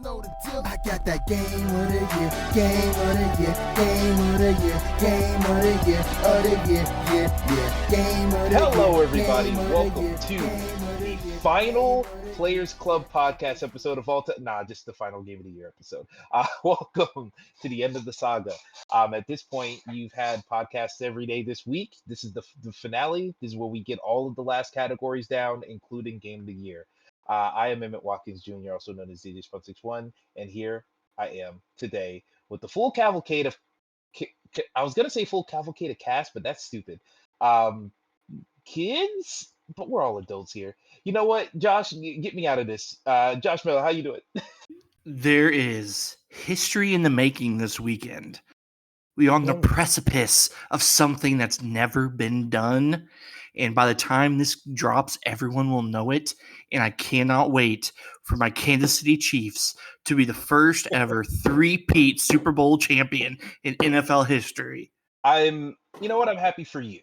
know the deal. I got that game of the year, game of the year, game of the year, game of the year, of the year, game of the year. Hello, everybody. Welcome to the final Players Club podcast episode of all time. Just the final Game of the Year episode. Welcome to the end of the saga. At this point, you've had podcasts every day this week. This is the finale. This is where we get all of the last categories down, including Game of the Year. I am Emmett Watkins Jr., also known as DJ161, and here I am today with the full cavalcade of. I was gonna say full cavalcade of cast, but that's stupid. Kids, but we're all adults here. You know what, Josh? Get me out of this. Josh Miller, how you doing? There is history in the making this weekend. We're on the precipice of something that's never been done. And by the time this drops, everyone will know it. And I cannot wait for my Kansas City Chiefs to be the first ever three-peat Super Bowl champion in NFL history. You know what? I'm happy for you.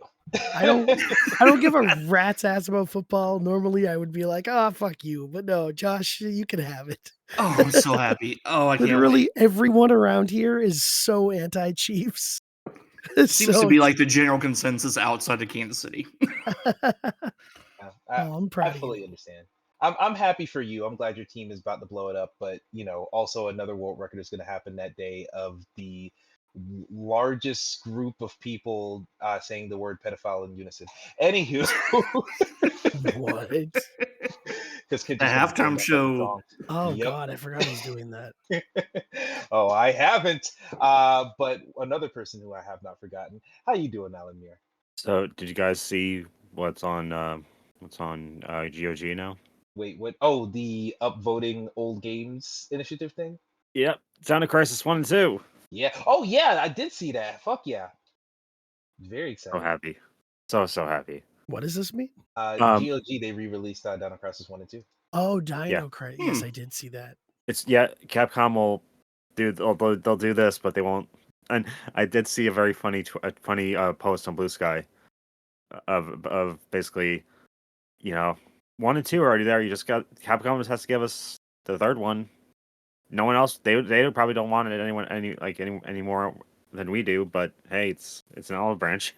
I don't give a rat's ass about football. Normally, I would be like, "Oh, fuck you," but no, Josh, you can have it. Oh, I'm so happy. Oh, I can't Literally wait. everyone around here is so anti-Chiefs. Seems to be like the general consensus outside of Kansas City. I'm proud. I fully understand. I'm happy for you. I'm glad your team is about to blow it up, but also another world record is going to happen that day of the largest group of people saying the word pedophile in unison. Anywho, What? Because The halftime show. Oh God, I forgot he's doing that. Oh, I haven't. But another person who I have not forgotten. How you doing, Alan Muir? So, did you guys see what's on GOTY now? Wait, what? Oh, the upvoting old games initiative thing? Yep, Dino Crisis 1 and 2. Yeah. Oh, yeah, I did see that. Fuck yeah. Very excited. So happy. So happy. What does this mean? GOG, they re-released Dino Crisis 1 and 2. Oh, Dino Yeah. Crisis. Yes, I did see that. Capcom will they'll do this, but they won't. And I did see a very funny post on Blue Sky of basically, 1 and 2 are already there. You just got Capcom just has to give us the third one. No one else. They probably don't want it any more than we do. But hey, it's an olive branch.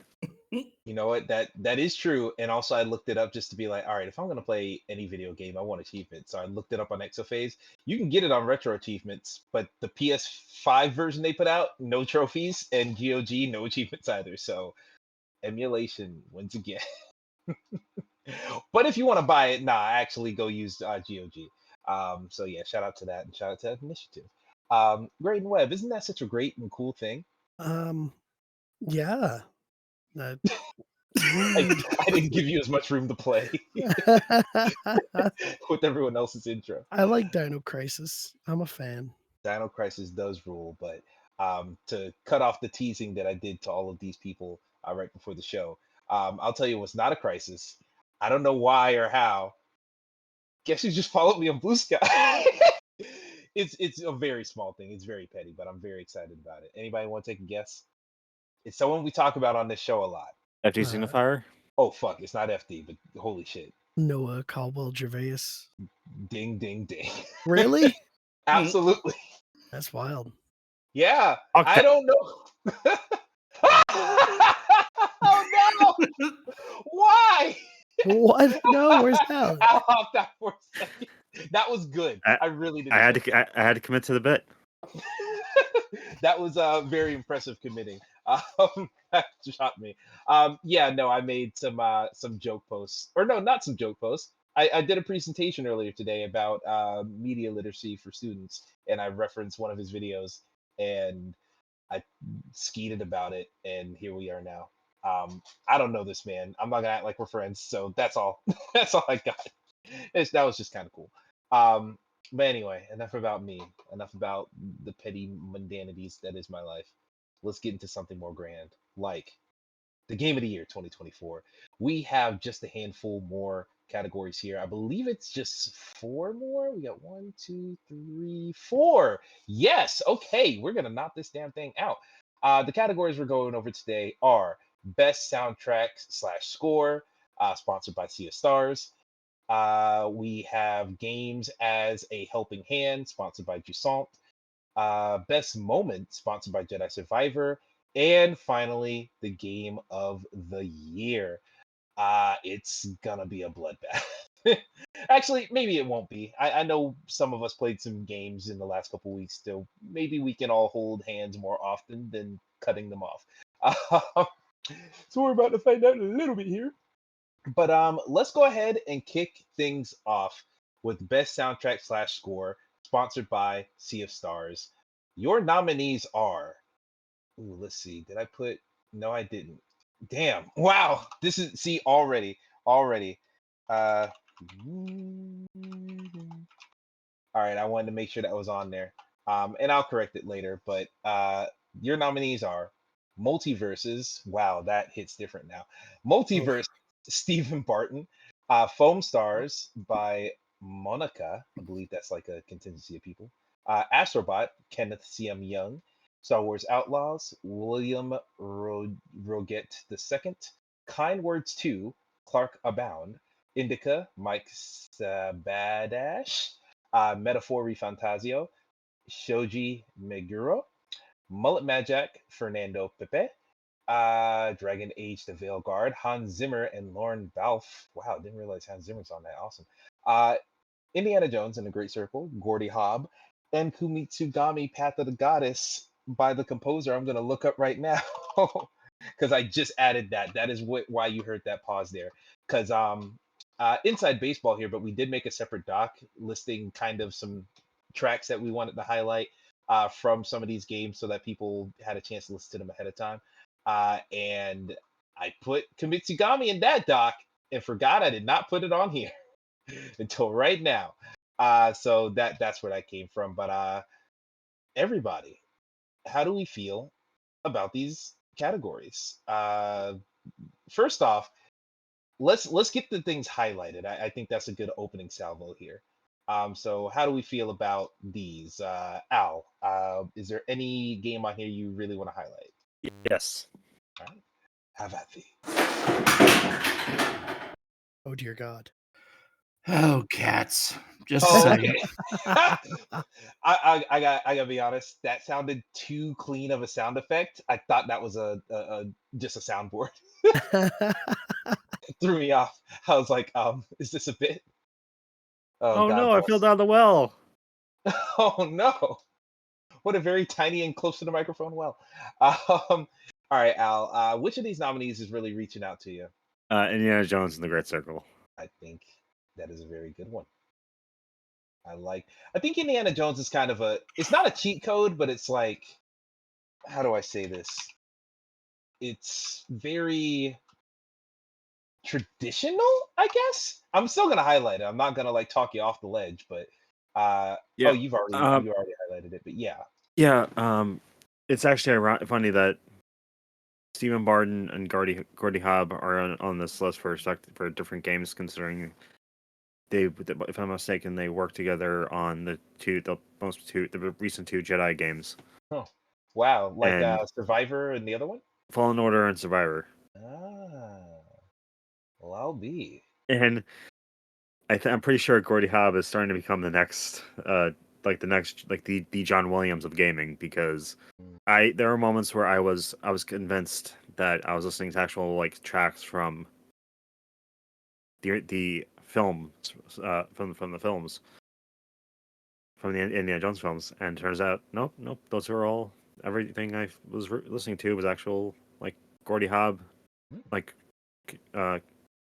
You know what? That is true. And also, I looked it up just to be like, all right, if I'm gonna play any video game, I want achievements. So I looked it up on Exophase. You can get it on Retro Achievements, but the PS5 version they put out, no trophies, and GOG, no achievements either. So emulation once again. But if you want to buy it, actually go use GOG. So yeah, shout out to that, and shout out to that initiative. Graydon Webb, isn't that such a great and cool thing? Yeah. I didn't give you as much room to play with everyone else's intro. I like Dino Crisis. I'm a fan. Dino Crisis does rule, but to cut off the teasing that I did to all of these people right before the show, I'll tell you what's not a crisis. I don't know why or how. Guess you just followed me on Blue Sky. It's a very small thing. It's very petty, but I'm very excited about it. Anybody want to take a guess? It's someone we talk about on this show a lot. FD Signifier? Oh, fuck. It's not FD, but holy shit. Noah Caldwell Gervais. Ding, ding, ding. Really? Absolutely. That's wild. Yeah. Okay. I don't know. Oh, no. Why? What? No, where's that? I'll hop that for a second. That was good. I really did. I had to commit to the bit. That was very impressive committing. That shot me. I made some joke posts, or no, not some joke posts. I did a presentation earlier today about media literacy for students, and I referenced one of his videos, and I skeeted about it, and here we are now. I don't know this man. I'm not gonna act like we're friends, so that's all. That's all I got. That was just kind of cool. But anyway, enough about me. Enough about the petty mundanities that is my life. Let's get into something more grand, like the Game of the Year 2024. We have just a handful more categories here. I believe it's just 4 more. We got 1, 2, 3, 4. Yes. Okay, we're gonna knock this damn thing out. The categories we're going over today are Best Soundtrack / Score, sponsored by Sea of Stars. We have Games as a Helping Hand, sponsored by Jusant. Best Moment, sponsored by Jedi Survivor. And finally, the Game of the Year. It's gonna be a bloodbath. Actually, maybe it won't be. I know some of us played some games in the last couple weeks still. Maybe we can all hold hands more often than cutting them off. So we're about to find out in a little bit here. But let's go ahead and kick things off with best soundtrack slash score, sponsored by Sea of Stars. Your nominees are. Ooh, let's see. Did I put? No, I didn't. Damn. Wow. This is see already. Uh. All right. I wanted to make sure that was on there. And I'll correct it later. But your nominees are Multiverses. Wow, that hits different now. Multiverse, Stephen Barton. Foam Stars by Monica. I believe that's like a contingency of people. Astrobot, Kenneth C.M. Young. Star Wars Outlaws, William Roget II. Kind Words 2, Clark Abound. Indica, Mike Sabadash. Metaphor Fantasio, Shoji Meguro. Mullet Majak, Fernando Pepe. Dragon Age The Veil Guard, Hans Zimmer and Lauren Balfe. Wow, didn't realize Hans Zimmer's on that. Awesome. Indiana Jones and the Great Circle, Gordy Hobb, and Kumitsugami Path of the Goddess by the composer I'm going to look up right now because I just added that. That is why you heard that pause there. Because inside baseball here, but we did make a separate doc listing kind of some tracks that we wanted to highlight from some of these games so that people had a chance to listen to them ahead of time. And I put Kumitsugami in that doc and forgot I did not put it on here until right now. So that's where that came from. But everybody, how do we feel about these categories? First off, let's get the things highlighted. I think that's a good opening salvo here. So how do we feel about these? Al, is there any game on here you really want to highlight? Yes. All right. Have at thee. Oh dear God. Oh, cats. Just Oh, saying. okay. I gotta be honest. That sounded too clean of a sound effect. I thought that was a just a soundboard. It threw me off. I was like, is this a bit? Oh God, no, I fell balls. down the well. Oh no! What a very tiny and close to the microphone well. All right, Al. Which of these nominees is really reaching out to you? Indiana Jones and the Great Circle. I think that is a very good one. I think Indiana Jones is kind of it's not a cheat code, but it's like, how do I say this? It's very traditional, I guess. I'm still gonna highlight it. I'm not gonna like talk you off the ledge, but Yeah. oh, you already highlighted it, but yeah. Yeah. It's actually funny that Stephen Barton and Gordy Hobb are on this list for different games, considering if I'm not mistaken, they worked together on the recent two Jedi games. Oh, wow, like And Survivor and the other one. Fallen Order and Survivor. Ah, well, I'll be. And I'm pretty sure Gordy Hobb is starting to become the next, the John Williams of gaming, because there were moments where I was convinced that I was listening to actual like tracks from the films from the films from the Indiana Jones films, and turns out nope, those are all everything I was listening to was actual like Gordy Hobb like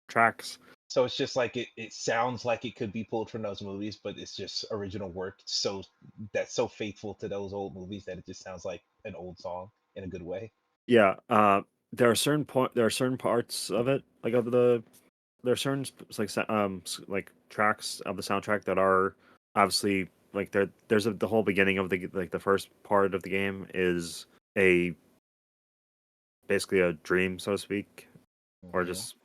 tracks. So it's just like it sounds like it could be pulled from those movies, but it's just original work that's so faithful to those old movies that it just sounds like an old song in a good way. Yeah, there are certain parts of it there are certain like tracks of the soundtrack that are obviously like the whole beginning of the first part of the game is basically a dream, so to speak, or Mhm. just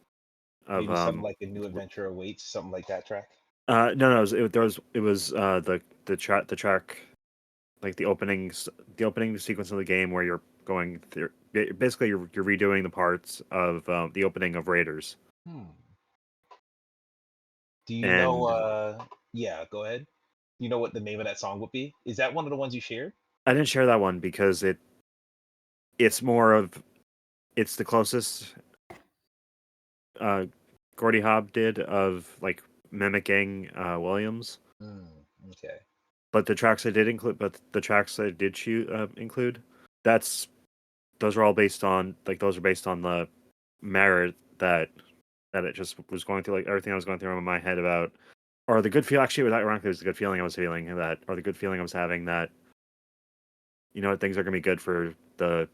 of Maybe something like A New Adventure Awaits, something like that track. no, it was the track, like the opening sequence of the game where you're going through, basically you're redoing the parts of the opening of Raiders. Do you know? And Yeah, go ahead. Do you know what the name of that song would be? Is that one of the ones you shared? I didn't share that one because it's more of it's the closest uh Gordy Hobb did of like mimicking Williams. Mm, okay. But the tracks I did include, but the tracks I did include, that's those are all based on those are based on the merit that it just was going through, like everything I was going through in my head about, or the good feel. Actually, it was ironically, it was the good feeling I was feeling that, or the good feeling I was having that, things are gonna be good for the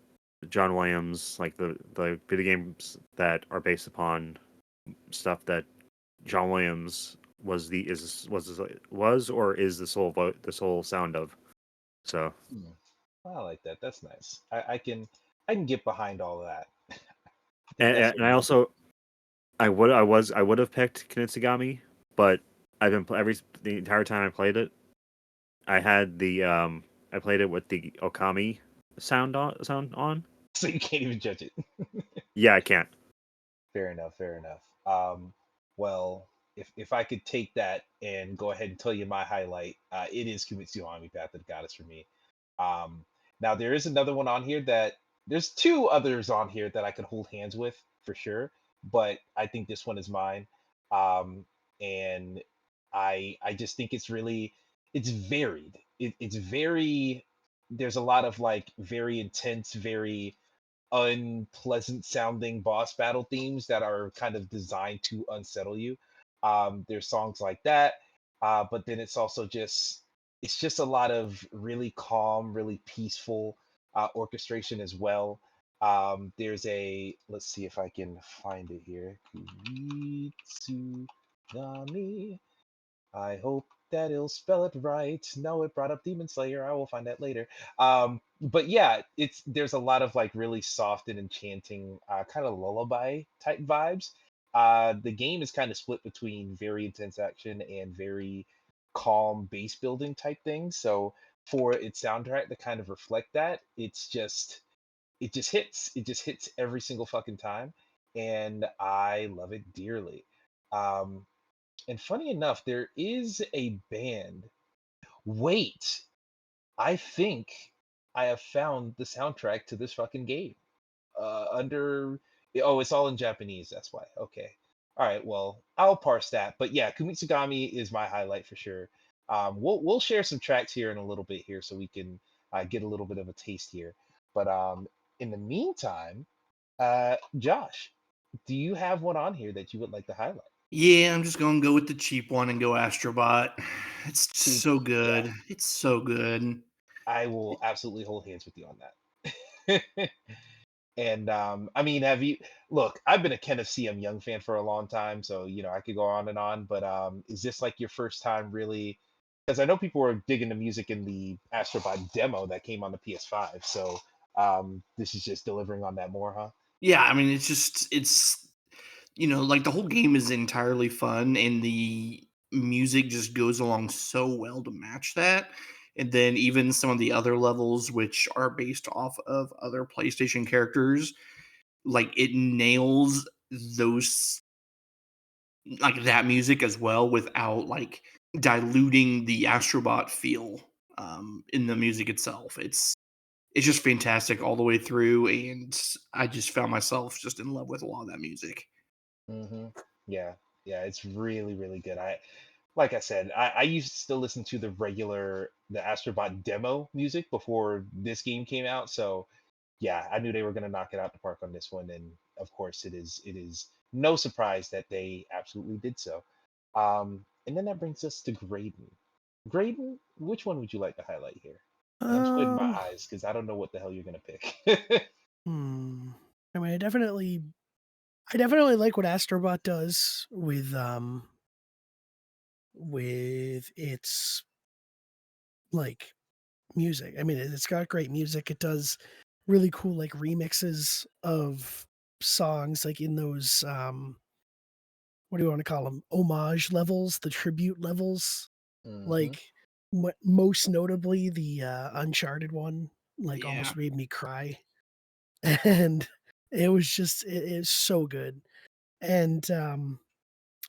John Williams, like the video games that are based upon stuff that John Williams was or is the sole sound of. So Hmm. I like that. That's nice. I can get behind all of that. I think that's and I also I would have picked Kinitsigami, but I've been the entire time I played it. I had I played it with the Okami sound on. so you can't even judge it. Yeah, I can't. Fair enough. Fair enough. Well, if I could take that and go ahead and tell you my highlight, it is Kimitsu Hami Path of the Goddess for me. Um, Now there is another one on here that there's two others on here that I could hold hands with for sure, but I think this one is mine. And I just think it's varied. It's very there's a lot of like very intense, very unpleasant sounding boss battle themes that are kind of designed to unsettle you. There's songs like that, but then it's just a lot of really calm, really peaceful orchestration as well. There's a let's see if I can find it here. Kuritsunami. I hope that he'll spell it right. No, it brought up Demon Slayer. I will find that later. But yeah, it's there's a lot of like really soft and enchanting, kind of lullaby type vibes. The game is kind of split between very intense action and very calm base building type things. So for its soundtrack to kind of reflect that, it just hits. It just hits every single fucking time, and I love it dearly. Um, and funny enough, there is a band. Wait, I think I have found the soundtrack to this fucking game. Under oh, it's all in Japanese. That's why. Okay. All right. Well, I'll parse that. But yeah, Kumitsugami is my highlight for sure. We'll share some tracks here in a little bit here, so we can get a little bit of a taste here. But in the meantime, Josh, do you have one on here that you would like to highlight? Yeah, I'm just gonna go with the cheap one and go Astrobot. It's See, so yeah, good. It's so good. I will absolutely hold hands with you on that. And I mean, have you look? I've been a Kenneth CM Young fan for a long time, so I could go on and on. But is this like your first time really? Because I know people were digging the music in the Astrobot demo that came on the PS5. So this is just delivering on that more, huh? Yeah, I mean, it's like the whole game is entirely fun, and the music just goes along so well to match that. And then even some of the other levels, which are based off of other PlayStation characters, like it nails those like that music as well without like diluting the Astrobot feel in the music itself. It's just fantastic all the way through, and I just found myself just in love with a lot of that music. hmm Yeah, yeah, it's really, really good. Like I said, I used to still listen to the Astrobot demo music before this game came out. So yeah, I knew they were going to knock it out the park on this one, and of course, it is no surprise that they absolutely did so. And then that brings us to Graydon. Graydon, which one would you like to highlight here? And I'm squinting my Um, eyes because I don't know what the hell you're going to pick. hmm. I mean, I definitely like what Astrobot does with its like music. I mean, it's got great music. It does really cool like remixes of songs, like in those what do you want to call them? Homage levels, the tribute levels. hmm Like most notably the Uncharted one, like Yeah. almost made me cry, and it was just it is so good. And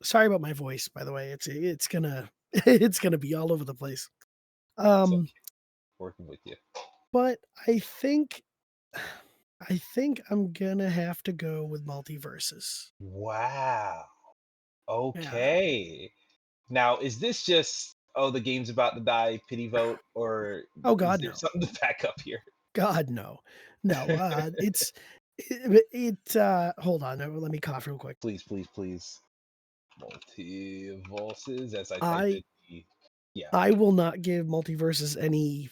Sorry about my voice, by the way. It's gonna it's gonna be all over the place. So Um, working with you. but I think I'm gonna have to go with multiverses. Wow. Yeah. Okay. Now, is this just the game's about to die, pity vote, or Oh is God, there no. something to back up here? God, no. No. Hold on. Let me cough real quick. Please, please, please. Multiverses as I type I it. Yeah. I will not give multiverses any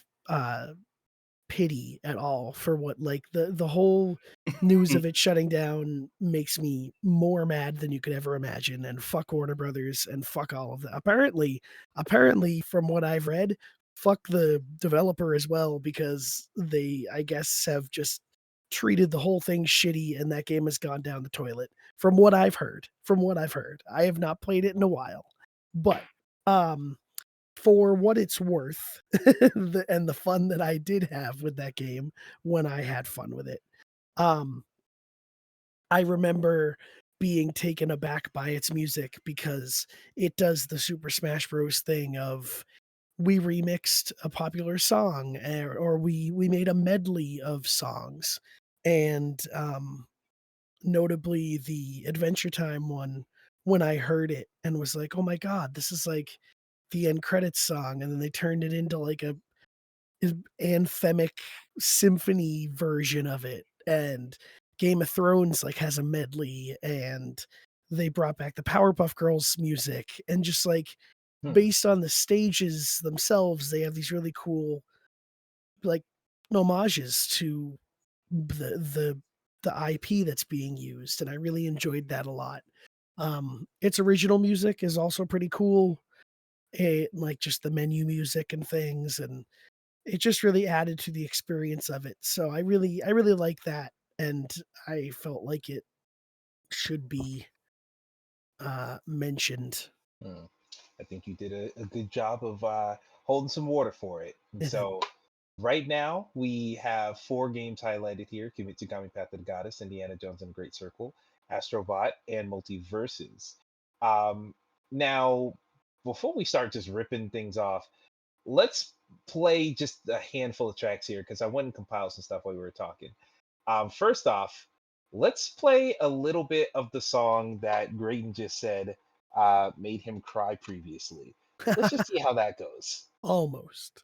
pity at all for what like the whole news of it shutting down makes me more mad than you could ever imagine, and fuck Warner Brothers and fuck all of that. Apparently from what I've read, fuck the developer as well, because they, I guess, have just treated the whole thing shitty and that game has gone down the toilet from what I've heard. I have not played it in a while, but um for what it's worth, and the fun that I did have with that game when I had fun with it. Um, I remember being taken aback by its music because it does the Super Smash Bros. Thing of we remixed a popular song, or we made a medley of songs, and notably the Adventure Time one. When I heard it and was like, "Oh my god, this is like the end credits song," and then they turned it into like a anthemic symphony version of it, and Game of Thrones like has a medley, and they brought back the Powerpuff Girls music, and just like Hmm. based on the stages themselves, they have these really cool like homages to the the IP that's being used, and I really enjoyed that a lot. Its original music is also pretty cool. Like just the menu music and things, and it just really added to the experience of it. So I really like that, and I felt like it should be mentioned. Hmm. I think you did a good job of holding some water for it. And so right now we have 4 games highlighted here: Commit to Kami Path of the Goddess, Indiana Jones and the Great Circle, Astrobot, and Multiverses. Now, before we start just ripping things off, let's play just a handful of tracks here because I went and compiled some stuff while we were talking. First off, let's play a little bit of the song that Graydon just said made him cry previously. Let's just see how that goes. Almost.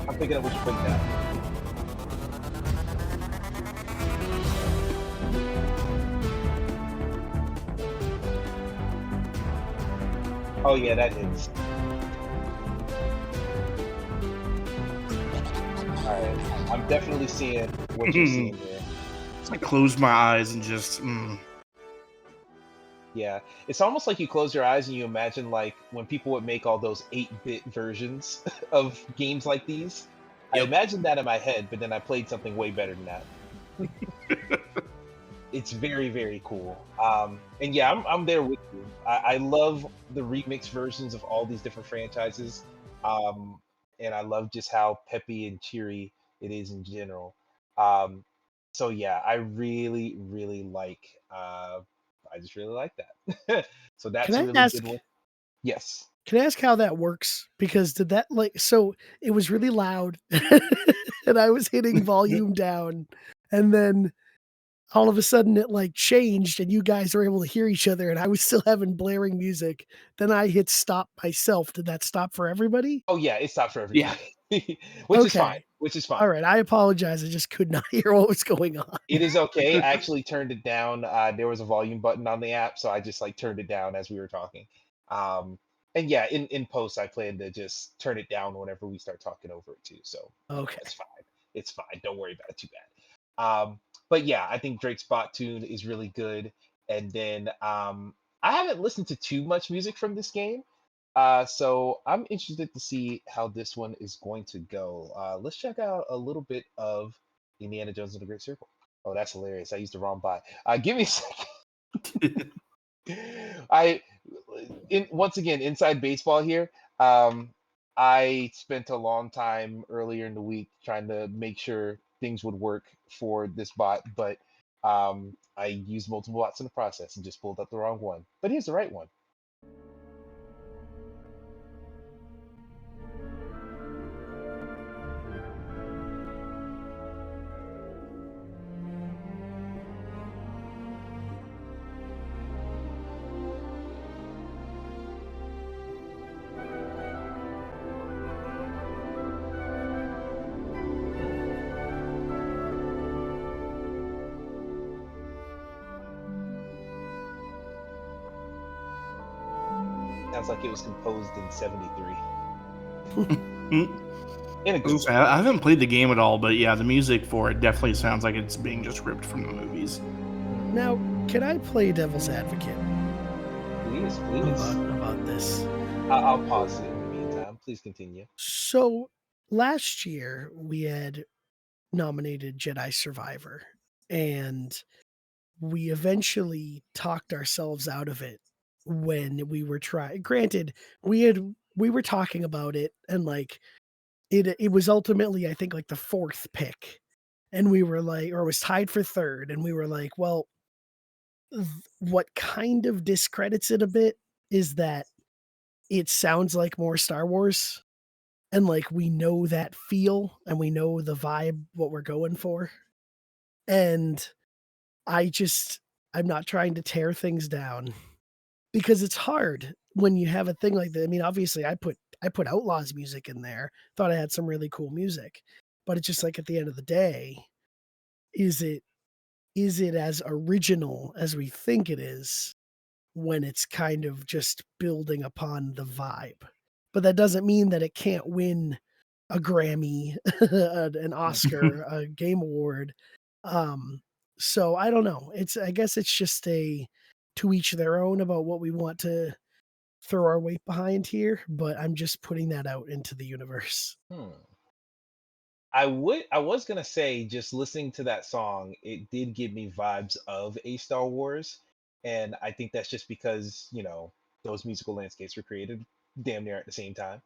I'm picking up what you're putting down. Oh yeah, that hits. All right, I'm definitely seeing what you're seeing here. I close my eyes and just Yeah, it's almost like you close your eyes and you imagine like when people would make all those 8-bit versions of games like these. I Yep. imagined that in my head, but then I played something way better than that. It's very, very cool. And yeah, I'm there with you. I love the remix versions of all these different franchises. Um, and I love just how peppy and cheery it is in general. Um, so yeah, I really, really like I just really like that. So Can that's a I really good ask one. Yes. can I ask how that works? Because did that like so it was really loud and I was hitting volume down, and then all of a sudden it like changed and you guys were able to hear each other and I was still having blaring music. Then I hit stop myself. Did that stop for everybody? Oh yeah, it stops for yeah. everybody. Which is fine. Okay. Which is fine. All right. I apologize. I just could not hear what was going on. It is okay. I actually turned it down. There was a volume button on the app, so I just like turned it down as we were talking. And yeah, in post, I plan to just turn it down whenever we start talking over it too. So Okay. it's fine. It's fine. Don't worry about it too bad. But yeah, I think Drake's bot tune is really good. And then I haven't listened to too much music from this game. So I'm interested to see how this one is going to go. Let's check out a little bit of Indiana Jones and the Great Circle. Oh, that's hilarious. I used the wrong bot. Give me a second. Once again, inside baseball here. I spent a long time earlier in the week trying to make sure things would work for this bot, but I used multiple bots in the process and just pulled up the wrong one. But here's the right one. Sounds like it was composed in '73. In a good way. I haven't played the game at all, but yeah, the music for it definitely sounds like it's being just ripped from the movies. Now, can I play devil's advocate Please. about this? I'll pause it in the meantime. Please continue. So last year we had nominated Jedi Survivor, and we eventually talked ourselves out of it when we were trying. Granted, we were talking about it, and like it was ultimately, I think, like the fourth pick, and we were like, or it was tied for third, and we were like, well, what kind of discredits it a bit is that it sounds like more Star Wars, and like we know that feel and we know the vibe, what we're going for. And I'm not trying to tear things down, because it's hard when you have a thing like that. I mean, obviously I put Outlaws music in there, thought I had some really cool music, but it's just like, at the end of the day, is it as original as we think it is when it's kind of just building upon the vibe? But that doesn't mean that it can't win a Grammy, an Oscar, a Game Award. So I don't know. I guess it's just to each their own about what we want to throw our weight behind here, but I'm just putting that out into the universe. I was gonna say, just listening to that song, it did give me vibes of a Star Wars, and I think that's just because those musical landscapes were created damn near at the same time.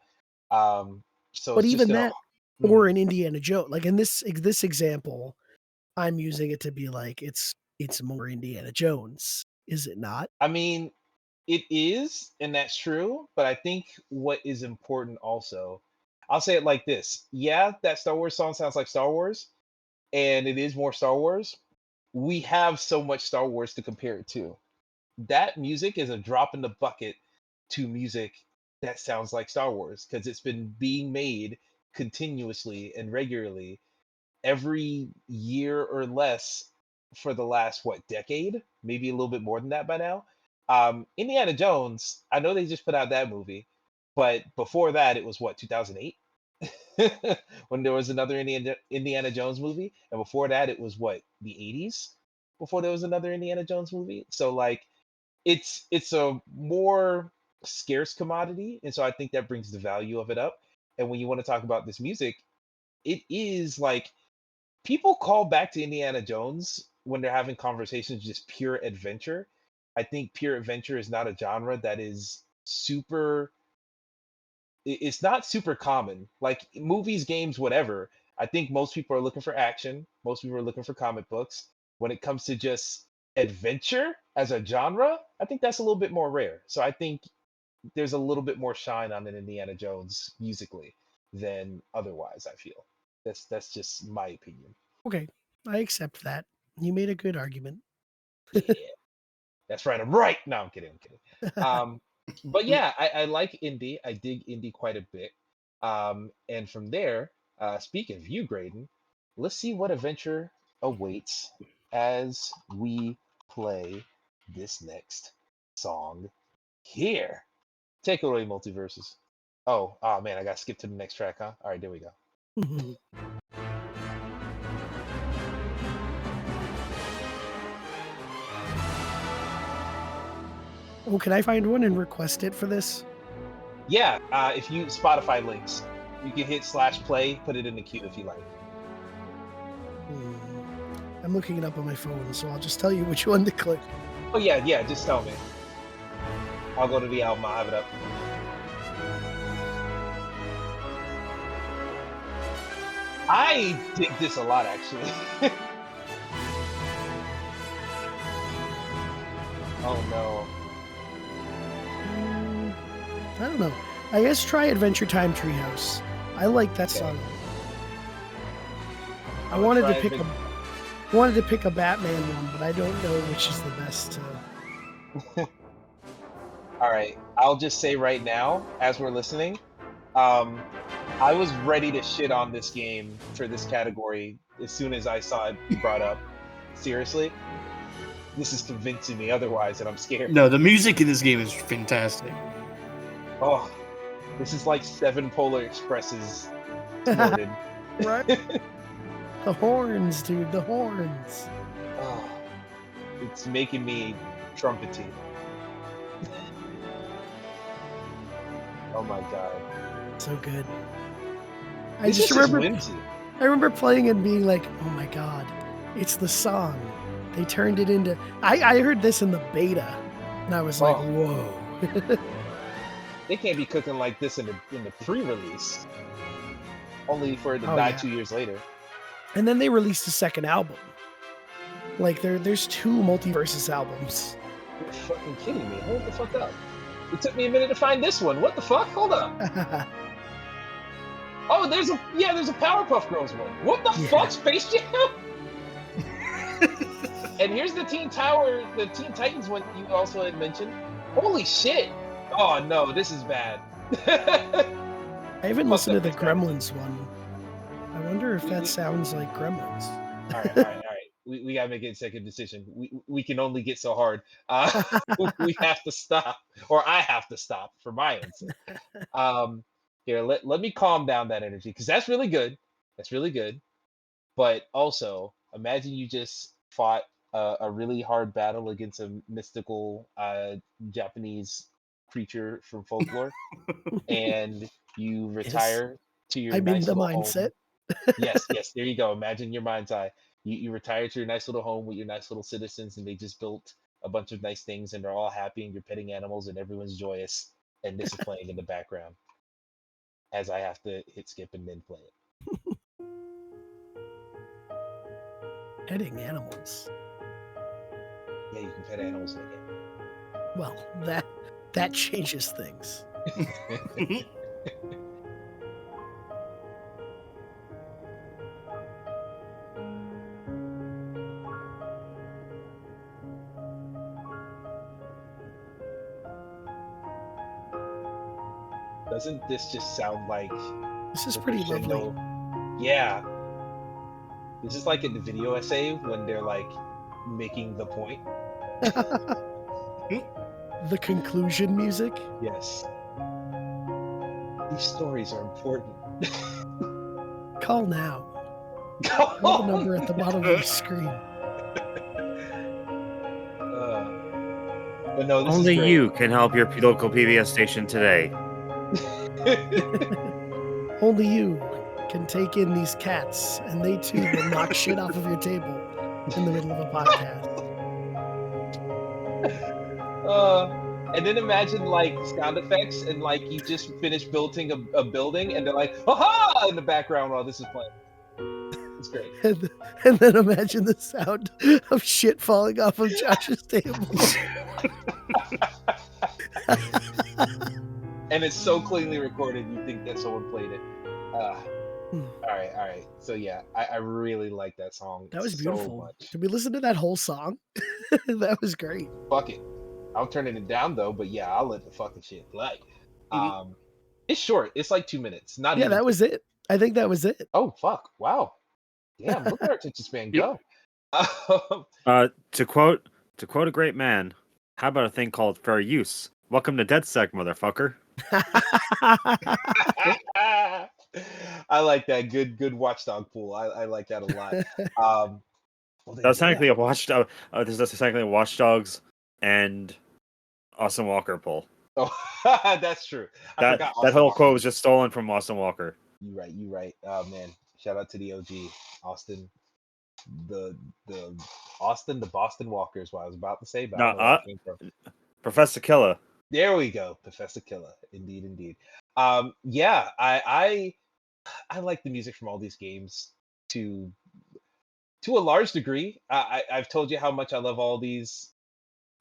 So But it's just even gonna. that, or an Indiana Jones, like in this example, I'm using it to be like, it's more Indiana Jones, is it not? I mean, it is, and that's true. But I think what is important also, I'll say it like this: yeah, that Star Wars song sounds like Star Wars, and it is more Star Wars. We have so much Star Wars to compare it to. That music is a drop in the bucket to music that sounds like Star Wars, because it's been being made continuously and regularly every year or less for the last decade, maybe a little bit more than that by now. Indiana Jones, I know they just put out that movie, but before that it was 2008 when there was another Indiana Jones movie, and before that it was the 80s before there was another Indiana Jones movie. So like it's a more scarce commodity, and so I think that brings the value of it up. And when you want to talk about this music, it is like, people call back to Indiana Jones when they're having conversations just pure adventure. I think pure adventure is not a genre that is super. It's not super common. Like movies, games, whatever. I think most people are looking for action. Most people are looking for comic books. When it comes to just adventure as a genre, I think that's a little bit more rare. So I think there's a little bit more shine on an Indiana Jones musically than otherwise. I feel that's just my opinion. Okay, I accept that. You made a good argument. Yeah, that's right. I'm right. No, I'm kidding. But yeah, I like indie. I dig indie quite a bit. And from there, speaking of you, Graydon, let's see what adventure awaits as we play this next song here. Take it away, multiverses. Oh man, I gotta skip to the next track, huh? All right, there we go. Oh, can I find one and request it for this? Yeah, if you Spotify links, you can hit /play, put it in the queue if you like. I'm looking it up on my phone, so I'll just tell you which one to click. Oh yeah, just tell me. I'll go to the album, I'll have it up. I dig this a lot, actually. Oh no. I don't know. I guess try Adventure Time Treehouse. I like that Okay. song. I I'll wanted to try pick Adven- a Batman one, but I don't know which is the best. All right, I'll just say right now, as we're listening, I was ready to shit on this game for this category as soon as I saw it brought up. Seriously, this is convincing me otherwise, and I'm scared. No, the music in this game is fantastic. Oh, this is like 7 Polar Expresses loaded. Right? The horns, dude. The horns. Oh, it's making me trumpety. Oh my god. So good. I This just is just remember. whimsy. I remember playing and being like, "Oh my god, it's the song." They turned it into. I heard this in the beta, and I was like, Oh. "Whoa." They can't be cooking like this in the pre-release. Only for it to Oh, die yeah. 2 years later. And then they released a second album. Like there's 2 Multiverses albums. You're fucking kidding me. Hold the fuck up. It took me a minute to find this one. What the fuck? Hold up. Oh, there's a Powerpuff Girls one. What the Yeah. fuck, Space Jam? And here's the Teen Titans one you also had mentioned. Holy shit! Oh no, this is bad. I haven't Fuck listened to that the guy. Gremlins one. I wonder if that sounds like Gremlins. All right. We gotta make a second decision. We can only get so hard. We have to stop, or I have to stop for my answer. Here, let me calm down that energy because that's really good. That's really good. But also, imagine you just fought a really hard battle against a mystical Japanese creature from folklore, and you retire to your I'm in nice the little mindset. home. Yes, there you go. Imagine your mind's eye. You retire to your nice little home with your nice little citizens, and they just built a bunch of nice things, and they're all happy, and you're petting animals, and everyone's joyous, and this is playing in the background as I have to hit skip and then play it. Petting animals. Yeah, you can pet animals in the game. Well, that changes things. Doesn't this just sound like This is the pretty crescendo? Yeah. This is like in the video essay when they're like making the point. lovely. The conclusion music. Yes. These stories are important. Call now. Call the number at the bottom of your screen. But no, this Only is great. you can help your local PBS station today. Only you can take in these cats, and they too will knock shit off of your table in the middle of a podcast. And then imagine like sound effects and like you just finished building a building and they're like, "Ha!" in the background while this is playing. It's great. And then imagine the sound of shit falling off of Josh's table. And it's so cleanly recorded, you think that someone played it. All right. So yeah, I really like that song. That was so beautiful. much. Did we listen to that whole song? That was great. Fuck it. I'm turning it down though, but yeah, I'll let the fucking shit play. It's short. It's like 2 minutes. Not Yeah, even. that was it. I think that was it. Oh fuck! Wow. Damn, look at our attention span Yep. go. To quote a great man, how about a thing called fair use? Welcome to DeadSec, motherfucker. I like that. Good watchdog pool. I like that a lot. Well, then, That's yeah. technically a watchdog. This is technically a Watchdogs and Austin Walker poll. Oh, that's true. I That forgot that Austin whole Walker. quote was just stolen from Austin Walker. You right. Oh man, shout out to the OG Austin, the Austin, the Boston Walkers. What I was about to say, but No, I don't know where it came from. Professor Killer. There we go, Professor Killer. Indeed, indeed. Yeah, I like the music from all these games to a large degree. I've told you how much I love all these.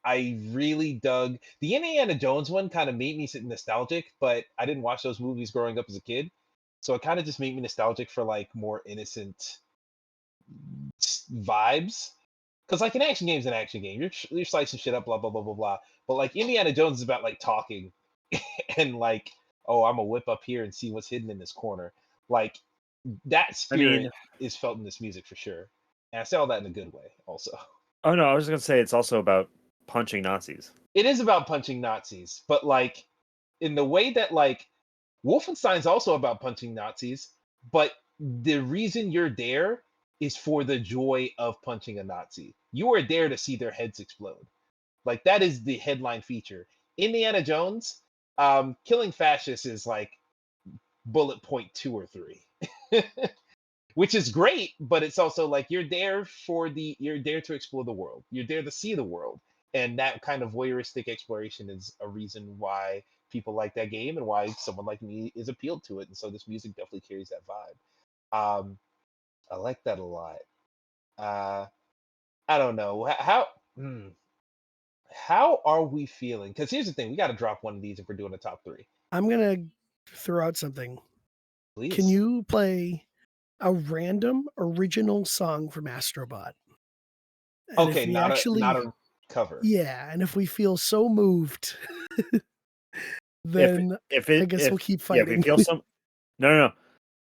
I really dug the Indiana Jones one. Kind of made me nostalgic, but I didn't watch those movies growing up as a kid, so it kind of just made me nostalgic for like more innocent vibes. Because like an action game is an action game. You're slicing shit up, blah blah blah blah blah. But like Indiana Jones is about like talking and like, oh, I'm gonna whip up here and see what's hidden in this corner. Like that spirit is felt in this music for sure. And I say all that in a good way, also. Oh no, I was gonna say it's also about punching Nazis. It is about punching Nazis, but like in the way that like Wolfenstein's also about punching Nazis, but the reason you're there is for the joy of punching a Nazi. You are there to see their heads explode. Like that is the headline feature. Indiana Jones, killing fascists is like bullet point 2 or 3. Which is great, but it's also like you're there to explore the world. You're there to see the world. And that kind of voyeuristic exploration is a reason why people like that game and why someone like me is appealed to it. And so this music definitely carries that vibe. I like that a lot. I don't know how are we feeling? Because here's the thing: we got to drop one of these if we're doing a top 3. I'm gonna throw out something. Please. Can you play a random original song from Astrobot? And Okay, not a cover. Yeah, and if we feel so moved, then I guess we'll keep fighting. Yeah, if we feel some, no.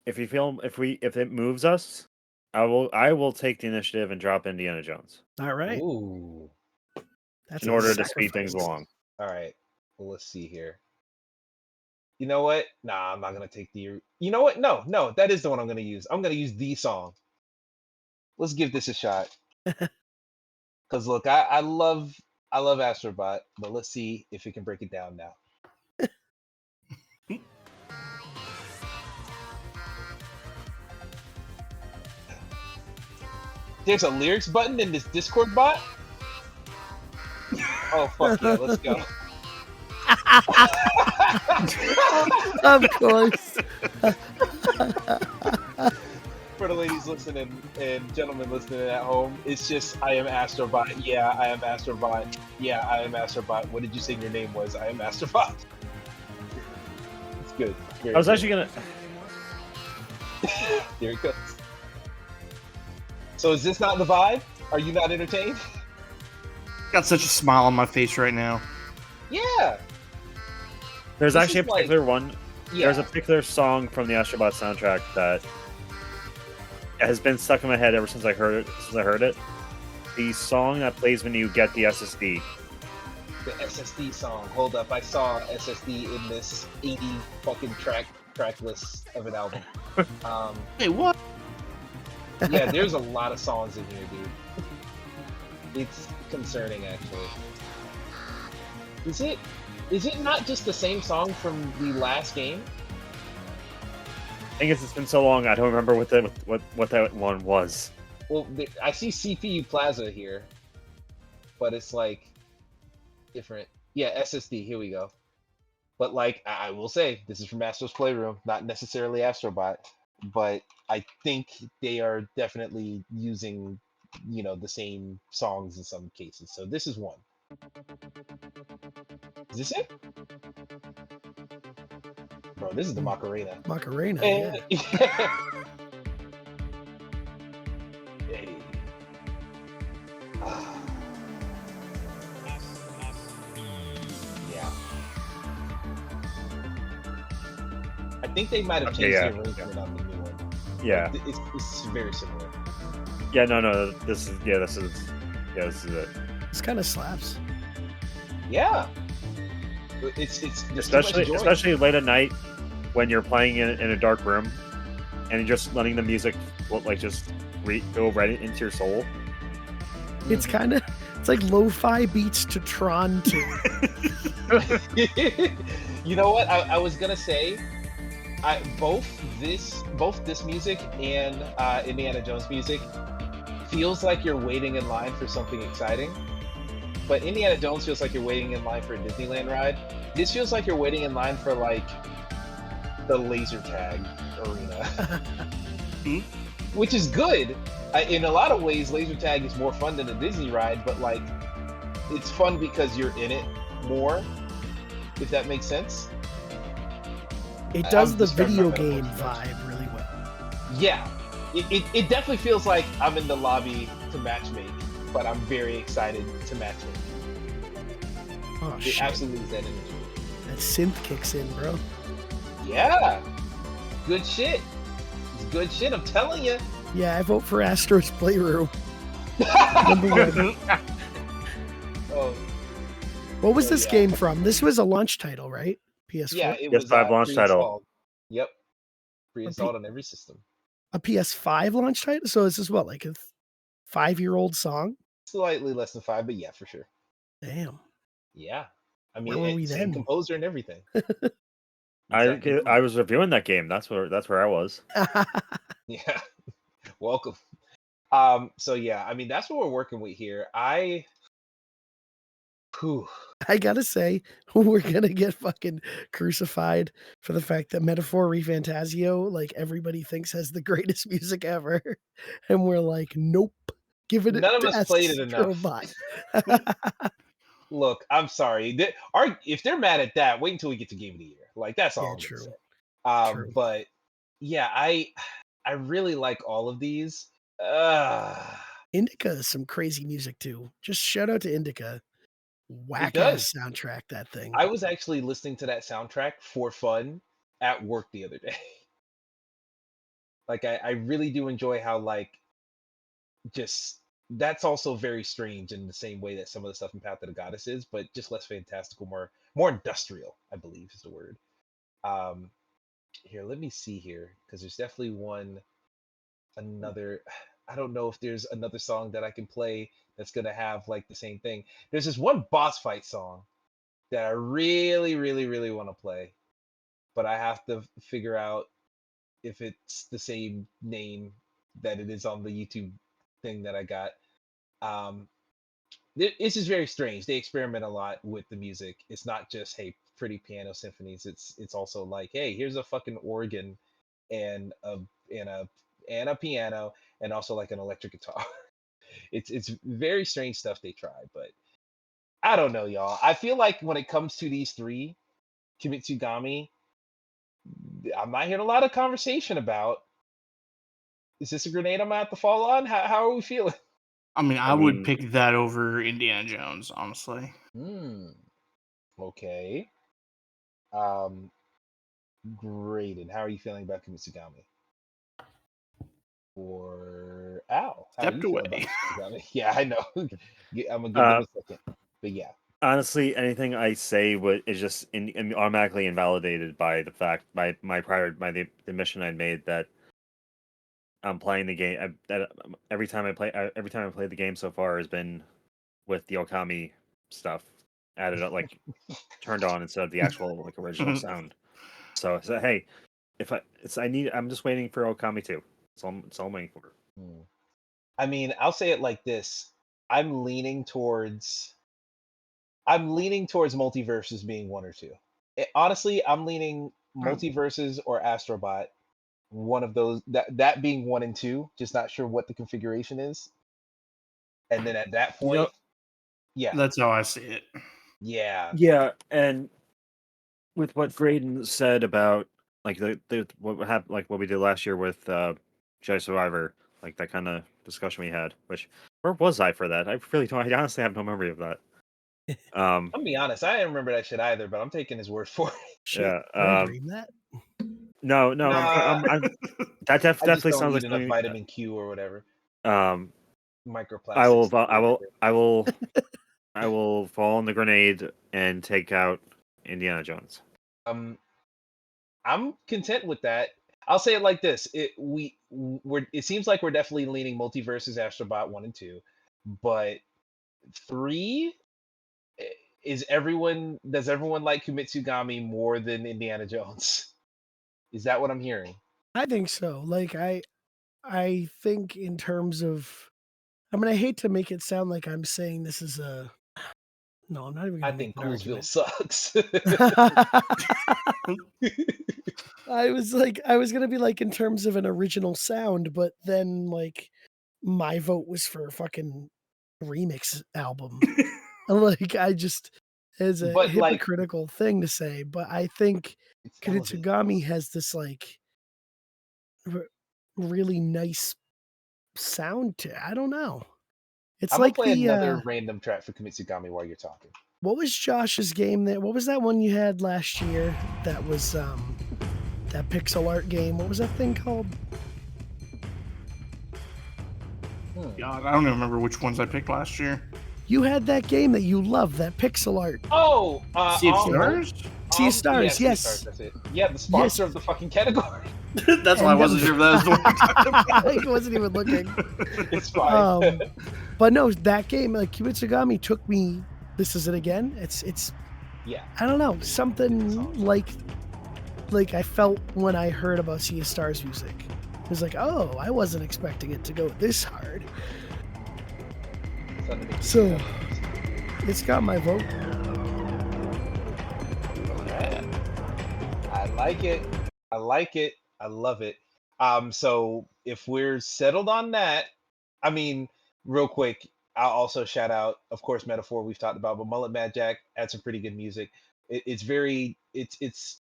If it moves us, I will take the initiative and drop Indiana Jones. All right. Ooh. That's in order to speed things along. All right. Well, let's see here. You know what? Nah, I'm not gonna take the. You know what? No, that is the one I'm gonna use. I'm gonna use the song. Let's give this a shot. Cause look, I love Astrobot, but let's see if we can break it down now. There's a lyrics button in this Discord bot? Oh, fuck yeah, let's go. Of course. For the ladies listening and gentlemen listening at home, it's just, I am Astrobot. Yeah, I am Astrobot. Yeah, I am Astrobot. What did you say your name was? I am Astrobot. It's good. I was actually gonna... Here it goes. So is this not the vibe? Are you not entertained? Got such a smile on my face right now. Yeah. There's This actually a is like- particular one. Yeah. There's a particular song from the Astrobot soundtrack that has been stuck in my head ever since I heard it. The song that plays when you get the SSD. The SSD song. Hold up, I saw SSD in this 80 fucking track list of an album. Hey, what? Yeah, there's a lot of songs in here, dude. It's concerning, actually. Is it not just the same song from the last game? I think it's been so long I don't remember what that one was. Well, I see CPU Plaza here, but it's like different. Yeah, SSD. Here we go. But like I will say, this is from Astro's Playroom, not necessarily Astrobot, but I think they are definitely using, the same songs in some cases. So this is one. Is this it? Bro, this is the Macarena. Macarena, And, yeah. Hey. Yeah. I think they might have changed the arrangement on the new one. Yeah. It's very similar. Yeah, no. This is it. This kind of slaps. Yeah. It's especially late at night when you're playing in a dark room and you're just letting the music go right into your soul. It's like lo-fi beats to Tron 2. You know what? I was gonna say, both this music and Indiana Jones music feels like you're waiting in line for something exciting. But Indiana Jones feels like you're waiting in line for a Disneyland ride. This feels like you're waiting in line for like the laser tag arena, which is good. In a lot of ways, laser tag is more fun than a Disney ride, but like it's fun because you're in it more, if that makes sense. It does I'm the describing video my metaphor game too much. vibe really well. Yeah, it definitely feels like I'm in the lobby to matchmake, but I'm very excited to matchmake. Oh It shit! absolutely is that energy. That synth kicks in, bro. Yeah, good shit. It's good shit. I'm telling you. Yeah, I vote for Astro's Playroom. Number one. Oh, What was So, this yeah. game from? This was a launch title, right? PS4. yeah, it PS5 was launch title. pre-installed. Yep, pre-installed on every system. A PS5 launch title. So this is what, like a 5-year-old song? Slightly less than 5, but yeah, for sure. Damn. Yeah, I Where mean, were we same then? composer and everything. I Exactly. I was reviewing that game. That's where I was. Yeah, welcome. So yeah, I mean, that's what we're working with here. Whew. I gotta say, we're gonna get fucking crucified for the fact that Metaphor Refantasio, like everybody thinks has the greatest music ever. And we're like, nope. Giving it None of to us played it enough. Astrobot. Look, I'm sorry. If they're mad at that, wait until we get to Game of the Year. Like that's all Yeah, I'm gonna true. say. True. But yeah, I really like all of these. Indica is some crazy music too. Just shout out to Indica. Whack does. ass soundtrack, that thing. I was actually listening to that soundtrack for fun at work the other day. Like I really do enjoy how like just that's also very strange in the same way that some of the stuff in Path of the Goddess is, but just less fantastical, more industrial, I believe is the word. Um Here, let me see here, because there's definitely another. I don't know if there's another song that I can play that's gonna have like the same thing. There's this one boss fight song that I really, really, really want to play, but I have to figure out if it's the same name that it is on the YouTube thing that I got. Um, this is very strange. They experiment a lot with the music. It's not just hey pretty piano symphonies. It's also like hey here's a fucking organ and and a a piano and also like an electric guitar. It's very strange stuff they try, but I don't know, y'all. I feel like when it comes to these three, Kimitsugami, I'm not hearing a lot of conversation about. Is this a grenade I'm gonna have to fall on? How are we feeling? I mean, I I would mean- pick that over Indiana Jones, honestly. Okay. Um, Graydon, how are you feeling about Kimitsugami? Or Al, how are Stepped you feeling away. about Kimitsugami? Yeah, I know. I'm gonna give them a second, but yeah. Honestly, anything I say is just automatically invalidated by the fact by the admission I made that I'm playing the game. That every time I play the game so far has been with the Okami stuff added up, like turned on instead of the actual like original sound. So hey, I'm just waiting for Okami 2. It's all I'm waiting for. I mean, I'll say it like this: I'm leaning towards multiverses being 1 or 2. Honestly, I'm leaning multiverses or Astrobot. One of those that being 1 and 2. Just not sure what the configuration is. And then at that point, yeah, That's how I see it. yeah, Yeah, and with what Graydon said about like what happened, like what we did last year with Jedi Survivor, like that kind of discussion we had. Which where was I for that? I really don't. I honestly have no memory of that. I'm gonna be honest, I didn't remember that shit either, but I'm taking his word for it. Shit. Yeah. Did I dream that? No. Nah. That I just definitely don't sounds eat like enough something. vitamin Q or whatever. Microplastics. I will fall on the grenade and take out Indiana Jones. I'm content with that. I'll say it like this: it seems like we're definitely leaning multiverses Astrobot 1 and 2, but 3 does everyone like Kumitsugami more than Indiana Jones? Is that what I'm hearing? I think so. Like I think in terms of I mean, I hate to make it sound like I'm saying this is a. No, I'm not even I going to make think an Coolsville argument. sucks. I was gonna be like in terms of an original sound, but then like my vote was for a fucking remix album. Like I just as a But like, hypocritical thing to say, but I think it's elevated. Kuritsugami has this like really nice sound to it. I don't know. It's I'm gonna like play the another random track for Kimitsugami while you're talking. what was Josh's game that what was that one you had last year that was that pixel art game? What was that thing called? God, I don't even remember which ones I picked last year. You had that game that you love, that pixel art. Oh, Sea of Stars? Sea of Stars, yeah, yes. Sea of Stars, that's it. Yeah, the sponsor of the fucking category. That's why I wasn't sure if that was the one you're talking about. I wasn't even looking. It's fine. But no, that game, like Kimitsugami took me. This is it again. It's. Yeah. I don't know, something like I felt when I heard about Sea of Stars music. It was like, oh, I wasn't expecting it to go this hard. So, it's got my vote. I like it. I like it. I love it. So if we're settled on that, I mean, real quick, I'll also shout out, of course, Metaphor we've talked about, but Mullet Mad Jack had some pretty good music. It's very it's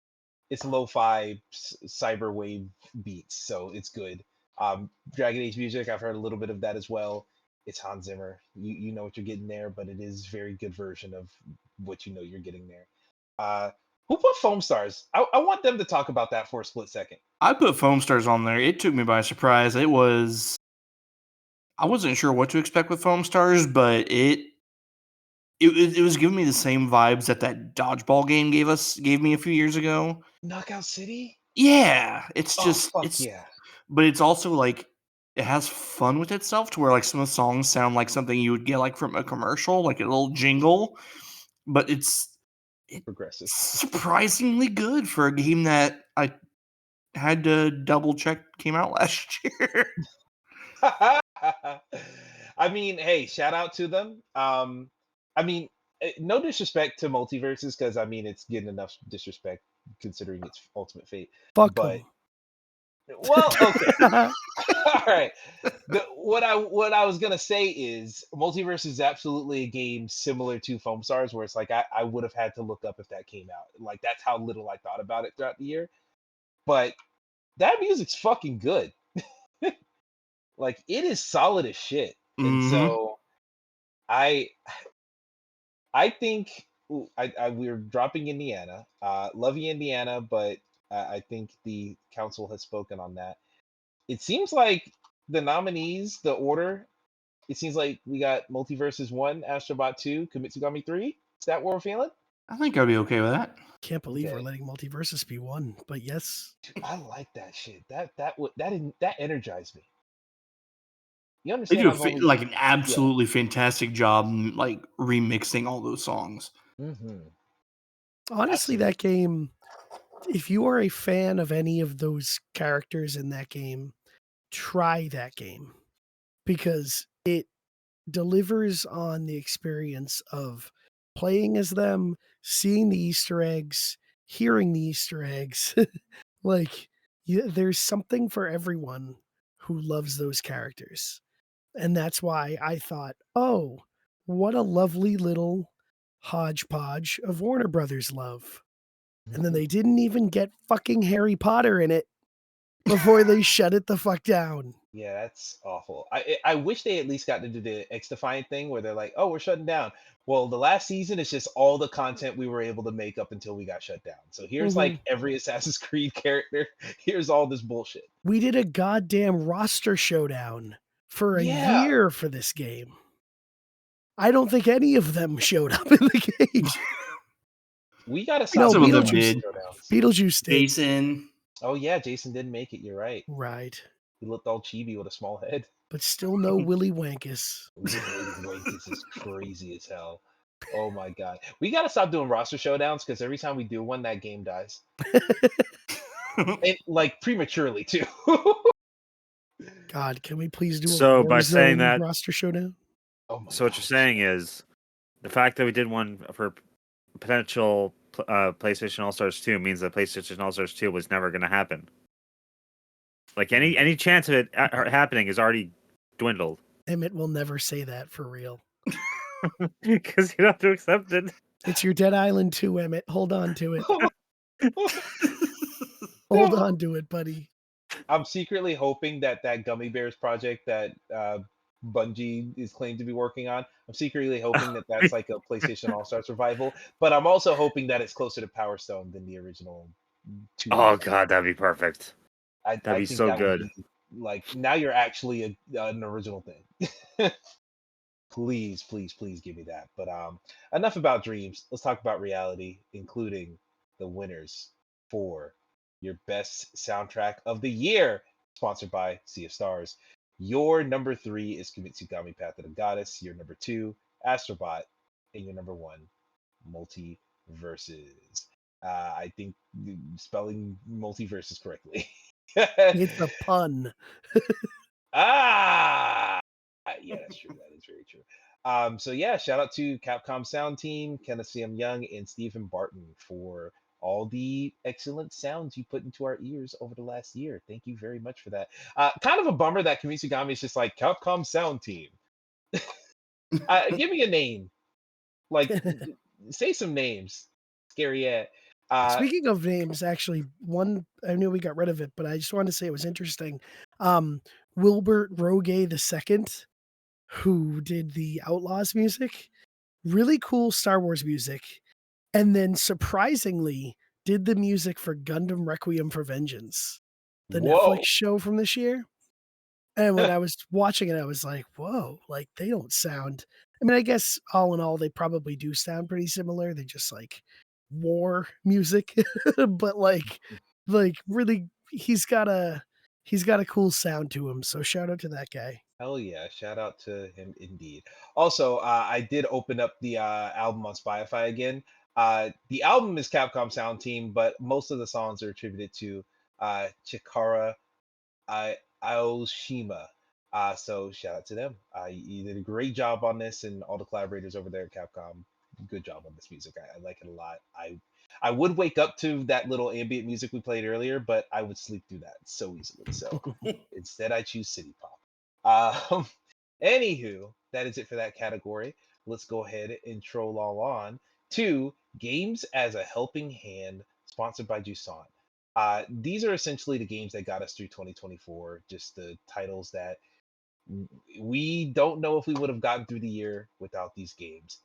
lo-fi cyber wave beats, so it's good. Dragon Age music, I've heard a little bit of that as well. It's Hans Zimmer. You know what you're getting there, but it is very good version of what you know you're getting there. Who put Foam Stars? I want them to talk about that for a split second. I put Foam Stars on there. It took me by surprise. I wasn't sure what to expect with Foam Stars, but it was giving me the same vibes that dodgeball game gave me a few years ago. Knockout City? Yeah, it's just Yeah. but it's also like it has fun with itself to where like some of the songs sound like something you would get like from a commercial, like a little jingle, but it's Progressive. surprisingly good for a game that I had to double check came out last year. I mean, hey, shout out to them. I mean, no disrespect to Multiverses because I mean it's getting enough disrespect considering its ultimate fate. Fuck But 'em. well, okay. All right. What I was gonna say is Multiverse is absolutely a game similar to Foam Stars, where it's like I would have had to look up if that came out. Like that's how little I thought about it throughout the year. But that music's fucking good. Like it is solid as shit. And Mhm. so I think we're dropping Indiana. Love you, Indiana, but I think the council has spoken on that. It seems like the nominees, the order, it seems like we got Multiverses 1, Astrobot 2, Kimitsugami 3. Is that what we're feeling? I think I'd be okay with that. Can't believe we're Okay. letting Multiversus be one, but yes. Dude, I like that shit. That energized me. You They understand? do I've always like an absolutely fantastic job, like remixing all those songs. Mhm. Honestly, Absolutely. that game, if you are a fan of any of those characters in that game, try that game because it delivers on the experience of playing as them, seeing the Easter eggs, hearing the Easter eggs. Like, there's something for everyone who loves those characters. And that's why I thought, oh, what a lovely little hodgepodge of Warner Brothers love. And then they didn't even get fucking Harry Potter in it before they shut it the fuck down. Yeah, that's awful. I wish they at least got to do the X Defiant thing where they're like, oh, we're shutting down. Well, the last season is just all the content we were able to make up until we got shut down. So here's like every Assassin's Creed character. Here's all this bullshit. We did a goddamn roster showdown for a Yeah. year for this game. I don't think any of them showed up in the game. We gotta No, stop Some of doing them roster did. showdowns. Beetlejuice did. Jason. Oh yeah, Jason didn't make it. You're right. Right. He looked all chibi with a small head. But still no Willy Wankus. Willy Wankus is crazy as hell. Oh my god. We gotta stop doing roster showdowns because every time we do one, that game dies. And like prematurely too. God, can we please do a So by saying Warzone that- roster showdown? Oh my So what you're gosh. saying is the fact that we did one for potential PlayStation All Stars 2 means that PlayStation All Stars 2 was never going to happen. Like any chance of it happening is already dwindled Emmett will never say that for real. because you have to accept it. It's your Dead Island 2, Emmett. Hold on to it. Hold on to it, buddy. I'm secretly hoping that Gummy Bears project that Bungie is claimed to be working on, I'm secretly hoping that that's like a PlayStation All Stars revival. But I'm also hoping that it's closer to Power Stone than the original 2. Oh god, that'd be perfect. I That'd be think so that would good. be, like, now you're actually an original thing. Please, please, please give me that. But enough about dreams. Let's talk about reality, including the winners for your best soundtrack of the year, sponsored by Sea of Stars. Your number 3 is Kimitsugami Path of the Goddess. Your number 2, Astrobot, and your number 1, Multiverses. I think spelling multiverses correctly. It's a pun. Ah, yeah, that's true. That is very true. So yeah, shout out to Capcom Sound Team, Kenneth CM Young, and Stephen Barton for all the excellent sounds you put into our ears over the last year. Thank you very much for that. Kind of a bummer that Kimitsugami is just like Capcom Sound Team. Give me a name. Like, say some names. Scary at. Speaking of names, actually, one I knew we got rid of it, but I just wanted to say it was interesting. Wilbert Roge II, who did the Outlaws music, really cool Star Wars music, and then surprisingly did the music for Gundam Requiem for Vengeance, the Whoa. Netflix show from this year. And when I was watching it, I was like, whoa, like they don't sound. I mean, I guess all in all, they probably do sound pretty similar. They just like war music, but like really, he's got a cool sound to him. So shout out to that guy. Hell yeah, shout out to him indeed. Also, I did open up the album on Spotify again. The album is Capcom Sound Team, but most of the songs are attributed to Chikara Aoshima. So shout out to them. You did a great job on this, and all the collaborators over there at Capcom. Good job on this music. I like it a lot. I would wake up to that little ambient music we played earlier, but I would sleep through that so easily. So instead, I choose City Pop. Anywho, that is it for that category. Let's go ahead and troll all on to Games as a Helping Hand, sponsored by Jusan. These are essentially the games that got us through 2024, just the titles that we don't know if we would have gotten through the year without these games.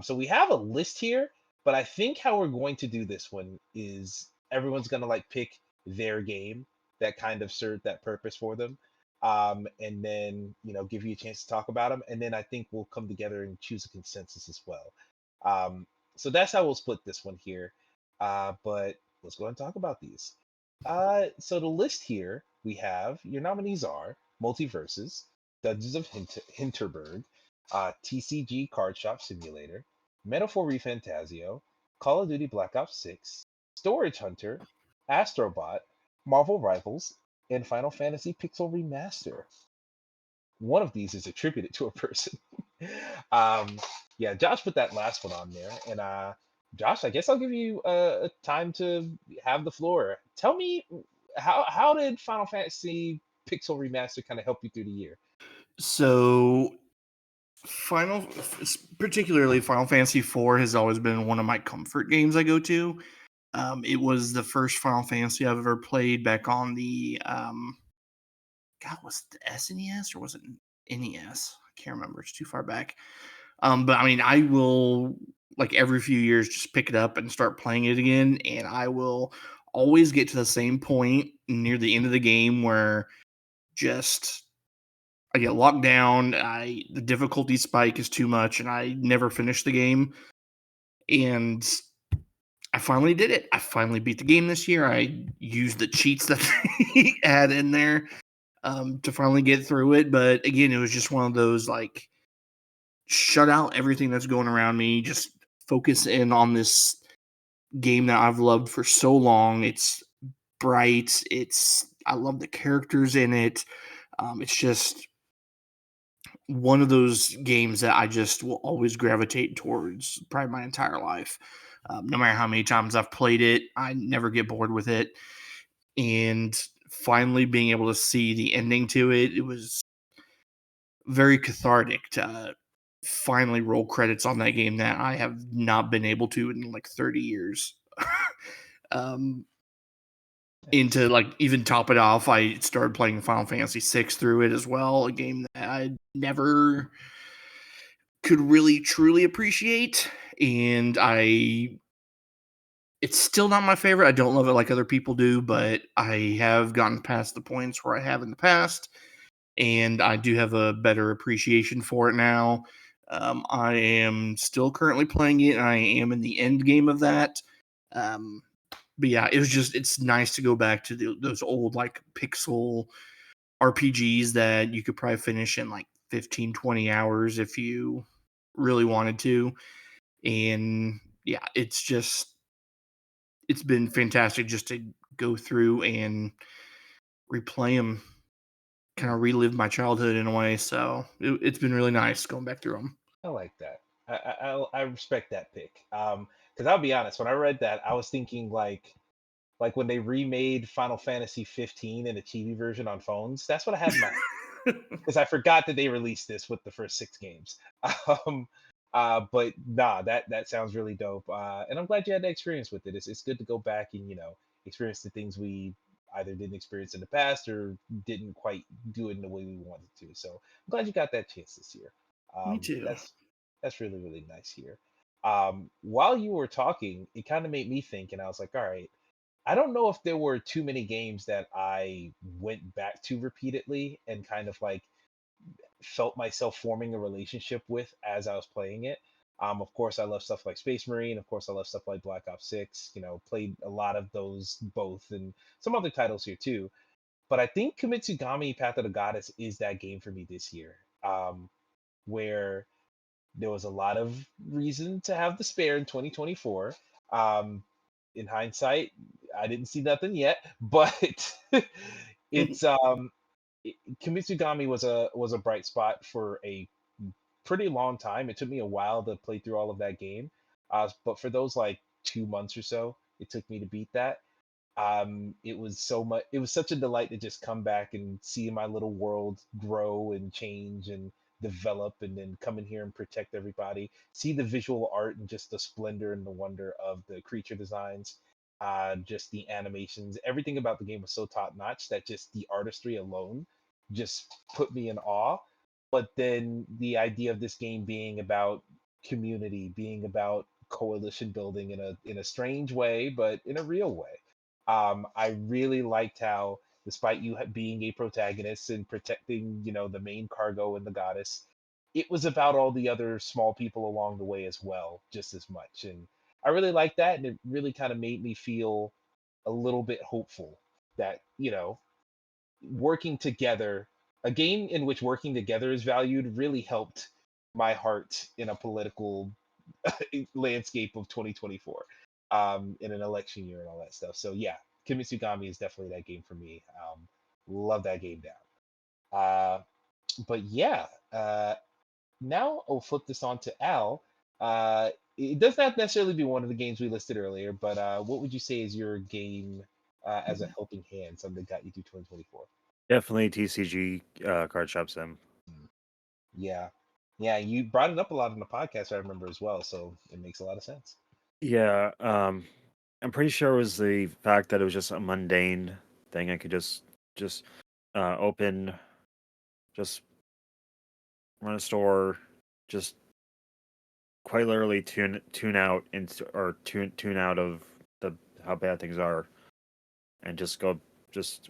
So we have a list here, but I think how we're going to do this one is everyone's going to like pick their game that kind of served that purpose for them. And then, give you a chance to talk about them. And then I think we'll come together and choose a consensus as well. So that's how we'll split this one here. But let's go ahead and talk about these. So the list here, we have your nominees are Multiverses, Dungeons of Hinterberg, TCG Card Shop Simulator, Metaphor Refantasio, Call of Duty Black Ops 6, Storage Hunter, Astrobot, Marvel Rivals, and Final Fantasy Pixel Remaster. One of these is attributed to a person. Yeah, Josh put that last one on there, and Josh, I guess I'll give you time to have the floor. Tell me, how did Final Fantasy Pixel Remaster kind of help you through the year? So, particularly Final Fantasy IV has always been one of my comfort games I go to. It was the first Final Fantasy I've ever played back on the was it the SNES or was it NES? I can't remember. It's too far back. But I mean, I will like every few years just pick it up and start playing it again, and I will always get to the same point near the end of the game where just I get locked down. The difficulty spike is too much, and I never finish the game. And I finally did it. I finally beat the game this year. I used the cheats that they had in there to finally get through it. But again, it was just one of those like shut out everything that's going around me. Just focus in on this game that I've loved for so long. It's bright. I love the characters in it. It's just one of those games that I just will always gravitate towards probably my entire life. No matter how many times I've played it, I never get bored with it. And finally being able to see the ending to it, it was very cathartic to finally roll credits on that game that I have not been able to in like 30 years. And to like even top it off, I started playing Final Fantasy VI through it as well, a game that I never could really truly appreciate. And it's still not my favorite. I don't love it like other people do, but I have gotten past the points where I have in the past, and I do have a better appreciation for it now. I am still currently playing it, and I am in the end game of that. But yeah, it's nice to go back to those old like pixel RPGs that you could probably finish in like 15, 20 hours if you really wanted to. And yeah, it's been fantastic just to go through and replay them, kind of relive my childhood in a way. So it's been really nice going back through them. I like that. I respect that pick. Because I'll be honest, when I read that, I was thinking like when they remade Final Fantasy 15 in a TV version on phones. That's what I had in my because I forgot that they released this with the first 6 games. Um, but nah, that sounds really dope. And I'm glad you had that experience with it. It's good to go back and experience the things we either didn't experience in the past or didn't quite do it in the way we wanted to. So I'm glad you got that chance this year. Me too. That's really really nice here. While you were talking, it kind of made me think, and I was like, all right. I don't know if there were too many games that I went back to repeatedly and kind of like felt myself forming a relationship with as I was playing it. Of course, I love stuff like Space Marine. Of course, I love stuff like Black Ops 6. Played a lot of those both and some other titles here too. But I think Kimitsugami Path of the Goddess is that game for me this year, where there was a lot of reason to have the spare in 2024. In hindsight, I didn't see nothing yet, but it's Kimitsugami was a bright spot for a pretty long time. It took me a while to play through all of that game, but for those like 2 months or so, it took me to beat that. It was so much. It was such a delight to just come back and see my little world grow and change and develop, and then come in here and protect everybody. See the visual art and just the splendor and the wonder of the creature designs. Just the animations, everything about the game was so top notch that just the artistry alone just put me in awe. But then the idea of this game being about community, being about coalition building in a strange way, but in a real way. I really liked how, despite you being a protagonist and protecting, the main cargo and the goddess, it was about all the other small people along the way as well, just as much. And I really liked that, and it really kind of made me feel a little bit hopeful that, working together, a game in which working together is valued, really helped my heart in a political landscape of 2024, in an election year and all that stuff. So yeah, Kimitsugami is definitely that game for me. Love that game down. But yeah, now I'll flip this on to Al. It does not necessarily be one of the games we listed earlier, but what would you say is your game as a helping hand, something that got you through 2024? Definitely TCG card shop sim. Yeah. Yeah, you brought it up a lot in the podcast, I remember as well, so it makes a lot of sense. Yeah, I'm pretty sure it was the fact that it was just a mundane thing. I could just open, just run a store, just quite literally tune out or tune out of the how bad things are, and just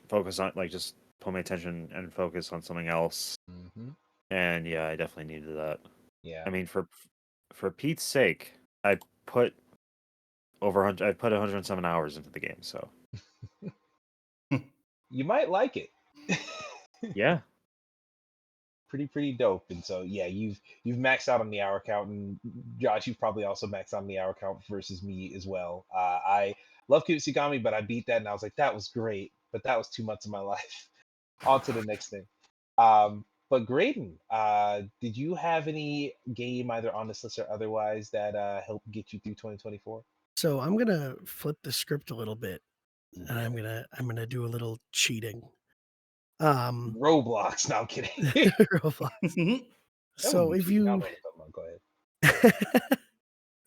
focus on just pull my attention and focus on something else. Hmm. And yeah, I definitely needed that. Yeah. I mean, for Pete's sake, I put I put 107 hours into the game, so You might like it. yeah. Pretty dope. And so yeah, you've maxed out on the hour count, and Josh, you've probably also maxed out on the hour count versus me as well. I love Kitsuigami, but I beat that and I was like, that was great, but that was 2 months of my life. On to the next thing. But Graydon, did you have any game either on this list or otherwise that helped get you through 2024? So I'm gonna flip the script a little bit, and I'm gonna do a little cheating. Roblox. No, I'm kidding. Roblox. That would So be if cheating. I don't you know what I'm talking about. Go ahead.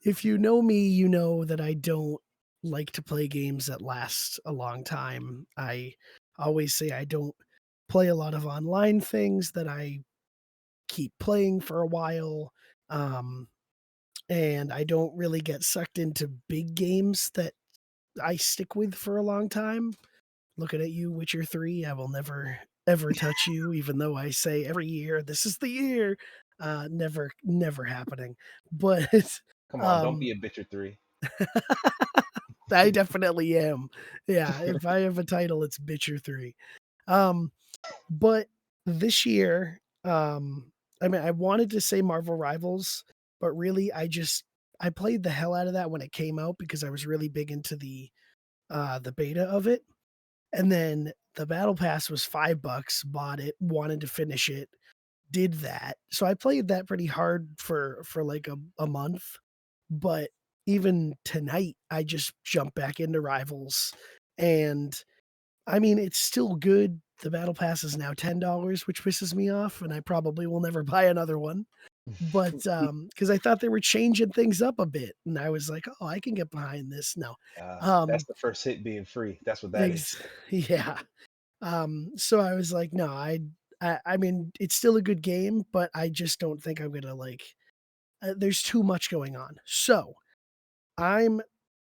if you know me, you know that I don't like to play games that last a long time. I always say I don't play a lot of online things that I keep playing for a while. Um, and I don't really get sucked into big games that I stick with for a long time. Looking at you, Witcher 3, I will never ever touch you, even though I say every year, this is the year. Never happening. But Come on, don't um be a bitcher 3. I definitely am. Yeah, if I have a title, it's Bitcher 3. Um, but this year, I mean, I wanted to say Marvel Rivals, but really I played the hell out of that when it came out because I was really big into the beta of it. And then the battle pass was $5, bought it, wanted to finish it, did that. So I played that pretty hard for like a month. But even tonight, I just jumped back into Rivals. And I mean, it's still good. The battle pass is now $10, which pisses me off, and I probably will never buy another one. But because I thought they were changing things up a bit, and I was like, oh, I can get behind this. No. That's Um the first hit being free. That's what that ex- is. yeah. So I was like, no, I mean, it's still a good game, but I just don't think I'm gonna like. There's too much going on. So I'm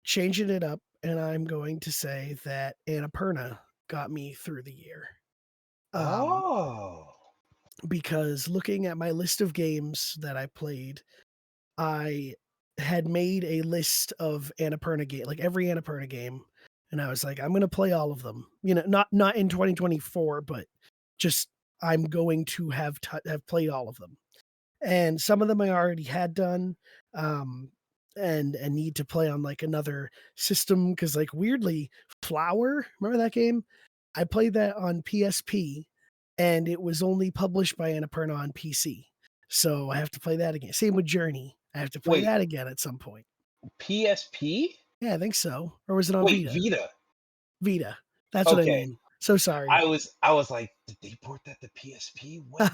changing it up, and I'm going to say that Annapurna got me through the year. Oh. Because looking at my list of games that I played, I had made a list of Annapurna game, like every Annapurna game, and I was like, I'm going to play all of them. You know, not in 2024, but just I'm going to have played all of them. And some of them I already had done, and need to play on like another system because like weirdly, Flower, remember that game? I played that on PSP, and it was only published by Annapurna on PC. So I have to play that again. Same with Journey. I have to play Wait, that again at some point. PSP? Yeah, I think so. Or was it on Wait, Vita? Vita. Vita. That's what I Okay. mean. So sorry. I was like, did they port that to PSP? When?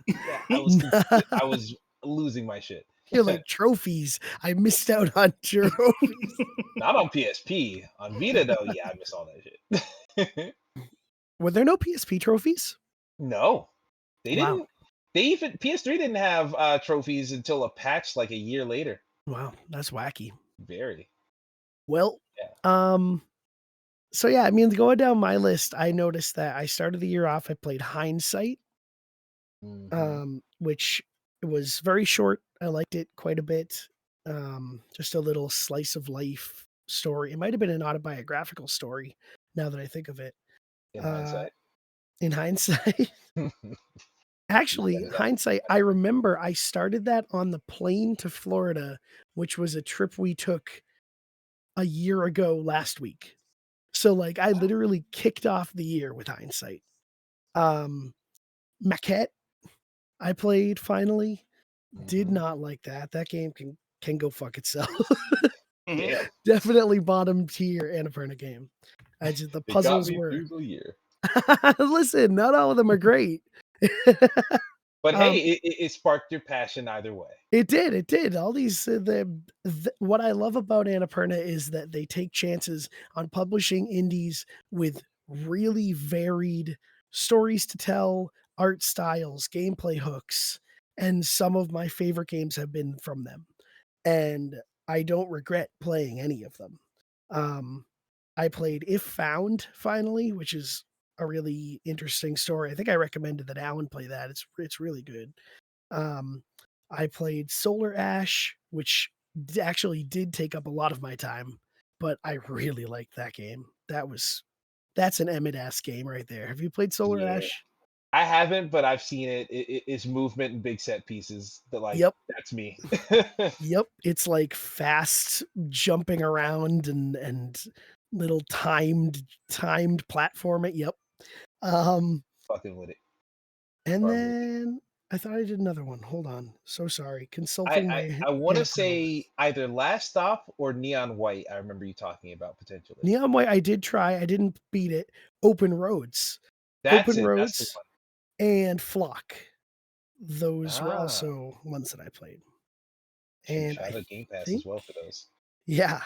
Yeah, I was losing my shit. You're like trophies. I missed out on trophies. Not on PSP. On Vita though, yeah, I miss all that shit. Were there no PSP trophies? No. They Wow. didn't they even PS3 didn't have trophies until a patch like a year later. Wow, that's wacky. Very. Well, Yeah. so yeah, I mean, going down my list, I noticed that I started the year off, I played Hindsight, which was very short. I liked it quite a bit. Just a little slice of life story. It might have been an autobiographical story now that I think of it. In Uh, hindsight. in hindsight, You actually, said that. hindsight, I remember I started that on the plane to Florida, which was a trip we took a year ago last week. So like I literally kicked off the year with Hindsight. Maquette, I played finally. Did Mhm. not like that. That game can go fuck itself. Damn. Definitely bottom tier Annapurna game. The It got puzzles me were through the year. listen, not all of them are great. But hey, um, it sparked your passion either way. It did. It did. All these what I love about Annapurna is that they take chances on publishing indies with really varied stories to tell, art styles, gameplay hooks, and some of my favorite games have been from them. And I don't regret playing any of them. Um, I played If Found finally, which is a really interesting story. I think I recommended that Alan play that. It's really good. Um, I played Solar Ash, which actually did take up a lot of my time, but I really liked that game. That's an Emmett ass game right there. Have you played Solar Yeah. Ash? I haven't, but I've seen it. It's movement and big set pieces. That like Yep. that's me. Yep. It's like fast jumping around and little timed platforming. Yep. Um Fucking with it. And Or then I thought I did another one. Hold on. So sorry. I Consulting I, my I want to analysis. say either Last Stop or Neon White. I remember you talking about potentially. Neon White, I did try. I didn't beat it. Open Roads. That's Open it. That's the Roads and Flock. one. Those were Ah, also ones that I played. shoot, And shout I out Game Pass think, as well for those. yeah,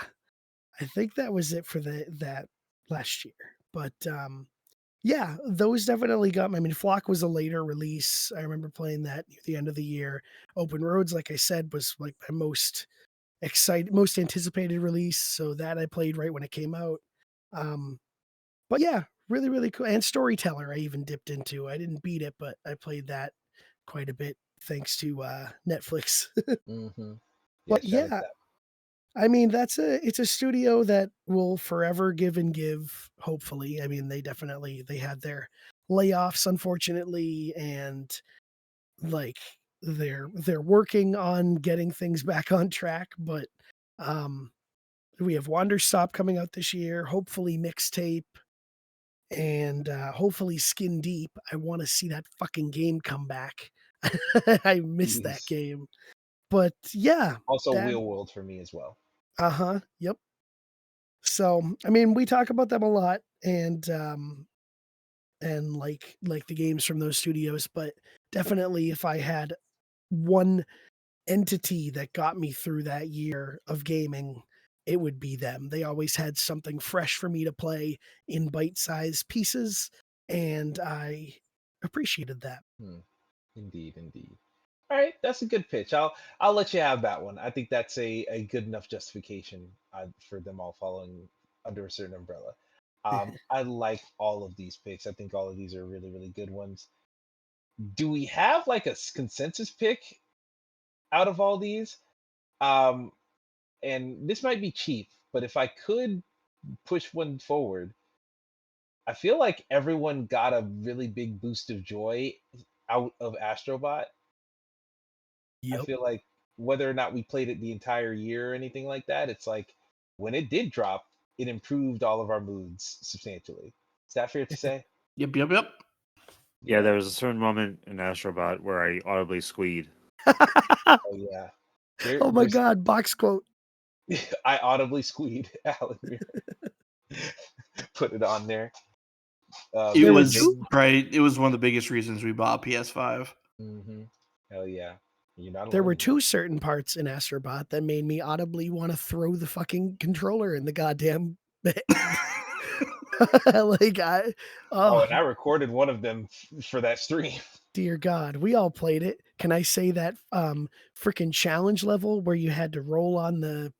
I think that was it for that last year. But yeah, those definitely got me. I mean, Flock was a later release. I remember playing that near the end of the year. Open Roads, like I said, was like my most anticipated release. So that I played right when it came out. But yeah, really, really cool. And Storyteller, I even dipped into. I didn't beat it, but I played that quite a bit thanks to Netflix. Mm-hmm. Yeah, But shout out to yeah, that. I mean, it's a studio that will forever give and give, hopefully. I mean, they had their layoffs, unfortunately, and like they're working on getting things back on track. But um we have Wanderstop coming out this year, hopefully Mixtape, and hopefully Skin Deep. I want to see that fucking game come back. I miss that Please. game. But yeah, Also, that Wheel World for me as well. yep. So, I mean, we talk about them a lot and like the games from those studios, but definitely if I had one entity that got me through that year of gaming, it would be them. They always had something fresh for me to play in bite-sized pieces, and I appreciated that. Hmm. Indeed, indeed. All right, that's a good pitch. I'll let you have that one. I think that's a good enough justification for them all following under a certain umbrella. I like all of these picks. I think all of these are really, really good ones. Do we have like a consensus pick out of all these? Um, and this might be cheap, but if I could push one forward, I feel like everyone got a really big boost of joy out of Astrobot. I Yep. feel like whether or not we played it the entire year or anything like that, it's like when it did drop, it improved all of our moods substantially. Is that fair to say? Yep, yep, yep. Yeah, there was a certain moment in Astrobot where I audibly squeed. Oh yeah. Oh my There's god, box quote. I audibly squeed. Alan put it on there. It There were Big, was big. two right. It was one of the biggest reasons we bought PS5. Mm-hmm. Hell yeah. You're not there alone were in that. two certain parts in Astrobot that made me audibly want to throw the fucking controller in the goddamn bed. like I Oh, oh and I recorded one of them for that stream. dear God, we all played it. Can I say that freaking challenge level where you had to roll on the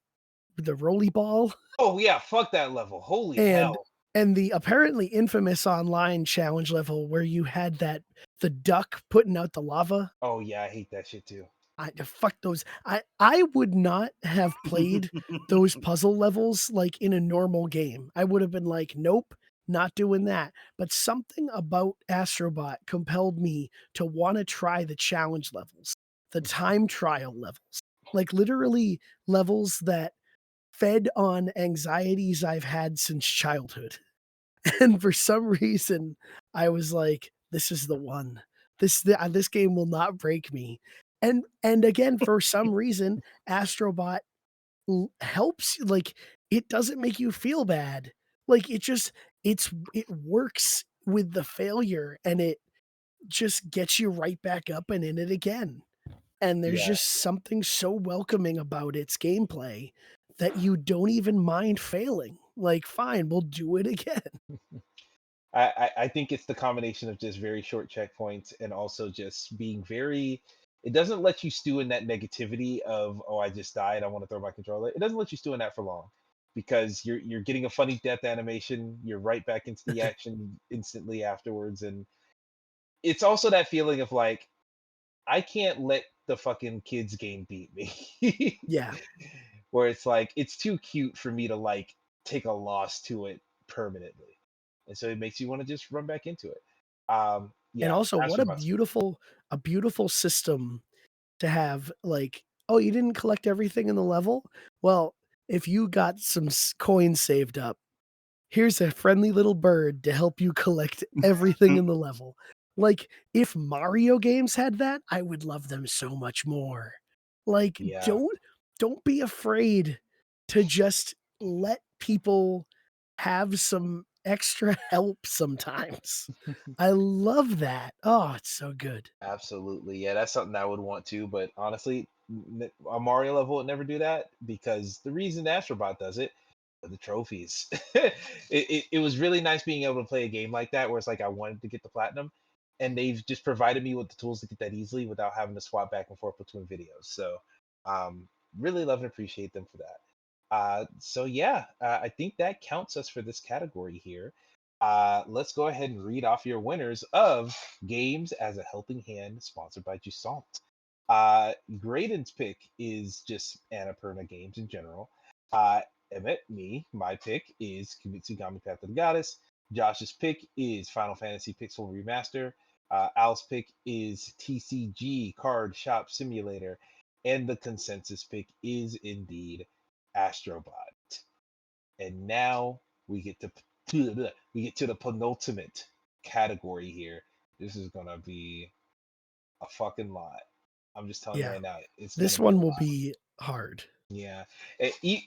rolly ball Oh yeah, fuck that level. Holy and hell. the apparently infamous online challenge level where you had the duck putting out the lava. Oh yeah, I hate that shit too. Fuck those. I would not have played those puzzle levels like in a normal game. I would have been like, nope, not doing that. But something about Astrobot compelled me to want to try the challenge levels, the time trial levels, like literally levels that fed on anxieties I've had since childhood. And for some reason, I was like, "This is the one. This game will not break me." And again, for some reason, Astrobot helps. Like it doesn't make you feel bad. Like it works with the failure, and it just gets you right back up and in it again. And there's Yeah. just something so welcoming about its gameplay that you don't even mind failing. Like, fine, we'll do it again. I think it's the combination of just very short checkpoints and also just being very. It doesn't let you stew in that negativity of oh I just died I want to throw my controller. It doesn't let you stew in that for long because you're getting a funny death animation. You're right back into the action instantly afterwards, and it's also that feeling of like I can't let the fucking kids game beat me. Yeah. Where it's like it's too cute for me to like take a loss to it permanently, and so it makes you want to just run back into it. And Yeah, also, what Astrobot's a beautiful system to have. Like, oh, you didn't collect everything in the level? Well, if you got some coins saved up, here's a friendly little bird to help you collect everything in the level. Like, if Mario games had that, I would love them so much more. Like, Yeah. don't be afraid to just let people have some extra help sometimes. I love that. Oh, it's so good. Absolutely. Yeah, that's something I would want to, but honestly, a Mario level would never do that because the reason Astrobot does it are the trophies. It was really nice being able to play a game like that where it's like I wanted to get the platinum, and they've just provided me with the tools to get that easily without having to swap back and forth between videos. So, um, really love and appreciate them for that. So yeah, I think that counts us for this category here. Let's go ahead and read off your winners of Games as a Helping Hand, sponsored by Jusant. Graydon's pick is just Annapurna games in general. Uh, Emmett, me, my pick is Kimitsugami Path of the Goddess. Josh's pick is Final Fantasy Pixel Remaster. Al's pick is TCG Card Shop Simulator. And the consensus pick is indeed Astrobot. And now we get to the penultimate category here. This is gonna be a fucking lot. I'm just telling you Yeah. right now, it's This gonna be a one will lot. be hard. Yeah,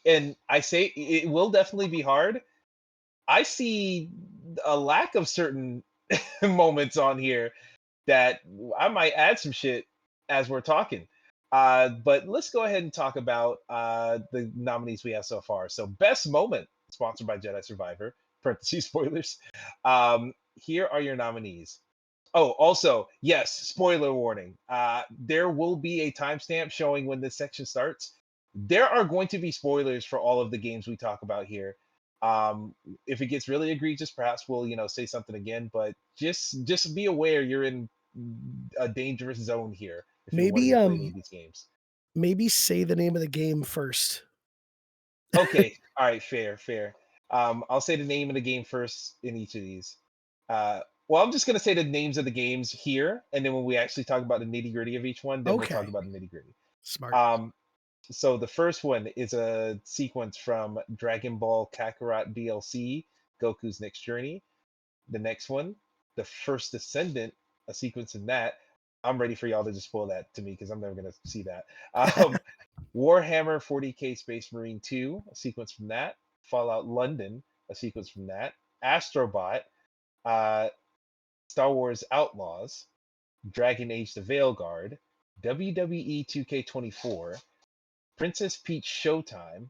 and I say it will definitely be hard. I see a lack of certain moments on here that I might add some shit as we're talking. But let's go ahead and talk about the nominees we have so far. So, best moment, sponsored by Jedi Survivor. Parentheses spoilers. Here are your nominees. Oh, also, yes, spoiler warning. There will be a timestamp showing when this section starts. There are going to be spoilers for all of the games we talk about here. If it gets really egregious, perhaps we'll say something again. But just be aware you're in a dangerous zone here if you're wanting Maybe to play any of these games. maybe say the name of the game first. Okay, all right, fair. I'll say the name of the game first in each of these. Well, I'm just gonna say the names of the games here, and then when we actually talk about the nitty gritty of each one, then we'll talk Okay. about the nitty gritty. Smart. So the first one is a sequence from Dragon Ball Kakarot DLC, Goku's Next Journey. The next one, the first Descendant, a sequence in that. I'm ready for y'all to just spoil that to me because I'm never gonna see that. Um, Warhammer 40k Space Marine 2, a sequence from that. Fallout London, a sequence from that. Astrobot, uh, Star Wars Outlaws, Dragon Age: The Veilguard, WWE 2K24, Princess Peach Showtime,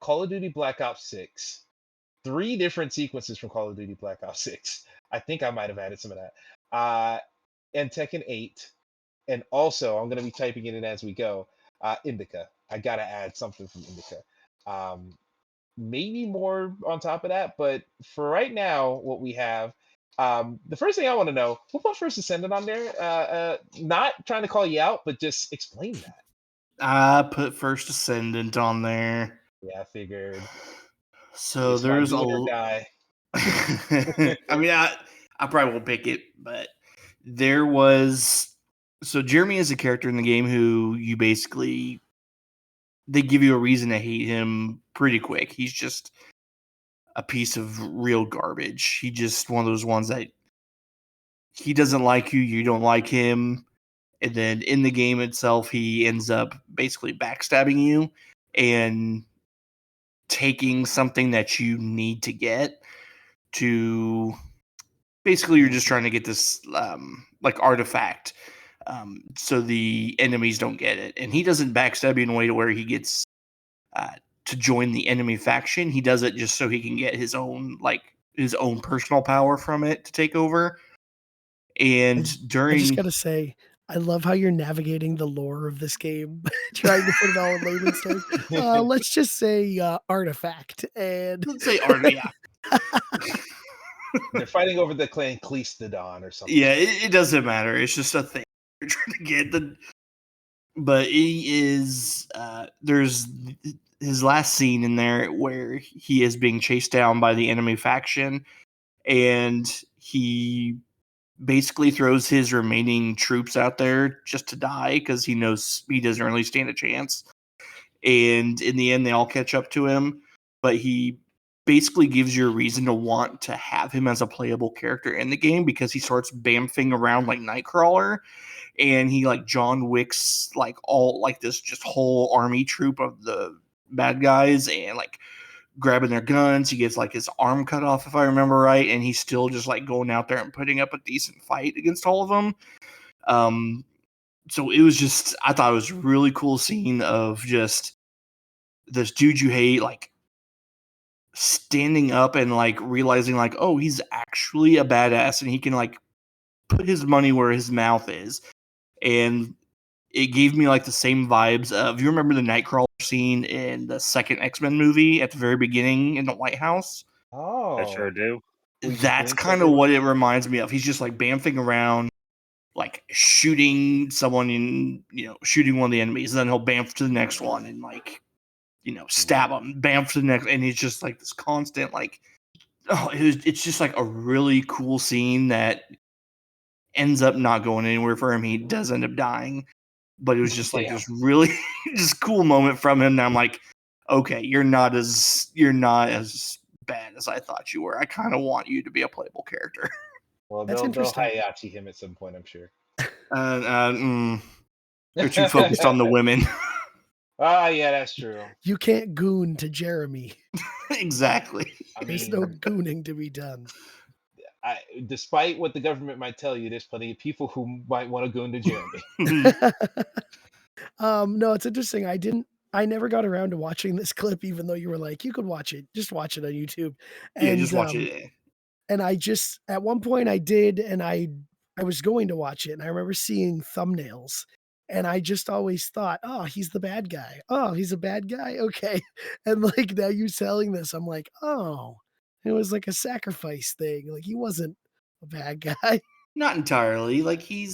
Call of Duty Black Ops 6, three different sequences from Call of Duty Black Ops 6. I think I might have added some of that. And Tekken 8. And also, I'm going to be typing it in as we go. Indica. I got to add something from Indica. Maybe more on top of that. But for right now, what we have, the first thing I want to know, who put First Ascendant on there? Not trying to call you out, but just explain that. I put First Ascendant on there. Yeah, I figured. So It's my there's do it or die. I mean, I probably won't pick it, but there was. So Jeremy is a character in the game who you basically they give you a reason to hate him pretty quick. He's just a piece of real garbage. He just one of those ones that he doesn't like you, you don't like him, and then in the game itself, he ends up basically backstabbing you and taking something that you need to get to basically you're just trying to get this like artifact so the enemies don't get it, and he doesn't backstab you in a way to where he gets uh, to join the enemy faction. He does it just so he can get his own personal power from it to take over. And I just during gotta say, I love how you're navigating the lore of this game, trying to put it all in layman's terms. Let's just say artifact and let's say art, yeah, They're fighting over the clan Cleastodon or something. yeah, it doesn't matter. It's just a thing you're trying to get the. But he is there's his last scene in there where he is being chased down by the enemy faction, and he basically throws his remaining troops out there just to die because he knows he doesn't really stand a chance. And in the end, they all catch up to him, but he basically gives you a reason to want to have him as a playable character in the game, because he starts bamfing around like Nightcrawler, and he like John Wick's like all like this just whole army troop of the bad guys, and like grabbing their guns. He gets like his arm cut off, if I remember right, and he's still just like going out there and putting up a decent fight against all of them. So it was just, I thought it was a really cool scene of just this dude you hate, like standing up and like realizing like, oh, he's actually a badass and he can like put his money where his mouth is. And it gave me like the same vibes of, you remember the Nightcrawler scene in the second X-Men movie at the very beginning in the White House? I sure Oh, do. we just That's blinks kind of everyone. what it reminds me of. He's just like bamfing around, like shooting someone in, shooting one of the enemies, and then he'll bamf to the next one and like, stab him, bamf to the next, and it's just like this constant like, it's just like a really cool scene that ends up not going anywhere for him. He does end up dying, but it was just like Damn. this really just cool moment from him. And I'm like, okay, you're not as bad as I thought you were. I kind of want you to be a playable character. Well, That's they'll interesting. Hayachi him at some point, I'm sure. They're too focused on the women. Ah, yeah, that's true. You can't goon to Jeremy. Exactly. I There's mean, no gooning to be done. despite what the government might tell you, there's plenty of people who might want to go into Jeremy. No, it's interesting. I never got around to watching this clip, even though you were like, you could watch it, just watch it on YouTube. Yeah, And just watch it. and I just at one point I did, and I was going to watch it, and I remember seeing thumbnails, and I just always thought, oh, he's the bad guy. Oh, he's a bad guy. Okay. And like now you telling this, I'm like, oh, it was like a sacrifice thing. Like he wasn't a bad guy. Not entirely. Like he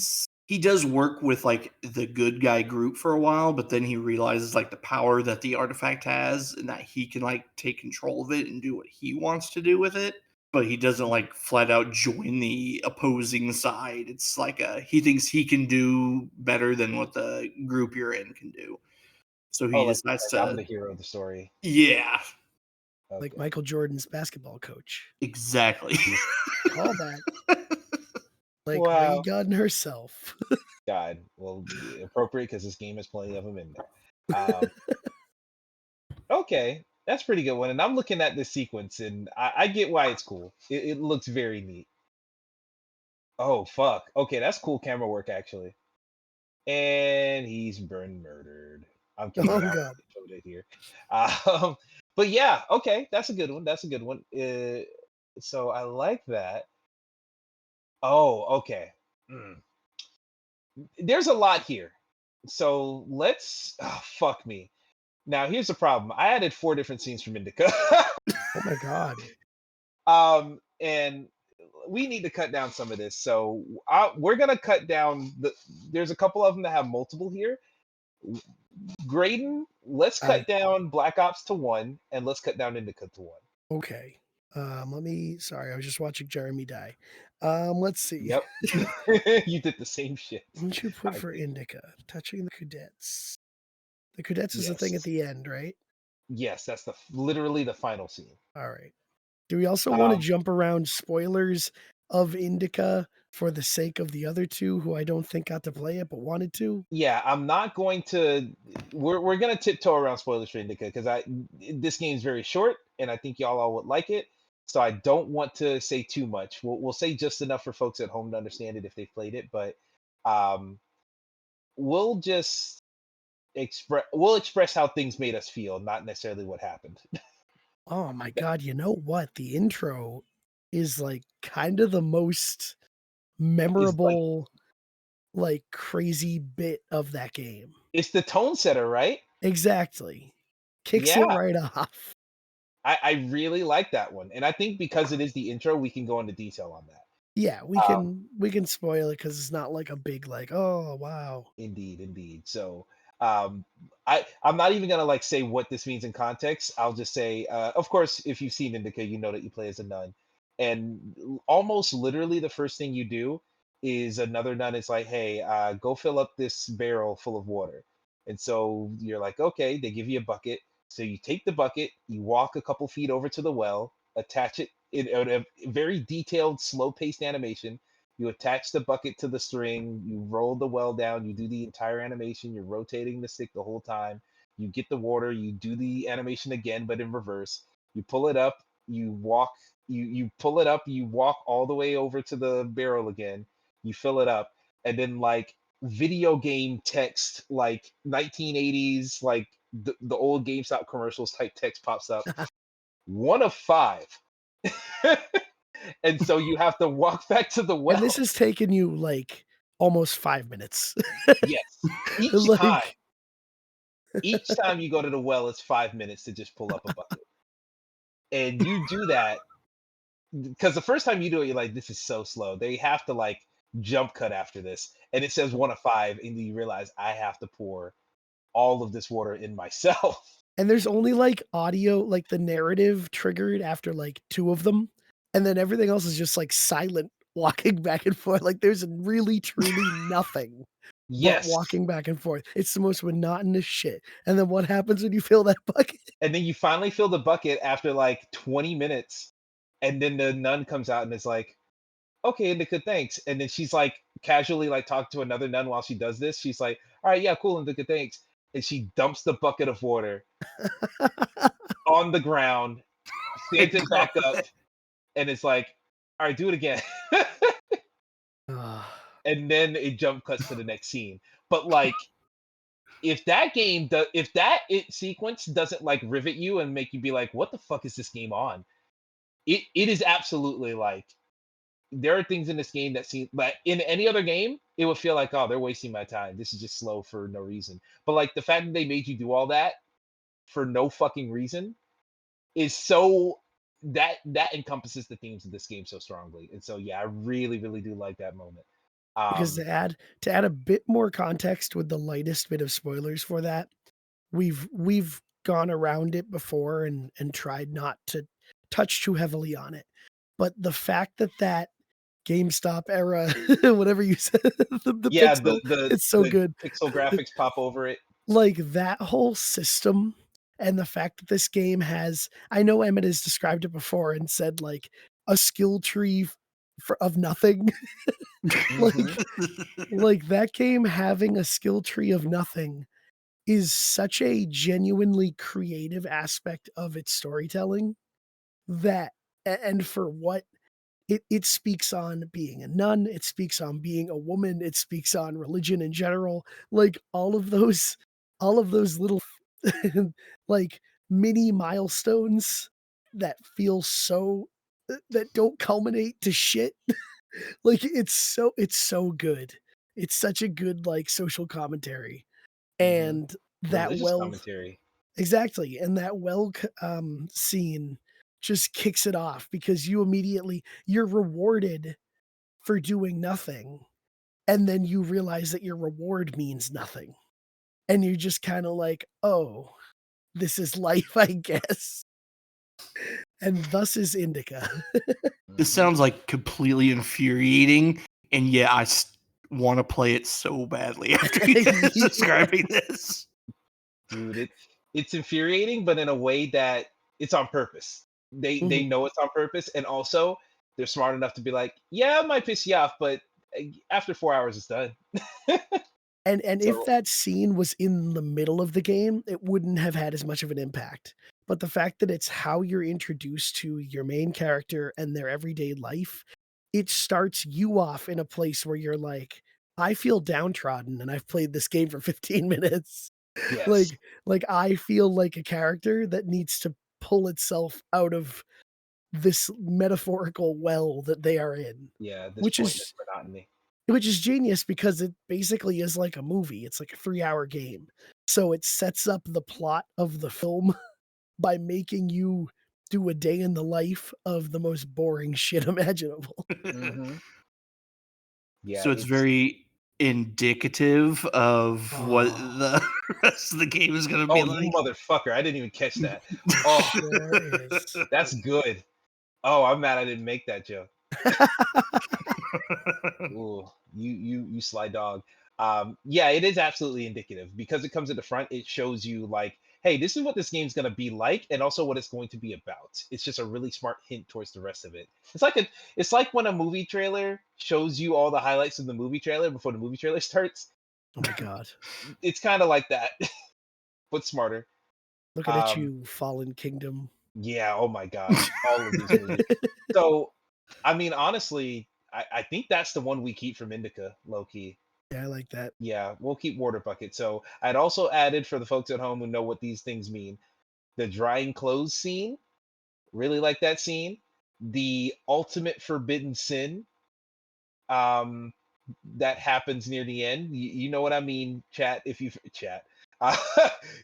does work with like the good guy group for a while, but then he realizes like the power that the artifact has and that he can like take control of it and do what he wants to do with it. But he doesn't like flat out join the opposing side. It's like he thinks he can do better than what the group you're in can do. So he decides like I'm to. the hero of the story. Yeah, Like Okay. Michael Jordan's basketball coach. exactly. Call back. Like Wow. Regan herself. God, well, appropriate because this game has plenty of them in there. Okay, that's a pretty good one. And I'm looking at this sequence, and I get why it's cool. It looks very neat. Oh fuck. Okay, that's cool camera work actually. And he's been murdered. I'm kidding. Oh I don't God. showed it here. But yeah, okay, that's a good one. That's a good one. So I like that. Oh, okay. Mm. There's a lot here. So let's. Oh, fuck me. Now here's the problem. I added 4 different scenes from Indica. Oh my God. And we need to cut down some of this. So we're gonna cut down the. There's a couple of them that have multiple here. Graydon, let's cut down Black Ops to 1, and let's cut down Indica to 1. Okay. Sorry, I was just watching Jeremy die. Let's see. Yep. You did the same shit. What did you put I for did. Indica? Touching the cadets. The cadets is the thing at Yes. the end, right? Yes, that's literally the final scene. All right. Do we also want to Um, jump around spoilers of Indica for the sake of the other two who I don't think got to play it but wanted to? yeah, I'm not going to. We're gonna tiptoe around spoilers for Indica because this game's very short, and I think y'all all would like it. So I don't want to say too much. We'll say just enough for folks at home to understand it if they played it, but um, we'll just express how things made us feel, not necessarily what happened. Oh my God, you know what? The intro is like kind of the most Is like memorable, like crazy bit of that game. it's the tone setter, right? Exactly. Kicks it Yeah, right off. I really like that one, and I think because it is the intro, we can go into detail on that. Yeah, Um, we can spoil it because it's not like a big like, oh wow. Indeed, indeed. So um I'm not even gonna like say what this means in context. I'll just say, of course, if you've seen Indica, you know that you play as a nun. And almost literally the first thing you do is another nun is like, hey, go fill up this barrel full of water. And so you're like, okay, they give you a bucket. So you take the bucket, you walk a couple feet over to the well, attach it in a very detailed, slow-paced animation. You attach the bucket to the string, you roll the well down, you do the entire animation, you're rotating the stick the whole time. You get the water, you do the animation again, but in reverse. You pull it up, you walk, you pull it up, you walk all the way over to the barrel again, you fill it up, and then like video game text, like 1980s, like the old GameStop commercials type text pops up. 1 of 5. And so you have to walk back to the well. And this has taken you like almost 5 minutes. Yes. Like, Each time you go to the well, it's 5 minutes to just pull up a bucket. And you do that because the first time you do it, you're like, this is so slow. They have to like jump cut after this. And it says 1 of 5, and you realize I have to pour all of this water in myself. and there's only like audio, like the narrative triggered after like 2 of them. And then everything else is just like silent walking back and forth. Like there's really truly nothing but Yes. walking back and forth. It's the most monotonous shit. And then what happens when you fill that bucket? And then you finally fill the bucket after like 20 minutes. And then the nun comes out and is like, okay, Indica, thanks. And then she's like casually like talking to another nun while she does this. She's like, all right, yeah, cool, Indica, thanks. And she dumps the bucket of water on the ground, stands it back up, and it's like, all right, do it again. And then it jump cuts to the next scene. But like, if that sequence doesn't like rivet you and make you be like, what the fuck is this game on? It is absolutely like, there are things in this game that seem like in any other game, it would feel like, oh, they're wasting my time. This is just slow for no reason. But like the fact that they made you do all that for no fucking reason is so that encompasses the themes of this game so strongly. And so yeah, I really, really do like that moment. Because to add a bit more context with the lightest bit of spoilers for that, we've gone around it before and tried not to touch too heavily on it. But the fact that GameStop era, whatever you said, the yeah, pixel, it's so the good. pixel graphics pop over it. Like that whole system and the fact that this game has, I know Emmett has described it before and said like a skill tree of nothing. Like that game having a skill tree of nothing is such a genuinely creative aspect of its storytelling that, and for what it speaks on being a nun, it speaks on being a woman, it speaks on religion in general, like all of those little like mini milestones that feel so that don't culminate to shit. Like it's so good. It's such a good like social commentary. And that Religious commentary. exactly, and that scene just kicks it off because you're rewarded for doing nothing, and then you realize that your reward means nothing. And you're just kind of like, "Oh, this is life, I guess." And thus is Indica. This sounds like completely infuriating, and yet I want to play it so badly after you describing this. Dude, it's infuriating, but in a way that it's on purpose. They know it's on purpose, and also they're smart enough to be like, yeah, it might piss you off, but after 4 hours, it's done. And if that scene was in the middle of the game, it wouldn't have had as much of an impact. But the fact that it's how you're introduced to your main character and their everyday life, it starts you off in a place where you're like, I feel downtrodden and I've played this game for 15 minutes. Yes. Like I feel like a character that needs to pull itself out of this metaphorical well that they are in. Yeah, this which pointless monotony. Which is genius because it basically is like a movie. It's like a 3-hour game. So it sets up the plot of the film by making you do a day in the life of the most boring shit imaginable. Yeah, so it's very indicative of what the rest of the game is going to be like. You motherfucker. I didn't even catch that. Oh, Sure is. That's good. Oh, I'm mad I didn't make that joke. Ooh, you sly dog. Yeah, it is absolutely indicative because it comes at the front. It shows you like hey, this is what this game's gonna be like, and also what it's going to be about. It's just a really smart hint towards the rest of it. It's like when a movie trailer shows you all the highlights of the movie trailer before the movie trailer starts. Oh my god. It's kind of like that, but smarter. Looking at Um, you, Fallen Kingdom. yeah, oh my gosh, all of these movies. So, I mean, honestly, I think that's the one we keep from Indica, low key. Yeah, I like that. Yeah, we'll keep Water Bucket. So I'd also added, for the folks at home who know what these things mean, the drying clothes scene. Really like that scene. The ultimate forbidden sin um, that happens near the end. You know what I mean, chat. If you've chat, uh,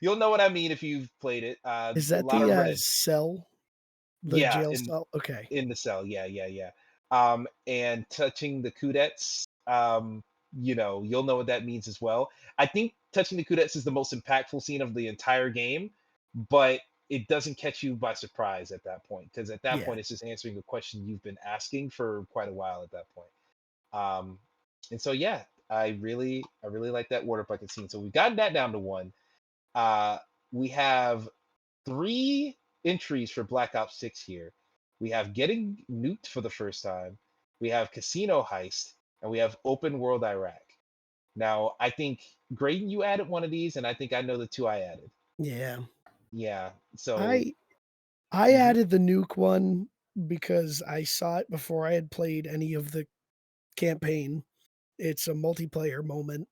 you'll know what I mean if you've played it. Is A that lot of the red. cell? The Yeah, jail cell? Okay. in the cell. Yeah, yeah, yeah. And touching the kudettes, you'll know what that means as well. I think touching the kudettes is the most impactful scene of the entire game, but it doesn't catch you by surprise at that point, because at that Yeah. point it's just answering a question you've been asking for quite a while at that point. Um, and so yeah, I really like that water bucket scene. So we've gotten that down to one. Uh, we have three entries for Black Ops 6 here. We have getting nuked for the first time, we have casino heist, and we have open world Iraq. Now, I think Graydon, you added one of these, and I think I know the two I added. Yeah. Yeah. So, I mhm. added the nuke one because I saw it before I had played any of the campaign. It's a multiplayer moment.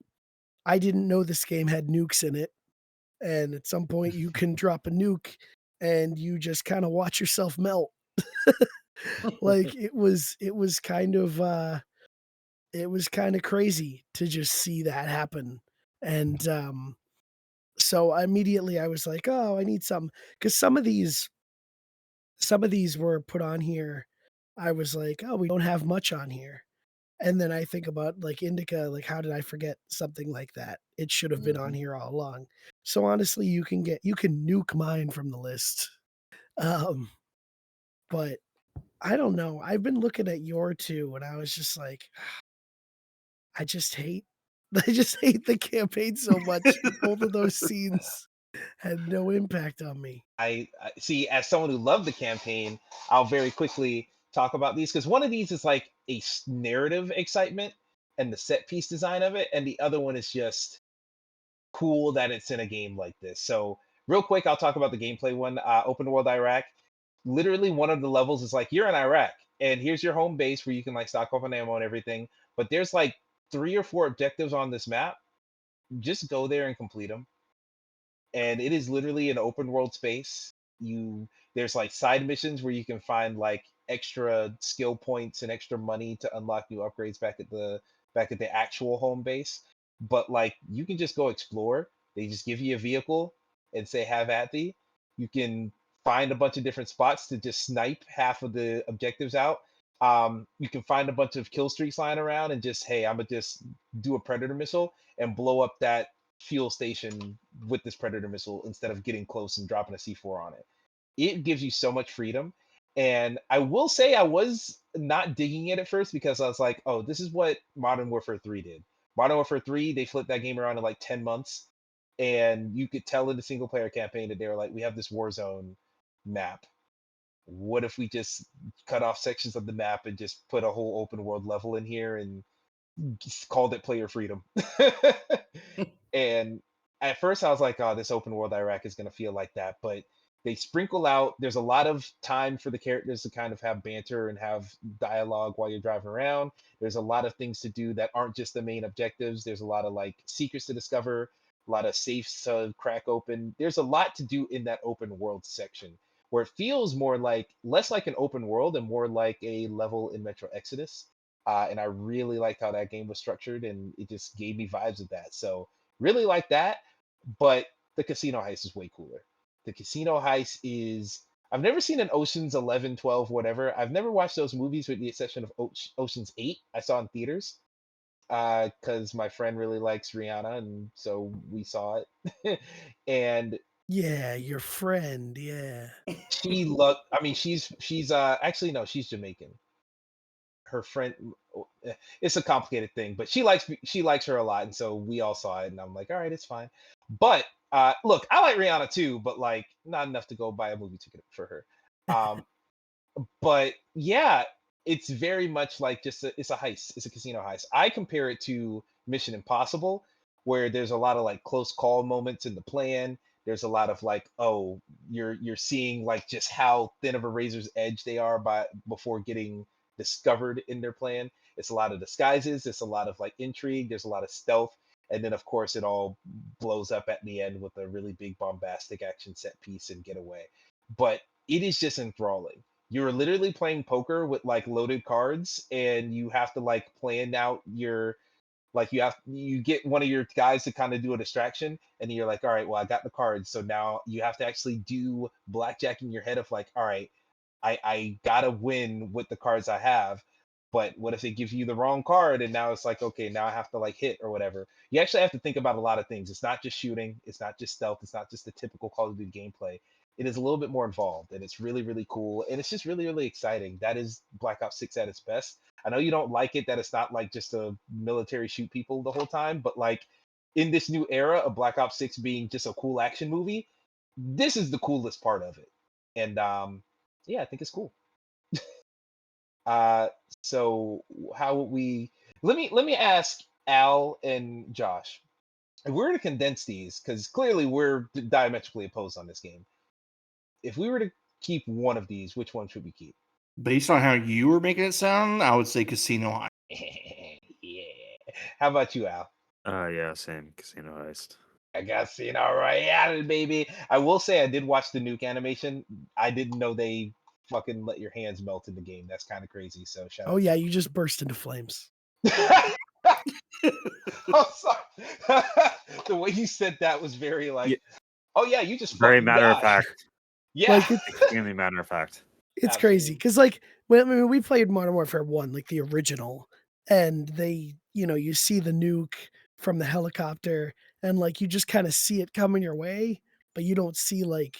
I didn't know this game had nukes in it. And at some point you can drop a nuke and you just kind of watch yourself melt. Like it was kind of crazy to just see that happen. And so immediately I was like, oh, I need some, because some of these were put on here. I was like, oh, we don't have much on here. And then I think about like Indica, like how did I forget something like that? It should have been on Mhm. here all along. So honestly, you can nuke mine from the list. Um, but I don't know. I've been looking at your two, and I was just like, I just hate, I just hate the campaign so much. Both of those scenes had no impact on me. I see, as someone who loved the campaign, I'll very quickly talk about these, because one of these is like a narrative excitement and the set piece design of it, and the other one is just cool that it's in a game like this. So, real quick, I'll talk about the gameplay one. Open world Iraq. Literally, one of the levels is like you're in Iraq, and here's your home base where you can like stock up on ammo and everything. But there's like 3 or 4 objectives on this map. Just go there and complete them, and it is literally an open world space. There's like side missions where you can find like extra skill points and extra money to unlock new upgrades back at the actual home base. But like you can just go explore. They just give you a vehicle and say have at thee. You can find a bunch of different spots to just snipe half of the objectives out. You can find a bunch of kill streaks lying around and just, hey, I'm gonna just do a predator missile and blow up that fuel station with this predator missile instead of getting close and dropping a C4 on it. It gives you so much freedom. And I will say I was not digging it at first, because I was like, oh, this is what Modern Warfare 3 did. Modern Warfare 3, they flipped that game around in like 10 months. And you could tell in the single player campaign that they were like, we have this Warzone map. What if we just cut off sections of the map and just put a whole open world level in here and just called it player freedom? And at first I was like, oh, this open world Iraq is going to feel like that. But they sprinkle out, there's a lot of time for the characters to kind of have banter and have dialogue while you're driving around. There's a lot of things to do that aren't just the main objectives. There's a lot of like secrets to discover, a lot of safes to crack open. There's a lot to do in that open world section, where it feels more like, less like an open world and more like a level in Metro Exodus. And I really liked how that game was structured, and it just gave me vibes of that. So really like that. But the casino heist is way cooler. The casino heist is, I've never seen an Ocean's 11, 12, whatever. I've never watched those movies with the exception of Ocean's 8. I saw in theaters because my friend really likes Rihanna, and so we saw it. And Yeah, your friend. Yeah. she loved, I mean, she's actually no, she's Jamaican. Her friend, it's a complicated thing, but she likes her a lot, and so we all saw it, and I'm like, all right, it's fine. But Look, I like Rihanna too, but like not enough to go buy a movie ticket for her. Um, but yeah, it's very much like it's a heist. It's a casino heist. I compare it to Mission Impossible, where there's a lot of like close call moments in the plan. There's a lot of like, oh, you're seeing like just how thin of a razor's edge they are by before getting discovered in their plan. It's a lot of disguises. It's a lot of like intrigue. There's a lot of stealth, and then of course it all blows up at the end with a really big bombastic action set piece and getaway. But it is just enthralling. You're literally playing poker with like loaded cards, and you have to like plan out your like you get one of your guys to kind of do a distraction, and then you're like, all right, well, I got the cards, so now you have to actually do blackjack in your head of like, all right, I gotta win with the cards I have. But what if they give you the wrong card, and now it's like, okay, now I have to like hit or whatever. You actually have to think about a lot of things. It's not just shooting, it's not just stealth, it's not just the typical Call of Duty gameplay. It is a little bit more involved, and it's really, really cool, and it's just really, really exciting. That is Black Ops 6 at its best. I know you don't like it that it's not like just a military shoot people the whole time, but like in this new era of Black Ops 6 being just a cool action movie, this is the coolest part of it. And yeah, I think it's cool. Uh, so how would we? Let me ask Al and Josh. If we were to condense these, because clearly we're diametrically opposed on this game. If we were to keep one of these, which one should we keep? Based on how you were making it sound, I would say Casino Heist. Yeah. How about you, Al? Yeah, same Casino Heist. I got Casino Royale, baby. I will say I did watch the nuke animation. I didn't know they fucking let your hands melt in the game. That's kind of crazy. So shout Oh out. yeah, you just burst into flames. I'm sorry. The way you said that was very like, Yeah. oh yeah, you just Very fucking matter of die. fact. Yeah. Like Extremely matter of fact. it's crazy Absolutely. because like when we played Modern Warfare 1, like the original, and they, you see the nuke from the helicopter, and like you just kind of see it coming your way, but you don't see like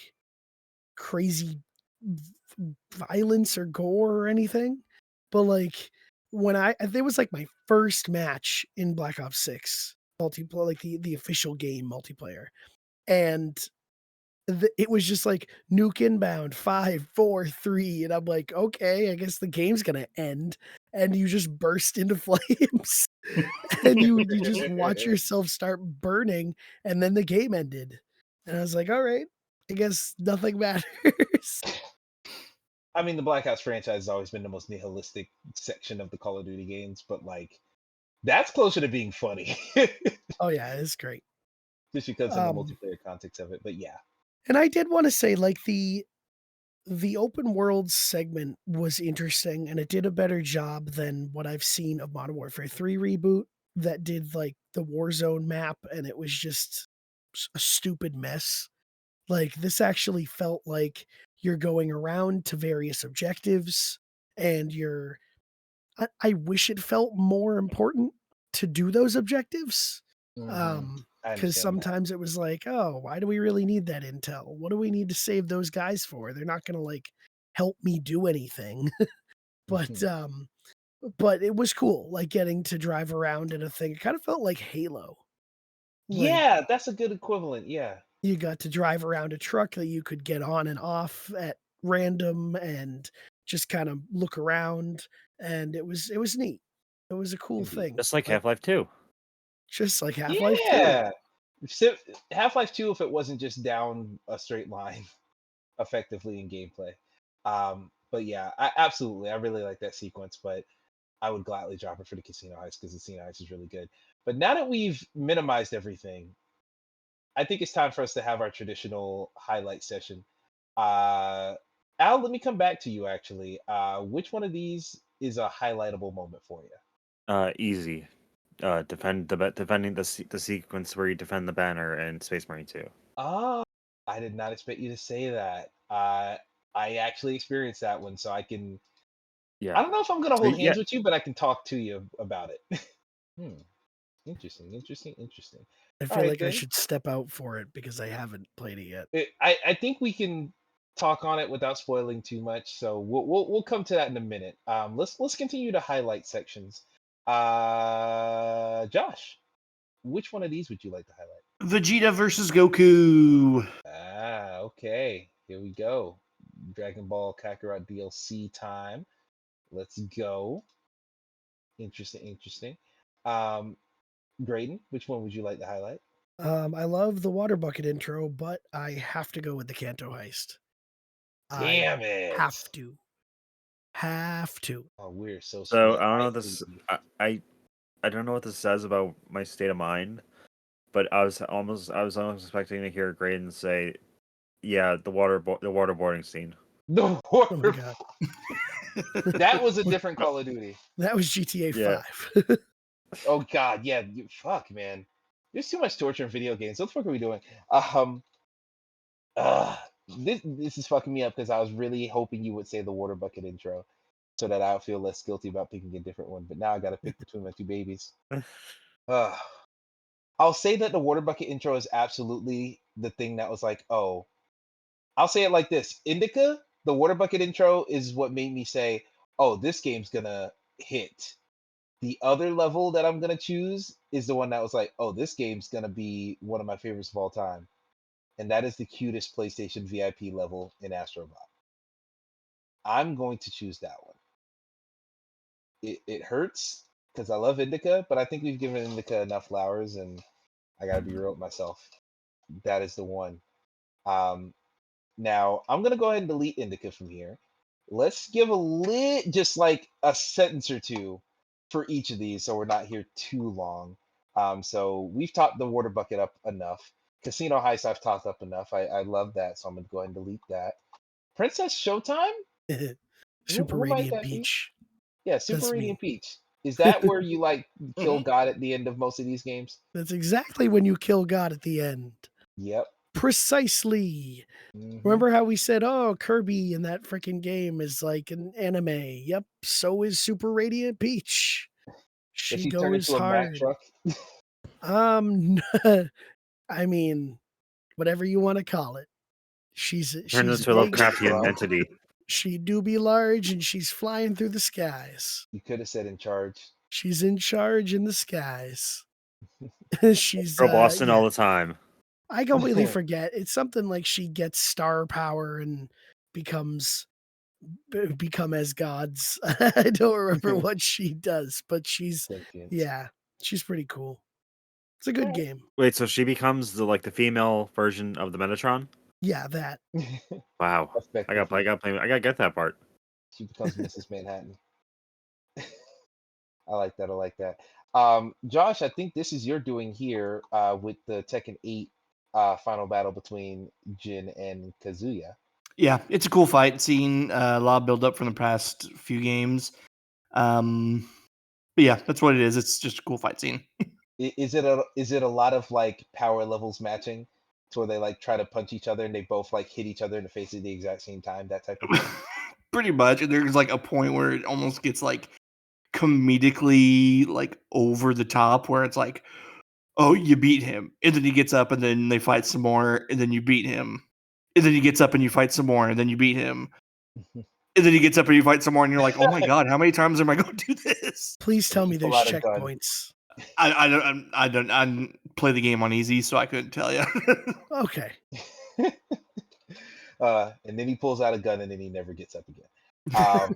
crazy violence or gore or anything. But like when it was like my first match in Black Ops 6 multiplayer, like the official game multiplayer, and it was just like nuke inbound 5 4 3, and I'm like, okay, I guess the game's gonna end, and you just burst into flames, and you just watch yourself start burning, and then the game ended, and I was like, all right, I guess nothing matters. I mean, the Black Ops franchise has always been the most nihilistic section of the Call of Duty games, but like that's closer to being funny, Oh yeah, it's great. just because of the Um, multiplayer context of it. But yeah, and I did want to say, like the open world segment was interesting, and it did a better job than what I've seen of Modern Warfare 3 reboot that did like the Warzone map, and it was just a stupid mess. Like this actually felt like you're going around to various objectives, and I wish it felt more important to do those objectives. hmm I Because understand that. sometimes it was like, oh, why do we really need that intel? What do we need to save those guys for? They're not gonna like help me do anything. But Mhm. but it was cool, like getting to drive around in a thing. It kind of felt like Halo. Like Yeah, that's a good equivalent. Yeah. you got to drive around a truck that you could get on and off at random and just kind of look around, and it was neat. It was a cool Indeed. thing. Just like But Half-Life 2. just like Half-Life 2. Yeah. Half-Life 2, if it wasn't just down a straight line effectively in gameplay. But yeah, absolutely. I really like that sequence, but I would gladly drop it for the Casino Heist because the Casino Heist is really good. But now that we've minimized everything, I think it's time for us to have our traditional highlight session. Uh, Al, let me come back to you actually. Which one of these is a highlightable moment for you? Easy. Defending the sequence where you defend the banner in Space Marine 2. Oh, I did not expect you to say that. I actually experienced that one, so I can. I Yeah. don't know if I'm gonna So hold yeah, hands with you, but I can talk to you about it. Hmm. Interesting. Interesting. Interesting. I All feel right like I then. should step out for it because I haven't played it yet. I think we can talk on it without spoiling too much. So we'll come to that in a minute. Let's continue to highlight sections. Josh, which one of these would you like to highlight? Vegeta versus Goku. Ah, okay. Here we go. Dragon Ball Kakarot DLC time. Let's go. Interesting. Um, Graydon, which one would you like to highlight? I love the water bucket intro, but I have to go with the Kanto heist. I Damn it! have to. Have to. Oh, we're so So split. I don't know I this. hate you. I don't know what this says about my state of mind, but I was almost expecting to hear Graydon say, "Yeah, the waterboarding scene." The Oh my water. god. That was a different Call of Duty. That was GTA Yeah. 5. Oh God, yeah. Fuck, man. There's too much torture in video games. What the fuck are we doing? Um. This is fucking me up because I was really hoping you would say the water bucket intro, so that I would feel less guilty about picking a different one. But now I got to pick between my two babies. Uh, I'll say that the water bucket intro is absolutely the thing that was like, oh, I'll say it like this: Indica, the water bucket intro is what made me say, oh, this game's gonna hit. The other level that I'm gonna choose is the one that was like, oh, this game's gonna be one of my favorites of all time, and that is the cutest PlayStation VIP level in Astrobot. I'm going to choose that one. It hurts because I love Indica, but I think we've given Indica enough flowers, and I gotta be real with myself. That is the one. Um, Now I'm gonna go ahead and delete Indica from here. Let's give just like a sentence or two for each of these, so we're not here too long. So we've topped the water bucket up enough. Casino Heist I've topped up enough. I love that, so I'm gonna go ahead and delete that. Princess Showtime? Super What might Radiant that be? Beach. Yeah, Super That's Radiant me. Peach. Is that where you like kill Mhm. God at the end of most of these games? That's exactly when you kill God at the end. Yep. Precisely. Hmm. Remember how we said, oh, Kirby in that freaking game is like an anime? Yep. So is Super Radiant Peach. Does She she turn goes into a Mack hard. truck? Um, I mean, whatever you want to call it. Turned She's into a big. Lovecraftian Bro, entity. She do be large, and she's flying through the skies. you could have said in charge. She's in charge in the skies. she's Girl Boston yeah. all the time. I completely forget. It's something like she gets star power and become as gods. I don't remember what she does, but Sentient. yeah, she's pretty cool. It's a good Alright. game. Wait, so she becomes the female version of the Metatron? Yeah, that. Wow. Effectively. I gotta get that part. She becomes Mrs. Manhattan. I like that. I like that. Josh, I think this is your doing here with the Tekken 8 final battle between Jin and Kazuya. Yeah, it's a cool fight scene. A lot of build up from the past few games. But yeah, that's what it is. It's just a cool fight scene. Is it a lot of like power levels matching to where they like try to punch each other and they both like hit each other in the face at the exact same time, that type of thing? Pretty much. There's like a point where it almost gets like comedically like over the top, where it's like, oh, you beat him, and then he gets up, and then they fight some more, and then you beat him, and then he gets up and you fight some more, and then you beat him, and then he gets up and you fight some more, and you're like, oh my god, how many times am I going to do this? Please tell And me you pull there's out a gun. checkpoints. I don't play the game on easy, so I couldn't tell you. Okay. And then he pulls out a gun and then he never gets up again. Um,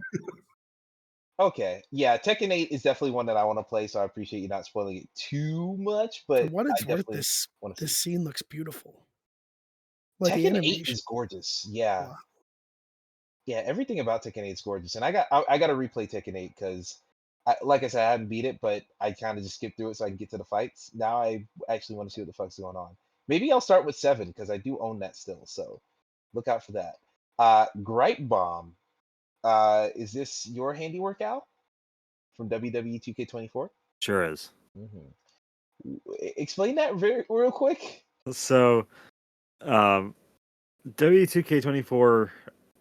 okay, yeah, Tekken 8 is definitely one that I want to play, so I appreciate you not spoiling it too much, For but what I it's worth, definitely this want to see. scene looks beautiful. Like the Tekken 8 animation. is gorgeous. Yeah. Wow. Yeah, everything about Tekken 8 is gorgeous. And I got to replay Tekken 8 because like I said, I hadn't beat it, but I kind of just skipped through it so I can get to the fights. Now I actually want to see what the fuck's going on. Maybe I'll start with 7 because I do own that still, so look out for that. Gripe Bomb. Is this your handiwork, Al? From WWE 2K24? Sure is. Explain that real quick. So, W2K24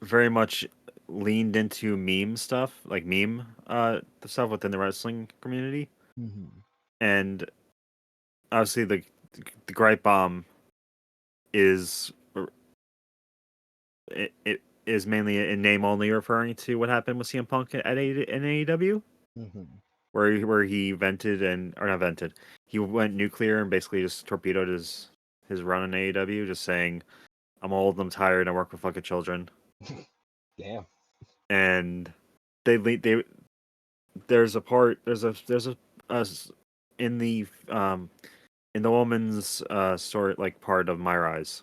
very much leaned into meme stuff, like the stuff within the wrestling community, and obviously the Gripe Bomb is it is mainly in name only referring to what happened with CM Punk in AEW, where he vented or not vented. He went nuclear and basically just torpedoed his run in AEW, just saying, "I'm old, I'm tired, I work with fucking children." Damn. And they there's a in the woman's story, like part of My Rise,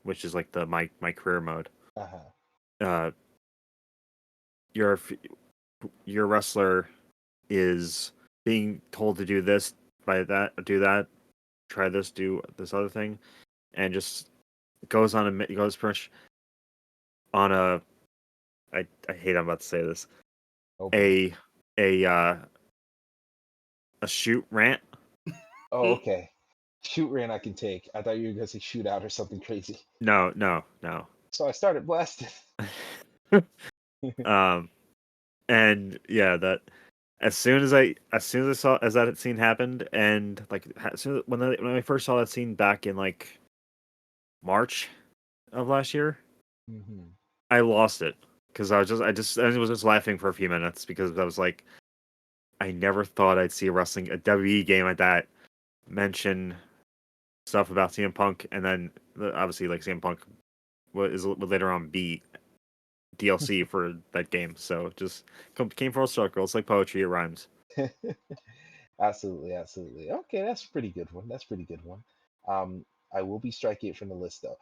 which is like the my career mode. Uh-huh. Your wrestler is being told to do this, do that, try this, do this other thing, and just goes pretty much on a I hate I'm about to say this, Oh, boy. a shoot rant. Oh, okay. Shoot ran I can take. I thought you were gonna say shoot out or something crazy. No. So I started blasting. um and yeah, that as soon as I saw as that scene happened, and like as soon when I first saw that scene back in like March of last year, Hmm. I lost it because I was just laughing for a few minutes because I was like, I never thought I'd see a WWE game like that mention stuff about CM Punk, and then obviously like CM Punk would later on be DLC for that game. So it just came full circle. It's like poetry; it rhymes. Absolutely, absolutely. Okay, that's a pretty good one. That's a pretty good one. Um, I will be striking it from the list though.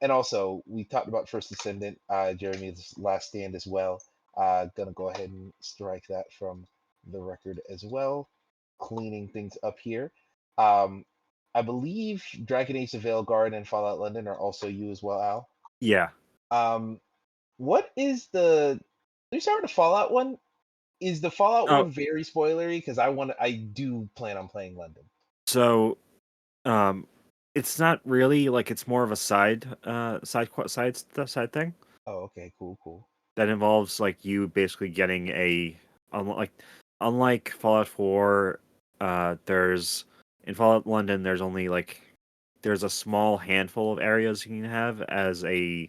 And also we talked about First Descendant, Jeremy's Last Stand as well. Gonna go ahead and strike that from the record as well. Cleaning things up here. Um, I believe Dragon Age the Veilguard and Fallout London are also you as well, Al. Yeah. Um, what is the? Let me start with the Fallout one. Is the Fallout Oh, one very spoilery? Because I do plan on playing London. so it's not really like it's more of a side thing Oh, okay, cool, cool. that involves like you basically getting unlike unlike Fallout 4. There's in Fallout London there's only like there's a small handful of areas you can have as a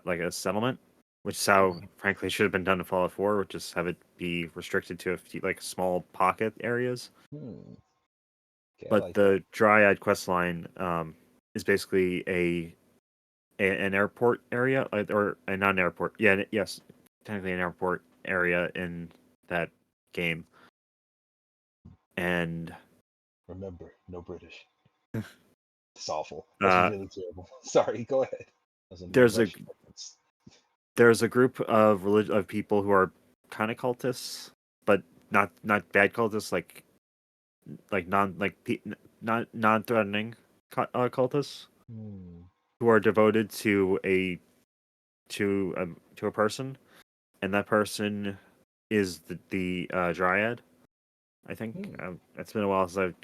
like a settlement, which is how Mhm. frankly should have been done in Fallout 4, which is have it be restricted to a few like small pocket areas. Hmm. Okay, I But like that. the Dryad quest line is basically an airport area, or not an airport. Yeah, yes, technically an airport area in that game. And Remember, no British. It's awful. That's uh, really terrible. Sorry, go ahead. That's a there's a Midwest reference. group of of people who are kind of cultists, but not bad cultists, like not non-threatening cultists Hmm. who are devoted to a person, and that person is the Dryad. I think Hmm. it's been a while since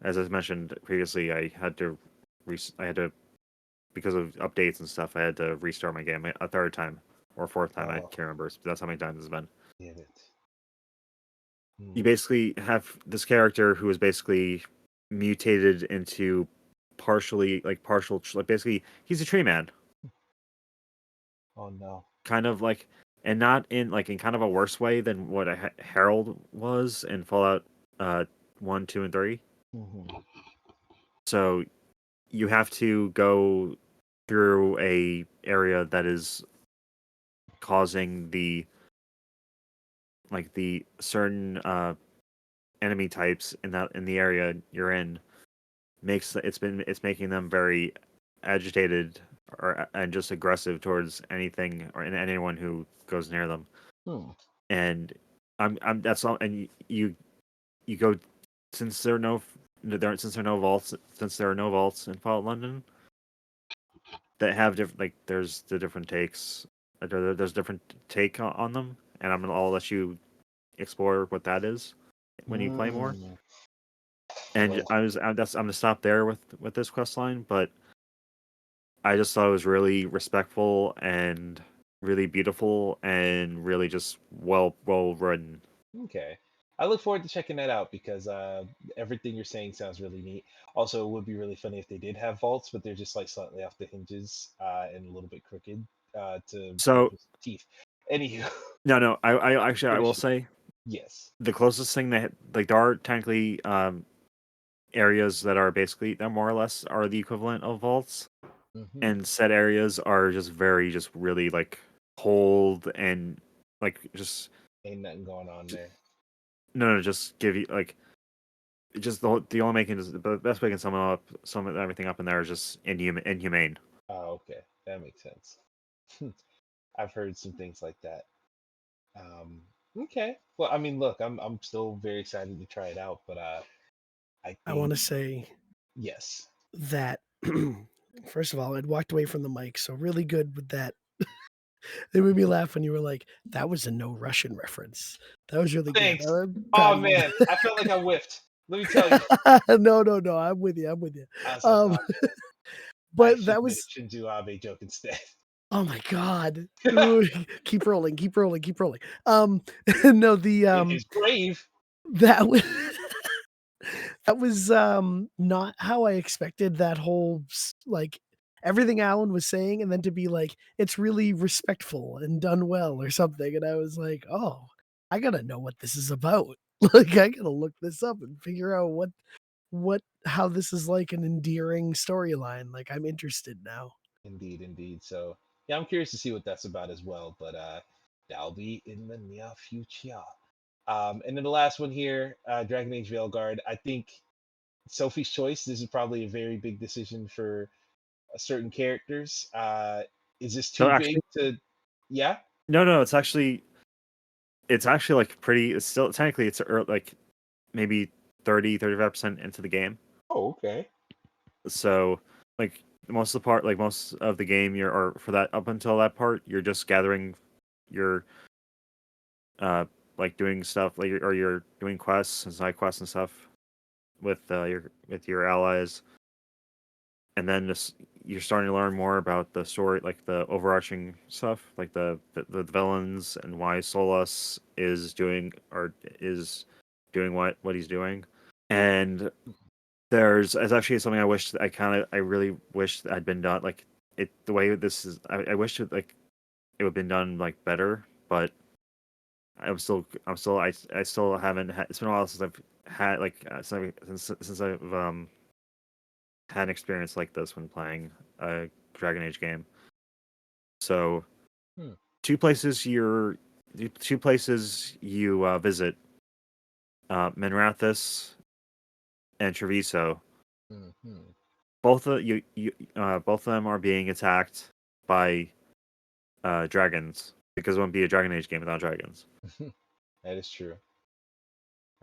as I mentioned previously, I had to because of updates and stuff, I had to restart my game a third time or fourth time. I Oh, can't remember. That's how many times it's been. damn it. You Hmm. basically have this character who is basically mutated into basically he's a tree man, Oh no. kind of like, and not in kind of a worse way than what a Harold was in Fallout 1, 2, and 3. Hmm. So you have to go through a area that is causing the certain enemy types in the area you're in it's making them very agitated and just aggressive towards anything or anyone who goes near them. Hmm. And I'm that's all. And you go, since there are no vaults, since there are no vaults in Fallout London that have different, like there's the different takes, there's different take on them, and I'll let you explore what that is when you play more. Hmm. And Well, I'm gonna stop there with this quest line, but I just thought it was really respectful and really beautiful and really just well written. okay. I look forward to checking that out because everything you're saying sounds really neat. Also, it would be really funny if they did have vaults, but they're just like slightly off the hinges and a little bit crooked to So people's teeth. Anywho, no, I actually I pretty will sure. say Yes. the closest thing that like there are technically areas that are basically that more or less are the equivalent of vaults, Hmm. and said areas are just really like cold and like just Ain't nothing going on there. no just give you like just the only making is the best way I can sum everything up in there is just inhumane. Oh, okay. That makes sense. I've heard some things like that. Um, okay. Well, I mean, look, I'm still very excited to try it out, but I I want think to say yes. that first of all, I'd walked away from the mic, so really good with that. It made me laugh when you were like, "That was a no Russian reference." That was really good. Thanks. I'm proud Oh of you. man, I felt like I whiffed. Let me tell you. No. I'm with you. I'm with you. I was like, Um, oh, I but should that have made was. a Shinju Abe joke instead. Oh my god. Ooh, keep rolling. Keep rolling. Keep rolling. No, the In his grave. that was that was not how I expected that whole like everything Alan was saying, and then to be like, it's really respectful and done well or something. And I was like, oh, I gotta know what this is about. Like I gotta look this up and figure out what how this is like an endearing storyline. Like I'm interested now. Indeed, indeed. So yeah, I'm curious to see what that's about as well, but that'll be in the near future. And then the last one here, Dragon Age Veilguard. I think Sophie's Choice. This is probably a very big decision for certain characters. Is this No, too big actually, to? Yeah. no, it's actually like pretty. It's still technically it's like maybe 35% into the game. Oh, okay. So like most of the game, you're or for that up until that part, you're just gathering your like doing stuff like or you're doing quests and side quests and stuff with your allies, and then just you're starting to learn more about the story, like the overarching stuff, like the villains and why Solus is doing what he's doing. And it's actually something I really wish that had been done like it the way this is I wish it like it would have been done like better, but I still haven't had. It's been a while since I've had like since I've had an experience like this when playing a Dragon Age game. So, Hmm. two places you visit, Menrathis and Treviso. Hmm. Both of them are being attacked by dragons because it wouldn't be a Dragon Age game without dragons. That is true.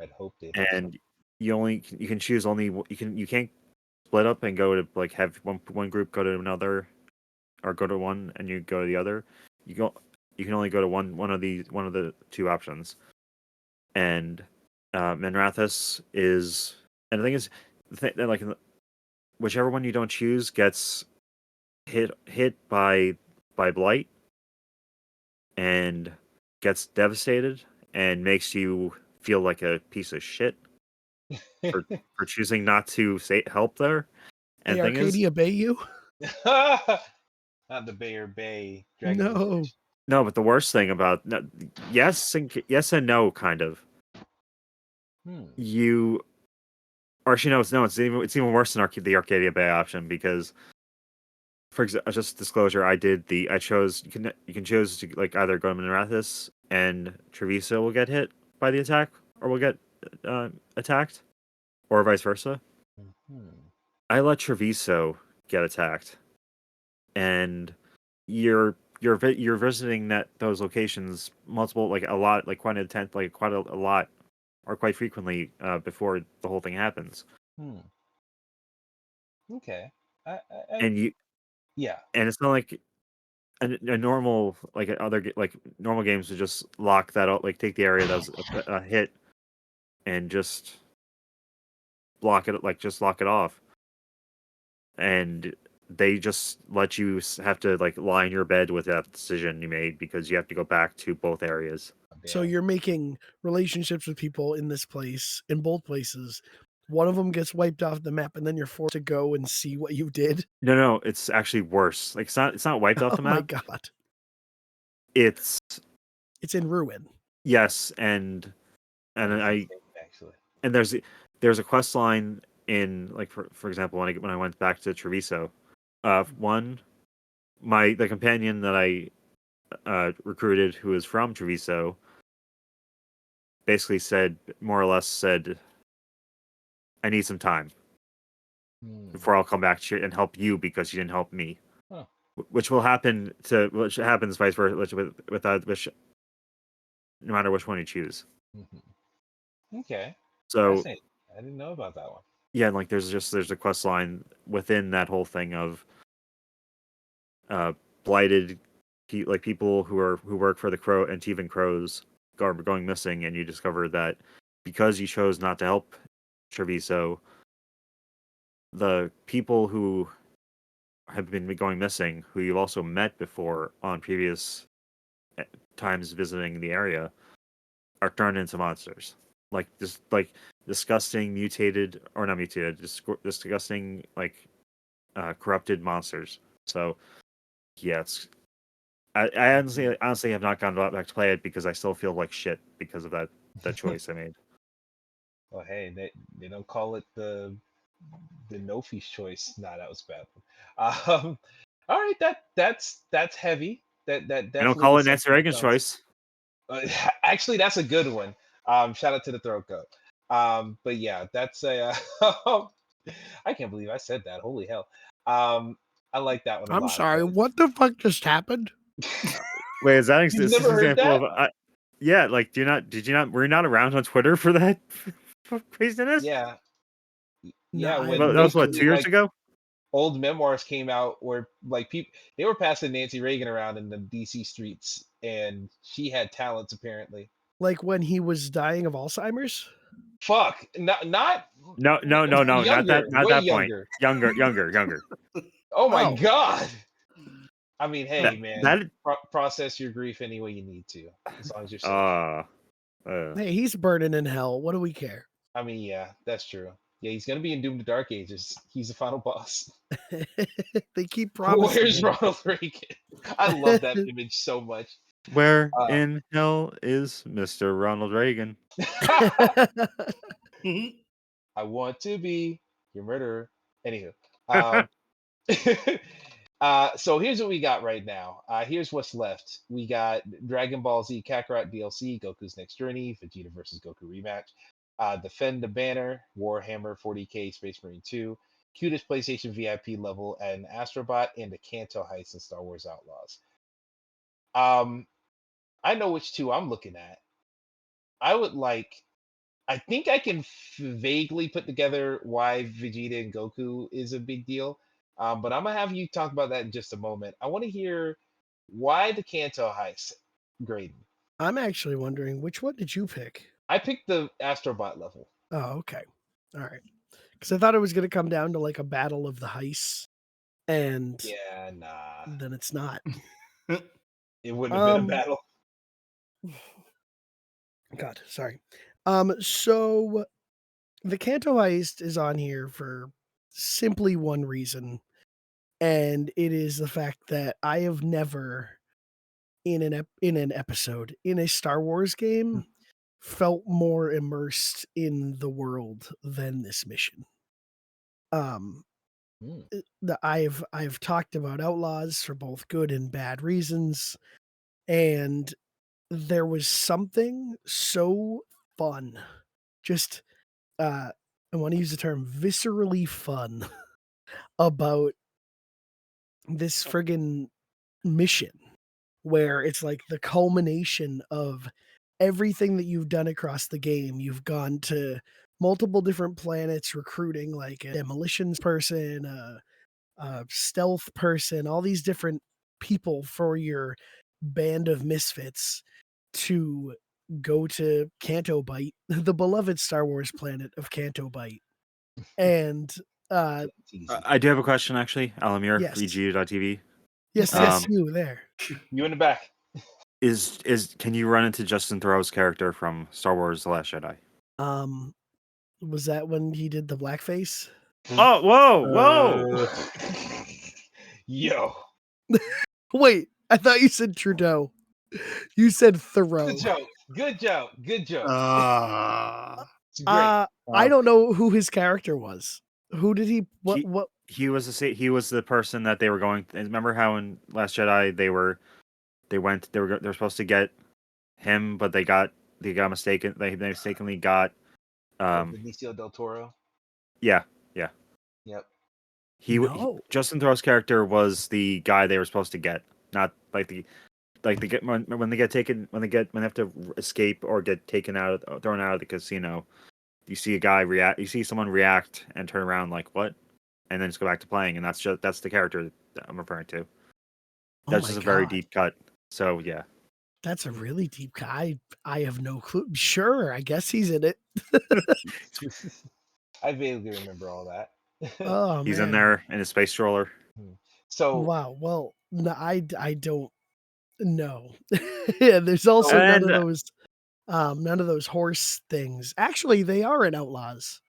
I'd hope they have some. And you can choose only you can't split up and go to like have one group go to another or go to one and you go to the other. You can only go to one of the two options. And Menrathis is, and the thing is, like whichever one you don't choose gets hit by blight and gets devastated and makes you feel like a piece of shit for choosing not to help there. And Hey, the thing is, Arcadia Bayou? Not the Bayer Bay Dragon No. Inquisition. no, but the worst thing about yes and no, kind of. Hmm. You or actually no, it's even worse than the Arcadia Bay option because, for example, just disclosure, I chose you can choose to like either go to Minerathis and Treviso will get hit by the attack or will get attacked, or vice versa. Hmm. I let Treviso get attacked, and you're visiting those locations multiple like a lot like quite a lot or quite frequently before the whole thing happens. Hmm. Okay. I And you yeah. and it's not like a normal like like normal games would just lock that out, like take the area that was a hit and just just lock it off, and they just let you have to like lie in your bed with that decision you made because you have to go back to both areas. So Damn. you're making relationships with people in this place, in both places. One of them gets wiped off the map, and then you're forced to go and see what you did. No, it's actually worse. Like it's not wiped off Oh the my map. god. It's It's in ruin. yes, and and That's I insane, actually. and there's a quest line in, like, for example, when I went back to Treviso, one, the companion that I recruited, who is from Treviso, basically more or less said, I need some time before I'll come back to you and help you because you didn't help me. Huh. Which happens vice versa, which no matter which one you choose. Okay. So Fascinating. I didn't know about that one. yeah, and like there's a quest line within that whole thing of blighted people who work for the Antivan Crows are going missing, and you discover that because you chose not to help Treviso, the people who have been going missing, who you've also met before on previous times visiting the area, are turned into monsters. Like disgusting mutated, or not mutated, disgusting corrupted monsters. So yeah, I honestly have not gone back to play it because I still feel like shit because of that choice I made. Well, hey, they don't call it the no-fish choice. Nah, that was a bad one. All right, that's heavy. That I definitely don't call is it Nancy something that Reagan's sounds. choice. Actually, that's a good one. Shout out to the throat goat. But yeah, that's a. I can't believe I said that. Holy hell. I like that one a I'm lot. sorry. What the fuck just happened? Wait, is that You've this is never an heard example that? of yeah, like did you not were you not around on Twitter for that craziness? Yeah, No, yeah. I have When Well, that no was what, basically 2 years like ago? old memoirs came out where like people they were passing Nancy Reagan around in the DC streets, and she had talents apparently. Like when he was dying of Alzheimer's. Fuck, not No, not younger, not way that point. younger. Younger. Oh my Oh. god. I mean, Huh. hey man, That process your grief any way you need to, as long as you're safe. Hey, he's burning in hell. What do we care? I mean, yeah, that's true. Yeah, he's gonna be in Doom: The Dark Ages. He's the final boss. They keep promising. Where's Ronald Reagan? I love that image so much. where in hell is Mr. Ronald Reagan? I want to be your murderer. Anywho, um, so here's what we got right now. Here's what's left. We got Dragon Ball Z Kakarot DLC, Goku's Next Journey, Vegeta versus Goku rematch, Defend the Banner, Warhammer 40k Space Marine 2, cutest PlayStation VIP level, and Astrobot, and the Kanto Heist in Star Wars Outlaws. I know which two I'm looking at. I think I can vaguely put together why Vegeta and Goku is a big deal. But I'm gonna have you talk about that in just a moment. I want to hear why the Kanto heist, Graydon. I'm actually wondering, which one did you pick? I picked the Astrobot level. Oh, okay. All right. Because I thought it was going to come down to like a battle of the heists, and Yeah, nah, then it's not. it wouldn't have been a Um, battle. God, sorry. So the Kanto heist is on here for simply one reason, and it is the fact that I have never in an episode in a Star Wars game felt more immersed in the world than this mission. Um Hmm. I've talked about Outlaws for both good and bad reasons, and there was something so fun, just I want to use the term viscerally fun about this friggin' mission where it's like the culmination of everything that you've done across the game. You've gone to multiple different planets recruiting like a demolitions person, a stealth person, all these different people for your band of misfits to go to Canto Bite, the beloved Star Wars planet of Canto Bite. And It's easy. I do have a question actually, Alamir, yes, VG.TV. yes, Um, you there. You in the back. Is can you run into Justin Theroux's character from Star Wars: The Last Jedi? Was that when he did the blackface? Oh, whoa! Yo, Wait, I thought you said Trudeau. You said it's Thoreau. a joke. Good joke. Good joke. Ah. It's great. I don't know who his character was. Who did he? What? He- What? He was the person that they were going. And remember how in Last Jedi they were supposed to get him, but they got mistaken. They mistakenly got Benicio del Toro. yeah, yeah. Yep. No. Justin Theroux's character was the guy they were supposed to get, not like they get when they have to escape or get thrown out of the casino. You see someone react and turn around like what, and then just go back to playing, and that's the character that I'm referring to. Oh That's my just a God. very deep cut. So yeah, That's a really deep guy. I have no clue. Sure, I guess he's in it. I vaguely remember all that. Oh he's man. in there in his space stroller. So Wow. Well, no, I don't know. Yeah, there's also And none of those horse things. Actually, they are in Outlaws.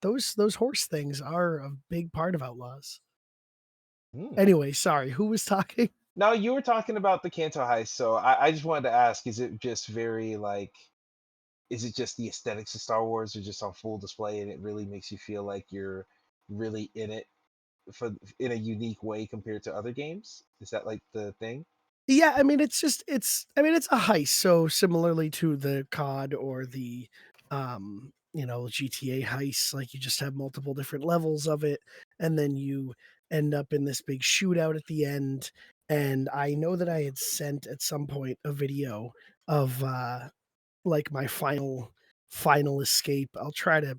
Those horse things are a big part of Outlaws. hmm. Anyway, sorry, who was talking? Now you were talking about the Kanto heist, so I just wanted to ask: is it just very like? Is it just the aesthetics of Star Wars are just on full display, and it really makes you feel like you're really in it in a unique way compared to other games? Is that like the thing? Yeah, I mean, it's a heist. So similarly to the COD or the, GTA heists, like you just have multiple different levels of it, and then you end up in this big shootout at the end. And I know that I had sent at some point a video of like my final escape. I'll try to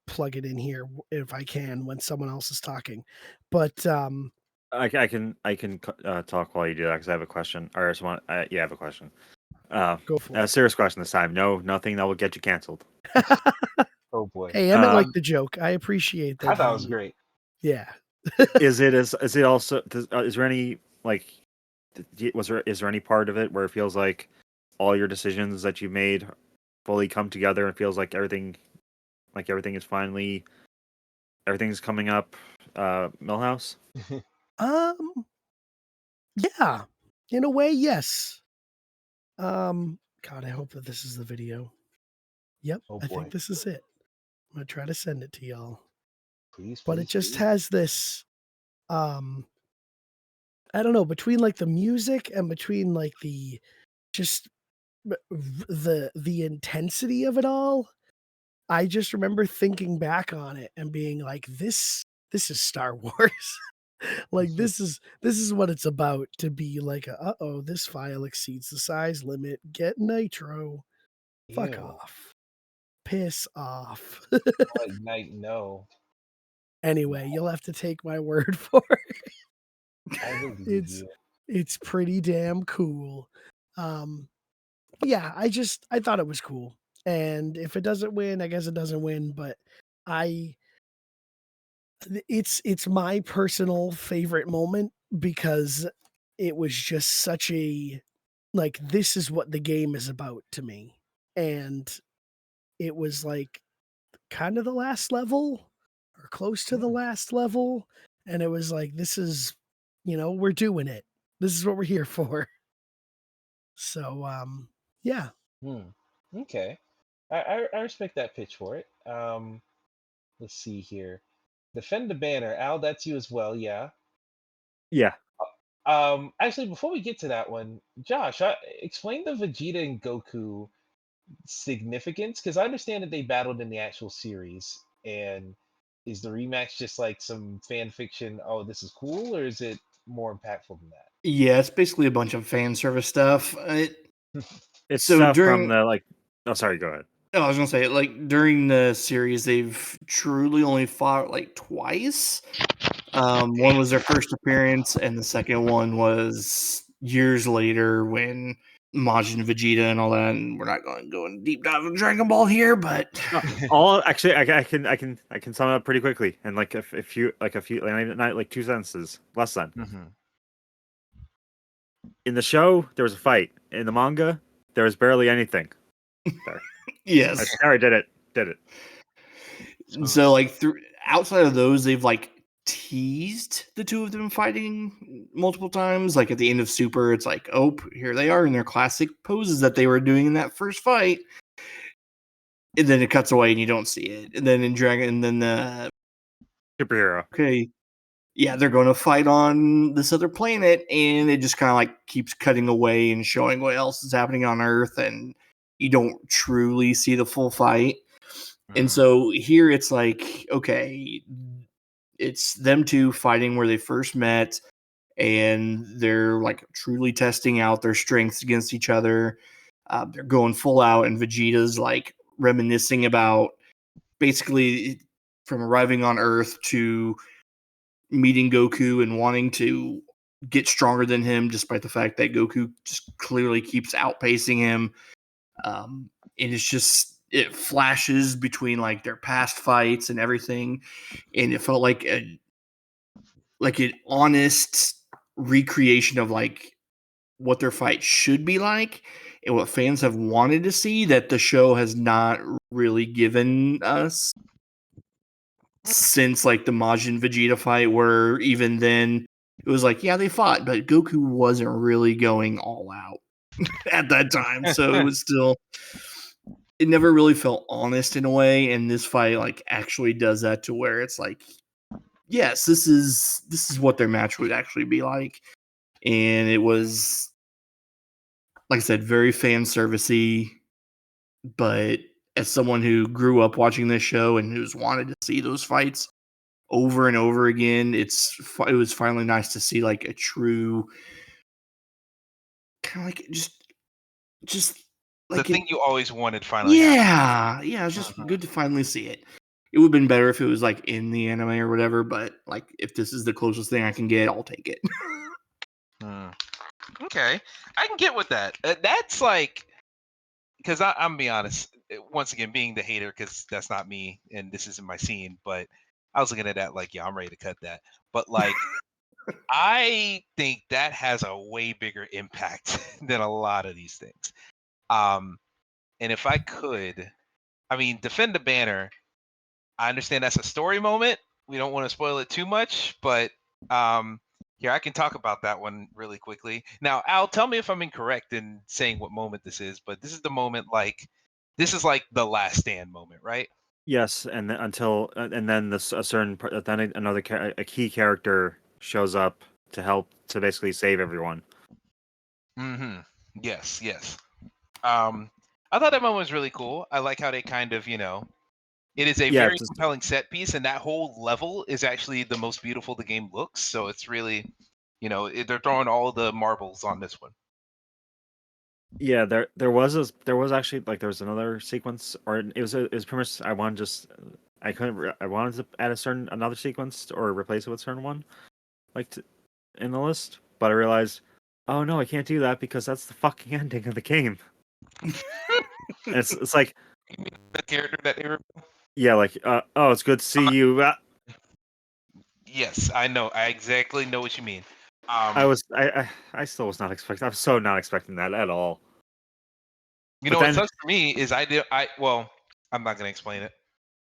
plug it in here if I can when someone else is talking. But I can talk while you do that because I have a question. Or someone, I have a question. go for A it. serious question this time. No, nothing that will get you canceled. Oh boy, Hey, Emmett liked Um, the joke. I appreciate that. I thought it was great. Yeah. is it also? Is there any like? Is there any part of it where it feels like all your decisions that you made fully come together and feels like everything everything's coming up Millhouse? Um. Yeah. In a way, yes. God, I hope that this is the video. Yep, Oh I think boy, this is it. I'm gonna try to send it to y'all. please, But it please, just please. has this. Um. I don't know, between like the music and between like the just the intensity of it all. I just remember thinking back on it and being like, this is Star Wars. Like this is what it's about to be like uh-oh, this file exceeds the size limit. Get nitro. Fuck Ew. off. Piss off. Like night, no. Anyway, you'll have to take my word for it. I believe It's you. it's pretty damn cool. Um yeah, I thought it was cool. And if it doesn't win, I guess it doesn't win, but I it's my personal favorite moment because it was just such a like this is what the game is about to me. And it was like kind of the last level or close to the last level, and it was like this is we're doing it. This is what we're here for. So yeah. Hmm. Okay. I respect that pitch for it. Let's see here. Defend the banner, Al. That's you as well. Yeah. Yeah. Actually, before we get to that one, Josh, explain the Vegeta and Goku significance because I understand that they battled in the actual series. And is the rematch just like some fan fiction? Oh, this is cool, or is it more impactful than Yeah, it's basically a bunch of fan service stuff. that? It's So stuff from during the like. Oh, sorry. Go ahead. Oh, I was gonna say, like during the series, they've truly only fought like twice. One was their first appearance, and the second one was years later when Majin Vegeta and all that. And we're not going to go in deep dive on Dragon Ball here, but All actually, I can sum it up pretty quickly and like if you like not like 2 sentences less than. Mm-hmm. In the show, there was a fight. In the manga, there was barely anything. There, yes. Harry did it. So like outside of those, they've like teased the two of them fighting multiple times. Like at the end of Super, it's like, oh, here they are in their classic poses that they were doing in that first fight. And then it cuts away and you don't see it. And then in Dragon, and then Superhero. okay, yeah, they're going to fight on this other planet, and it just kind of like keeps cutting away and showing what else is happening on Earth, and you don't truly see the full fight. And so here it's like, okay, it's them two fighting where they first met, and they're like truly testing out their strengths against each other. They're going full out, and Vegeta's like reminiscing about basically from arriving on Earth to meeting Goku and wanting to get stronger than him, despite the fact that Goku just clearly keeps outpacing him. And it's just, it flashes between like their past fights and everything. And it felt like an honest recreation of like what their fight should be like and what fans have wanted to see that the show has not really given us since like the Majin Vegeta fight, where even then it was like, yeah, they fought, but Goku wasn't really going all out at that time. So it was still, it never really felt honest in a way. And this fight like actually does that to where it's like, yes, this is what their match would actually be like. And it was, like I said, very fan servicey, but as someone who grew up watching this show and who's wanted to see those fights over and over again, it was finally nice to see like a true kind of like just The like thing you always wanted finally happened. yeah, it's just good to finally see it. It would have been better if it was like in the anime or whatever, but like if this is the closest thing I can get, I'll take it. Okay, I can get with that. That's like, because I'm gonna be honest. Once again, being the hater, because that's not me, and this isn't my scene. But I was looking at that like, yeah, I'm ready to cut that. But like, I think that has a way bigger impact than a lot of these things. And if I could, I mean, defend the banner. I understand that's a story moment. We don't want to spoil it too much, but here I can talk about that one really quickly. Now, Al, tell me if I'm incorrect in saying what moment this is, but this is the moment like this is like the last stand moment, right? Yes, and then a certain then another a key character shows up to help to basically save everyone. Mm-hmm. Yes, yes. I thought that moment was really cool. I like how they kind of, it is a Yeah, very compelling set piece, and that whole level is actually the most beautiful the game looks. So it's really, they're throwing all the marbles on this one. yeah. There was actually like there was another sequence, or it was pretty much I wanted to add another sequence or replace it with a certain one, like in the list, but I realized, oh no, I can't do that because that's the fucking ending of the game. And it's like The character that they were. yeah, like oh, it's good to see you. Yes, I know. I exactly know what you mean. I still was not expecting. I'm so not expecting that at all. What sucks for me is well, I'm not gonna explain it.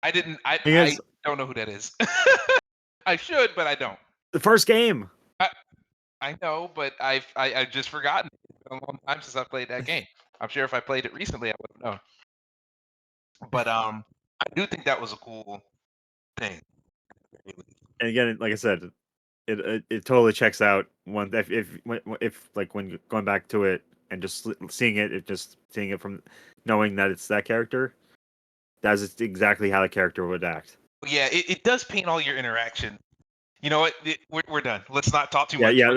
I don't know who that is. I should, but I don't. The first game. I know, but I've just forgotten. It's been a long time since I played that game. I'm sure if I played it recently, I would have known. But I do think that was a cool thing. And again, like I said, it totally checks out if like when going back to it and just seeing it from knowing that it's that character, that's exactly how the character would act. Yeah, it does paint all your interaction. You know what? We're done. Let's not talk too much. Yeah,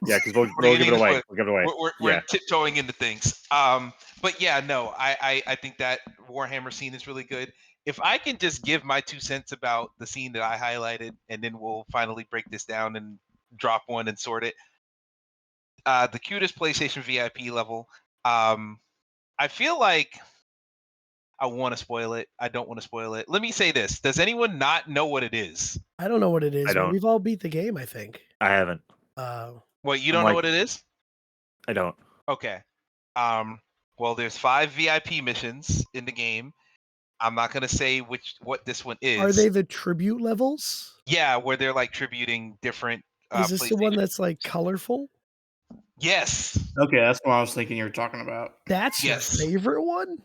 because we'll give it away. We'll give it away. We're tiptoeing into things. But yeah, no, I think that Warhammer scene is really good. If I can just give my 2 cents about the scene that I highlighted, and then we'll finally break this down and drop one and sort it. The cutest PlayStation VIP level. I feel like I want to spoil it. I don't want to spoil it. Let me say this. Does anyone not know what it is? I don't know what it is. I don't. We've all beat the game, I think. I haven't. What, you don't know what it is? I don't. Okay. Well, there's 5 VIP missions in the game, I'm not gonna say what this one is. Are they the tribute levels? Yeah, where they're like tributing different. Is this the one PlayStation. that's like colorful? Yes. Okay, that's what I was thinking you were talking about. That's your Yes. favorite one?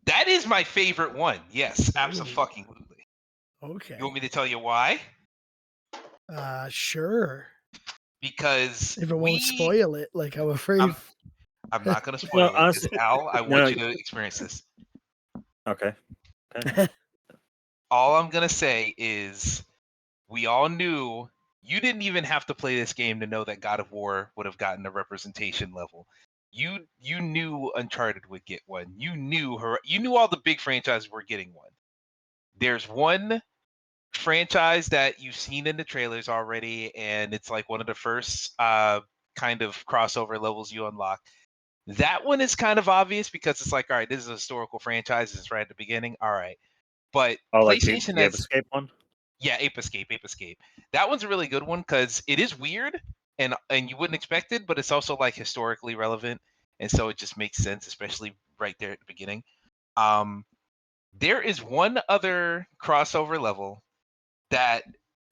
That is my favorite one. Yes, absolutely. Okay. You want me to tell you why? Sure. Because If it won't spoil it, like I'm afraid. I'm not gonna spoil it. Because honestly, Al, I want you to experience this. Okay. All I'm gonna say is we all knew you didn't even have to play this game to know that God of War would have gotten a representation level. You knew Uncharted would get one. You knew all the big franchises were getting one. There's one franchise that you've seen in the trailers already, and it's like one of the first kind of crossover levels you unlock. That one is kind of obvious because it's like, all right, this is a historical franchise. It's right at the beginning. All right. But Like the PlayStation Ape has Escape one? Yeah, Ape Escape. That one's a really good one because it is weird and you wouldn't expect it, but it's also like historically relevant, and so it just makes sense, especially right there at the beginning. There is one other crossover level that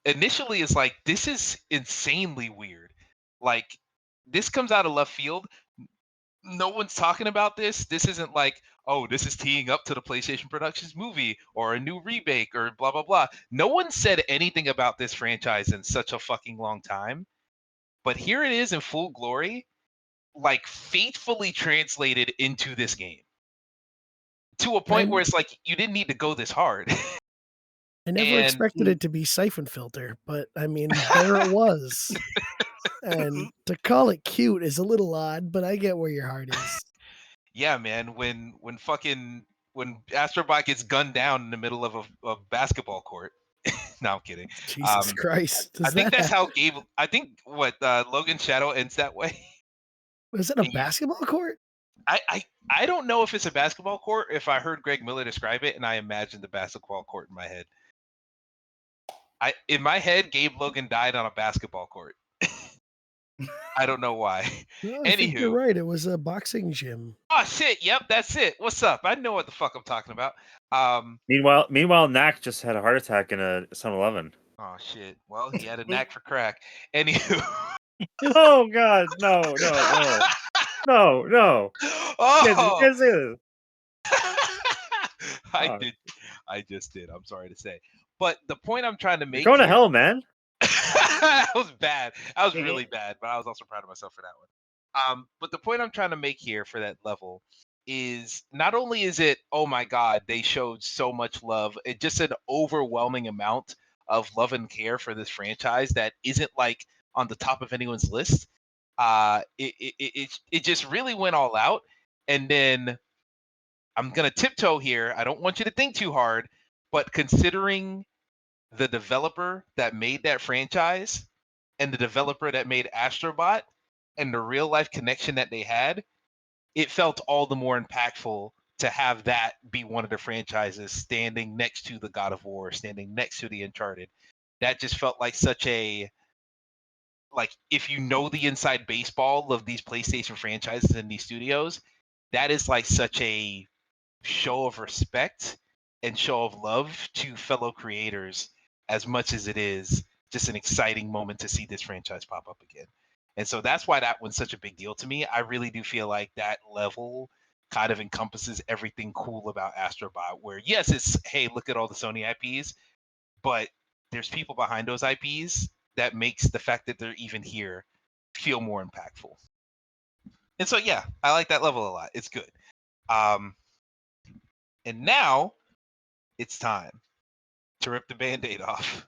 initially is like, this is insanely weird. Like, this comes out of left field. No one's talking about this. This isn't like, oh, this is teeing up to the PlayStation Productions movie or a new remake or blah, blah, blah. No one said anything about this franchise in such a fucking long time. But here it is in full glory, like faithfully translated into this game to a point where it's like, you didn't need to go this hard. I never expected it to be Siphon Filter, but I mean, there it was. And to call it cute is a little odd, but I get where your heart is. Yeah, man. When Astrobot gets gunned down in the middle of a basketball court. No, I'm kidding. Jesus Christ! I think that's how Gabe. I think Logan Shadow ends that way. Was it a basketball court? I don't know if it's a basketball court. If I heard Greg Miller describe it, and I imagined the basketball court in my head. In my head, Gabe Logan died on a basketball court. I don't know why. No, I think you're right. It was a boxing gym. Oh shit! Yep, that's it. What's up? I know what the fuck I'm talking about. Meanwhile, Knack just had a heart attack in a 7-Eleven. Oh shit! Well, he had a knack for crack. Anywho. Oh God, no. Oh, you can't say this. I just did. I'm sorry to say, but the point I'm trying to make. You're going to hell, man. That was bad. That was really bad, but I was also proud of myself for that one. But the point I'm trying to make here for that level is not only is it, oh my God, they showed so much love, it just an overwhelming amount of love and care for this franchise that isn't like on the top of anyone's list. It just really went all out. And then I'm gonna tiptoe here. I don't want you to think too hard, but considering the developer that made that franchise and the developer that made Astrobot and the real life connection that they had, it felt all the more impactful to have that be one of the franchises standing next to the God of War, standing next to the Uncharted. That just felt like such a, like, if you know the inside baseball of these PlayStation franchises and these studios, that is like such a show of respect and show of love to fellow creators, as much as it is just an exciting moment to see this franchise pop up again. And so that's why that one's such a big deal to me. I really do feel like that level kind of encompasses everything cool about Astrobot, where yes, it's, hey, look at all the Sony IPs, but there's people behind those IPs that makes the fact that they're even here feel more impactful. And so, yeah, I like that level a lot. It's good. And now it's time to rip the Band-Aid off.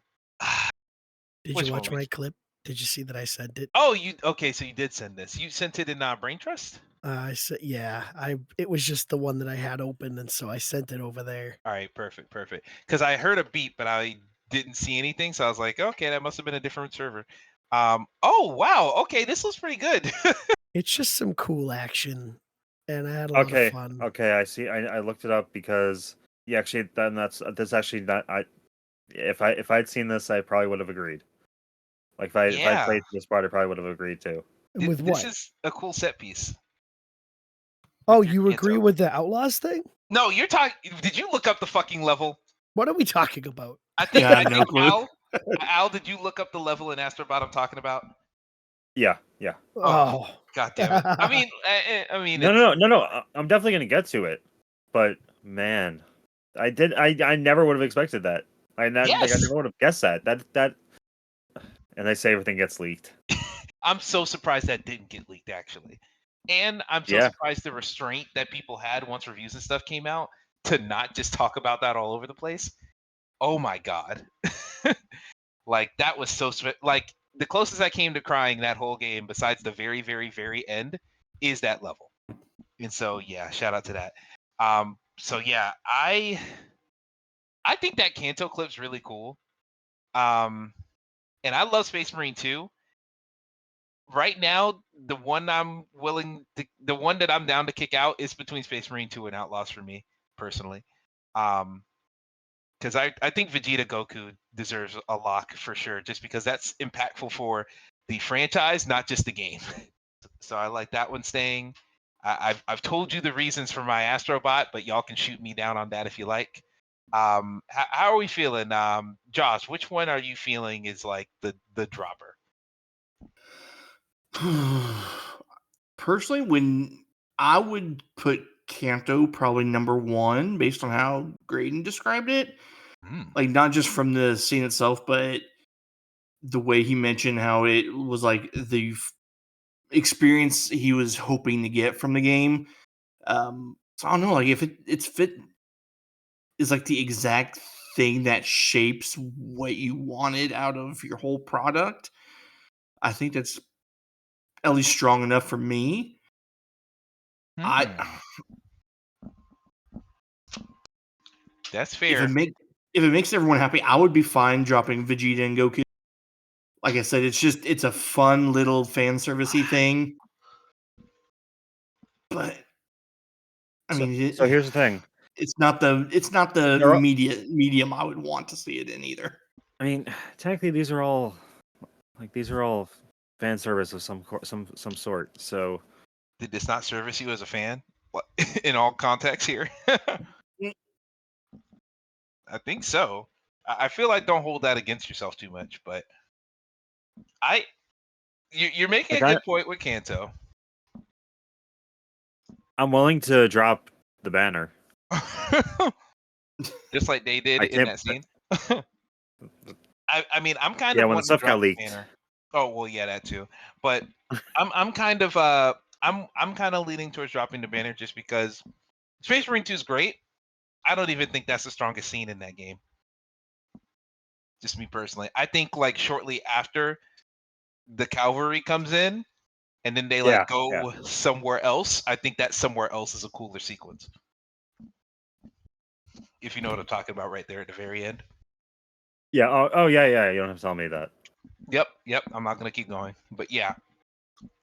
Did you watch my clip? Did you see that I sent it? Oh, okay? So you did send this. You sent it in Brain Trust. I said, yeah. It was just the one that I had open, and so I sent it over there. All right, perfect. Because I heard a beep, but I didn't see anything, so I was like, okay, that must have been a different server. Oh wow, okay, this looks pretty good. It's just some cool action, and I had a lot of fun. Okay, I see. I looked it up because actually, that's actually not. If I'd seen this, I probably would have agreed. Like if I played this part, I probably would have agreed too. With what? This is a cool set piece. Oh, Your you agree Kanto. with the Outlaws thing? No, you're talking. Did you look up the fucking level? What are we talking about? I think. Yeah, I I have no think clue. Al, did you look up the level in Astrobot I'm talking about? Yeah. Oh, god damn it! I mean, No. I'm definitely gonna get to it, but man, I never would have expected that. I yes. never would have guessed that. That. And they say everything gets leaked. I'm so surprised that didn't get leaked, actually. And I'm so Yeah. surprised the restraint that people had once reviews and stuff came out to not just talk about that all over the place. Oh my god. Like, that was so like, the closest I came to crying that whole game, besides the very, very, very end, is that level. And so, yeah, shout out to that. So yeah, I think that Kanto clip's really cool. And I love Space Marine 2. Right now, the one that I'm down to kick out is between Space Marine 2 and Outlaws for me, personally. Because I think Vegeta Goku deserves a lock for sure, just because that's impactful for the franchise, not just the game. So I like that one staying. I've told you the reasons for my Astrobot, but y'all can shoot me down on that if you like. How are we feeling, Josh? Which one are you feeling is like the dropper? Personally, when I would put Kanto probably number one based on how Graydon described it, like not just from the scene itself, but the way he mentioned how it was like the experience he was hoping to get from the game. So I don't know, like if it's fit is like the exact thing that shapes what you wanted out of your whole product. I think that's at least strong enough for me. That's If fair. it makes everyone happy, I would be fine dropping Vegeta and Goku. Like I said, it's a fun little fan servicey thing. But I mean, So here's the thing. it's not the They're all- medium I would want to see it in either. I mean, technically, these are all fan service of some sort. So Did this not service you as a fan? What, in all contexts here? I think so. I feel like don't hold that against yourself too much, but you're making a good point with Kanto. I'm willing to drop the banner. Just like they did in that scene. I mean, I'm kind of when the wanting stuff to drop got leaked. the banner. Oh well, yeah, that too. But I'm kind of I'm kind of leaning towards dropping the banner just because Space Marine 2 is great. I don't even think that's the strongest scene in that game. Just me personally. I think like shortly after the cavalry comes in and then they go somewhere else, I think that somewhere else is a cooler sequence. If you know what I'm talking about right there at the very end. Yeah. Oh yeah. You don't have to tell me that. Yep. I'm not gonna keep going. But yeah.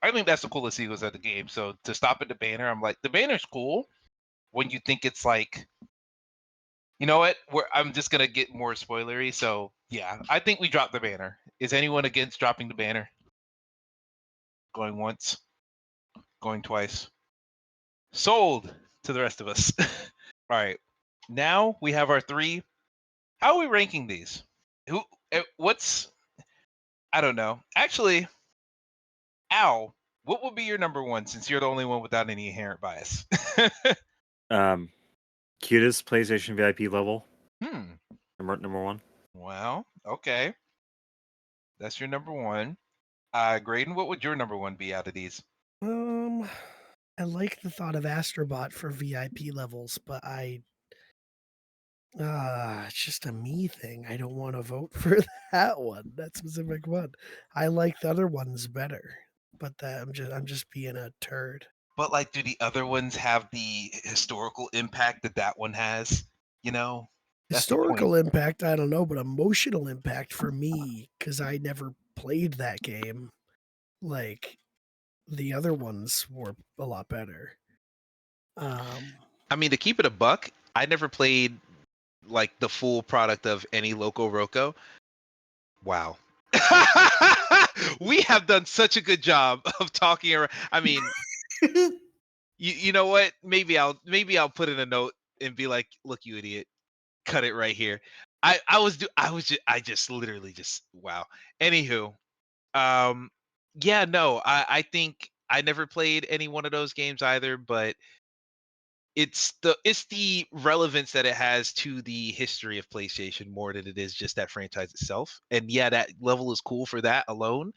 I think that's the coolest sequence of the game. So to stop at the banner, I'm like, the banner's cool when you think it's like, you know what? I'm just gonna get more spoilery. So yeah, I think we dropped the banner. Is anyone against dropping the banner? Going once, going twice. Sold to the rest of us. All right. Now we have our three. How are we ranking these? What's I don't know. Actually, Al, what would be your number one since you're the only one without any inherent bias? Cutest PlayStation VIP level. Number one. Well, okay. That's your number one. Graydon, what would your number one be out of these? I like the thought of Astrobot for VIP levels, but it's just a me thing. I don't want to vote for that one, that specific one. I like the other ones better, but I'm just being a turd. But like, do the other ones have the historical impact that one has? You know, that's the point. Historical impact, I don't know, but emotional impact for me, because I never played that game. Like, the other ones were a lot better. I mean, to keep it a buck, I never played like the full product of any Loco Roco. Wow. We have done such a good job of talking around. I mean, You know what? Maybe I'll put in a note and be like, look, you idiot, cut it right here. I just literally just wow. Anywho, yeah, no, I think I never played any one of those games either, but it's the relevance that it has to the history of PlayStation more than it is just that franchise itself. And yeah, that level is cool for that alone,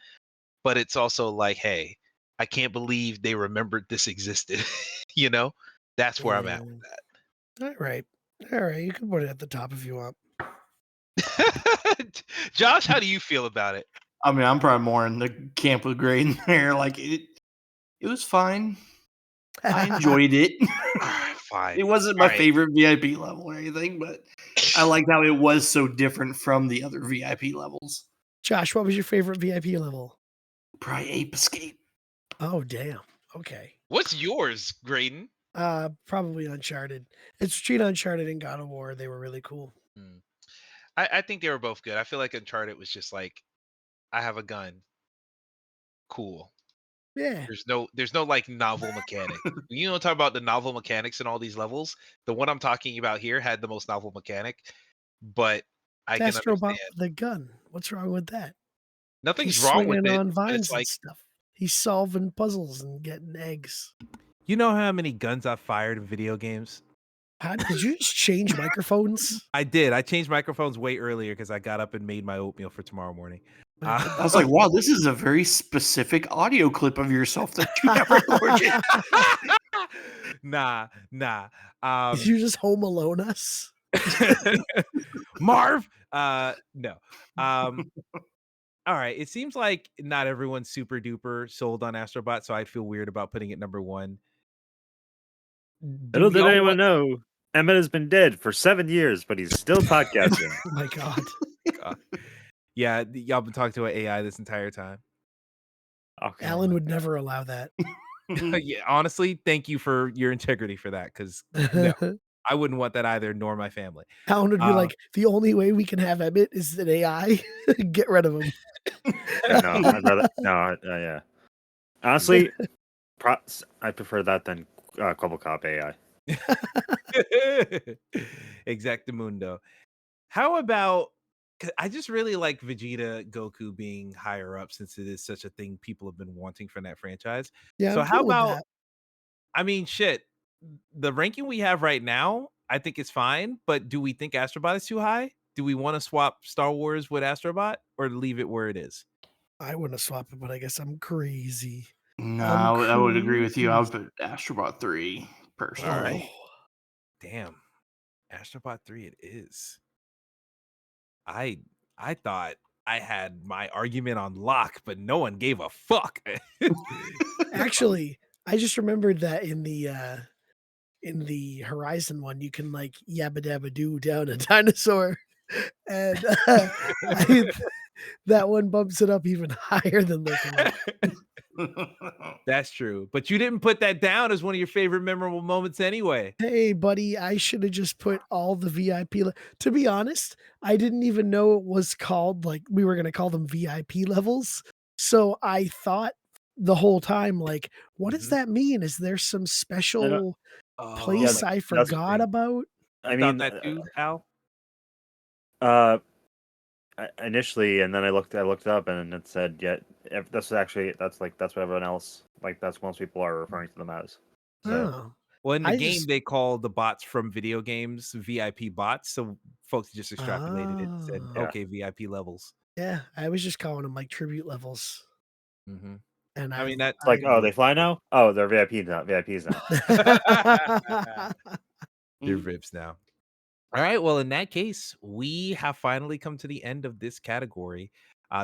but it's also like, hey, I can't believe they remembered this existed. you know, that's where I'm Yeah. at with All right. All right. You can put it at the top if you want. that. Josh, how do you feel about it? I mean, I'm probably more in the camp with Graydon there. Like it was fine. I enjoyed it. Fine. It wasn't All my right. favorite VIP level or anything, but I liked how it was so different from the other VIP levels. Josh, what was your favorite VIP level? Probably Ape Escape. Oh, damn. Okay. What's yours, Graydon? Probably Uncharted. It's between Uncharted and God of War. They were really cool. Hmm. I think they were both good. I feel like Uncharted was just like, I have a gun. Cool. Yeah. There's no like novel mechanic. You know, talk about the novel mechanics in all these levels. The one I'm talking about here had the most novel mechanic, but I can Astrobot understand with a gun. What's wrong with that? nothing's He's wrong with swinging it. on But vines it's and like, stuff. He's solving puzzles and getting eggs. You know how many guns I've fired in video games? How did you just change microphones? I did. I changed microphones way earlier because I got up and made my oatmeal for tomorrow morning. I was like, wow, this is a very specific audio clip of yourself that you have recorded. nah. Did you just Home Alone us? Marv. No. All right. It seems like not everyone's super duper sold on Astrobot, so I'd feel weird about putting it number one. Little did y'all anyone want- know, Emmett has been dead for 7 years, but he's still podcasting. Oh my god. God. Yeah, y'all been talking to an AI this entire time. Okay. Alan would never allow that. Yeah, honestly, thank you for your integrity for that, because no, I wouldn't want that either, nor my family. Alan would be like, the only way we can have Emmett is an AI. Get rid of him. Yeah, no, I'd rather yeah. Honestly, I prefer that than Coblecop AI. Exactamundo. How about? 'Cause I just really like Vegeta Goku being higher up, since it is such a thing people have been wanting from that franchise. Yeah, So I'm how cool with about? that. I mean, shit. The ranking we have right now, I think it's fine. But do we think Astrobot is too high? Do we want to swap Star Wars with Astrobot or leave it where it is? I wouldn't have swapped it, but I guess I'm crazy. No, I would agree with you. I would put Astrobot 3 personally. All right. Damn. Astrobot 3 it is. I thought I had my argument on lock, but no one gave a fuck. Actually, I just remembered that in the Horizon one, you can like yabba dabba doo down a dinosaur, and that one bumps it up even higher than the three. That's true. But you didn't put that down as one of your favorite memorable moments anyway. Hey, buddy, I should have just put all the VIP. To be honest, I didn't even know it was called, like, we were going to call them VIP levels. So I thought the whole time, like, what does that mean? Is there some special place I forgot about? I mean, thought that too, Al. Initially, and then I looked it up, and it said, "Yeah, that's what everyone else that's what most people are referring to them as." So, Oh. Well, in the I game, just- they call the bots from video games VIP bots, so folks just extrapolated it and said, Oh. "Okay, VIP levels." Yeah, I was just calling them like tribute levels. Mm-hmm. And I mean, that's it's like, oh, they fly now. Oh, they're VIPs now. They're VIPs now. All right. Well, in that case, we have finally come to the end of this category,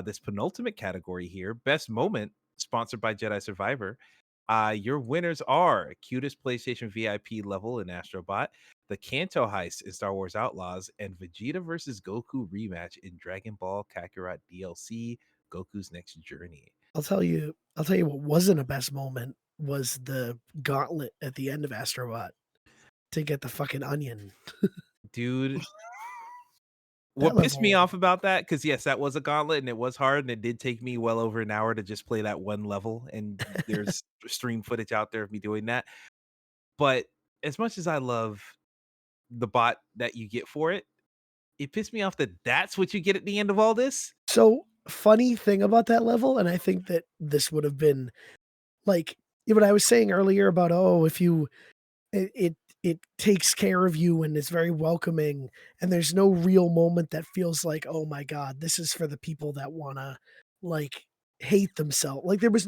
this penultimate category here. Best moment, sponsored by Jedi Survivor. Your winners are cutest PlayStation VIP level in Astrobot, the Kanto heist in Star Wars Outlaws, and Vegeta versus Goku rematch in Dragon Ball Kakarot DLC, Goku's Next Journey. I'll tell you what wasn't a best moment was the gauntlet at the end of Astrobot to get the fucking onion. Dude. What pissed me off about that, because yes, that was a gauntlet and it was hard, and it did take me well over an hour to just play that one level, and there's stream footage out there of me doing that. But as much as I love the bot that you get for it, it pissed me off that that's what you get at the end of all this. So funny thing about that level, and I think that this would have been like what I was saying earlier about if you it takes care of you and is very welcoming, and there's no real moment that feels like, oh my god, this is for the people that wanna like hate themselves. Like there was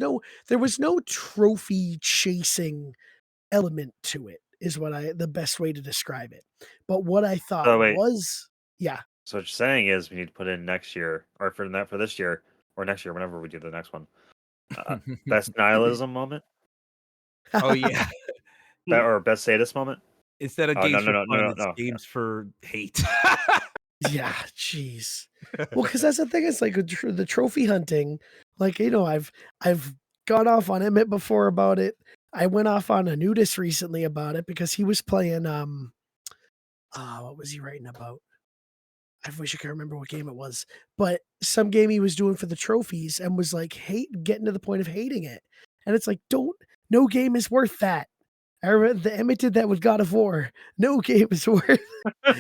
no trophy chasing element to it, is the best way to describe it. But what I thought Oh wait, was, yeah. so what you're saying is we need to put in next year, or for this year, or next year, whenever we do the next one. Best nihilism moment, Oh yeah. or best sadist moment. Instead of Oh no games no for no no fun, no it's no. games for hate. Yeah, jeez. Well, because that's the thing. It's like the trophy hunting. Like I've gone off on Emmett before about it. I went off on a nudist recently about it because he was playing. What was he writing about? I wish I could remember what game it was, but some game he was doing for the trophies and was like getting to the point of hating it. And it's like, no game is worth that. I remember the Emmett did that with God of War. No game is worth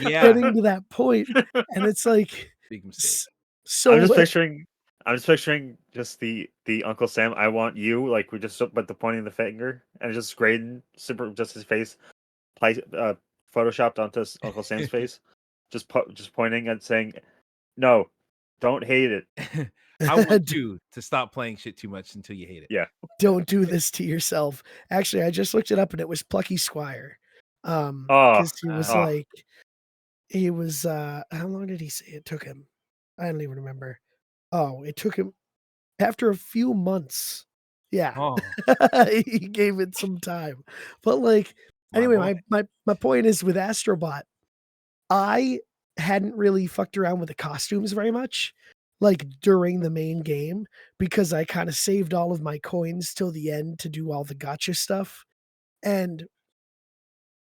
Yeah. getting to that point. And it's like, Big mistake. so I'm just picturing just the Uncle Sam. I want you, like we just but the pointing the finger and it's just Graydon, super just his face, photoshopped onto Uncle Sam's face, just pointing and saying, "No, don't hate it." I want you to stop playing shit too much until you hate it. Yeah. don't do this to yourself. Actually, I just looked it up and it was Plucky Squire. Oh, Because he was oh. how long did he say it took him? I don't even remember. Oh, it took him after a few months. Yeah. Oh, He gave it some time. But like my anyway, boy. my point is with Astrobot, I hadn't really fucked around with the costumes very much, like during the main game, because I kind of saved all of my coins till the end to do all the gotcha stuff. And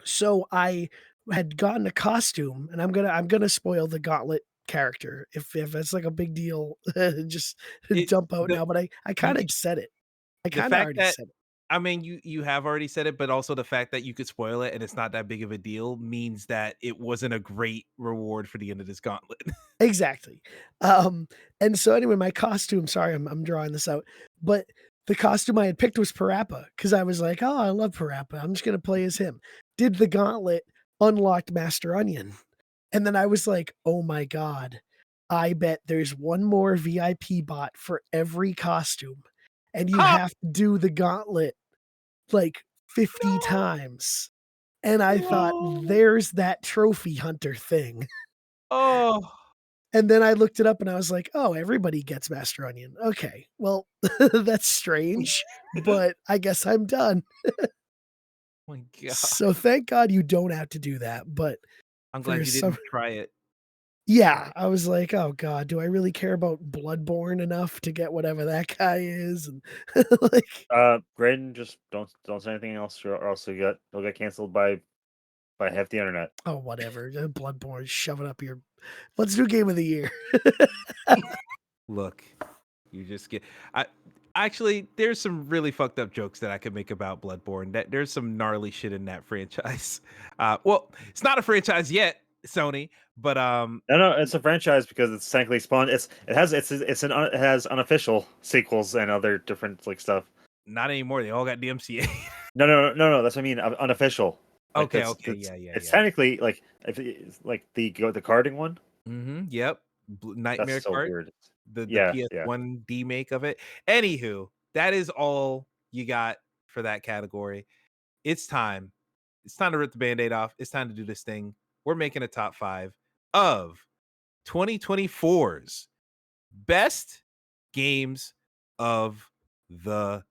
so I had gotten a costume, and I'm gonna spoil the gauntlet character if it's like a big deal, just It jump out the now. But I kind you of said it. I the kind of fact already that said it. I mean, you have already said it, but also the fact that you could spoil it and it's not that big of a deal means that it wasn't a great reward for the end of this gauntlet. Exactly. Um, and so anyway, my costume, sorry, I'm drawing this out, but the costume I had picked was Parappa because I was like, oh, I love Parappa. I'm just gonna play as him. Did the gauntlet, unlocked Master Onion. And then I was like, oh my God, I bet there's one more VIP bot for every costume. And you Ha! have to do the gauntlet like 50 times. And I thought, No. there's that trophy hunter thing. Oh, And then I looked it up and I was like, oh, everybody gets Master Onion. Okay, well, that's strange, but I guess I'm done. my god. So thank God you don't have to do that. But I'm glad for you some, didn't try it. yeah, I was like, oh God, do I really care about Bloodborne enough to get whatever that guy is? And like, Graydon, just don't say anything else, or else you'll get canceled by half the internet. oh, whatever, Bloodborne, shove it up your. Let's do Game of the Year. Look, you just get I actually there's some really fucked up jokes that I could make about Bloodborne. That there's some gnarly shit in that franchise. Well, it's not a franchise yet, Sony, but No, it's a franchise because it's technically spawned. It has unofficial sequels and other different like stuff. not anymore. They all got DMCA. No. That's what I mean. Unofficial. Like, Okay, that's- okay, that's- yeah. It's technically like if it's like the carding one. Mm-hmm. Yep. Nightmare That's so Cart, weird. the Yeah. PS1 remake of it. Anywho, that is all you got for that category. It's time. It's time to rip the band-aid off. It's time to do this thing. We're making a top 5 of 2024's best games of the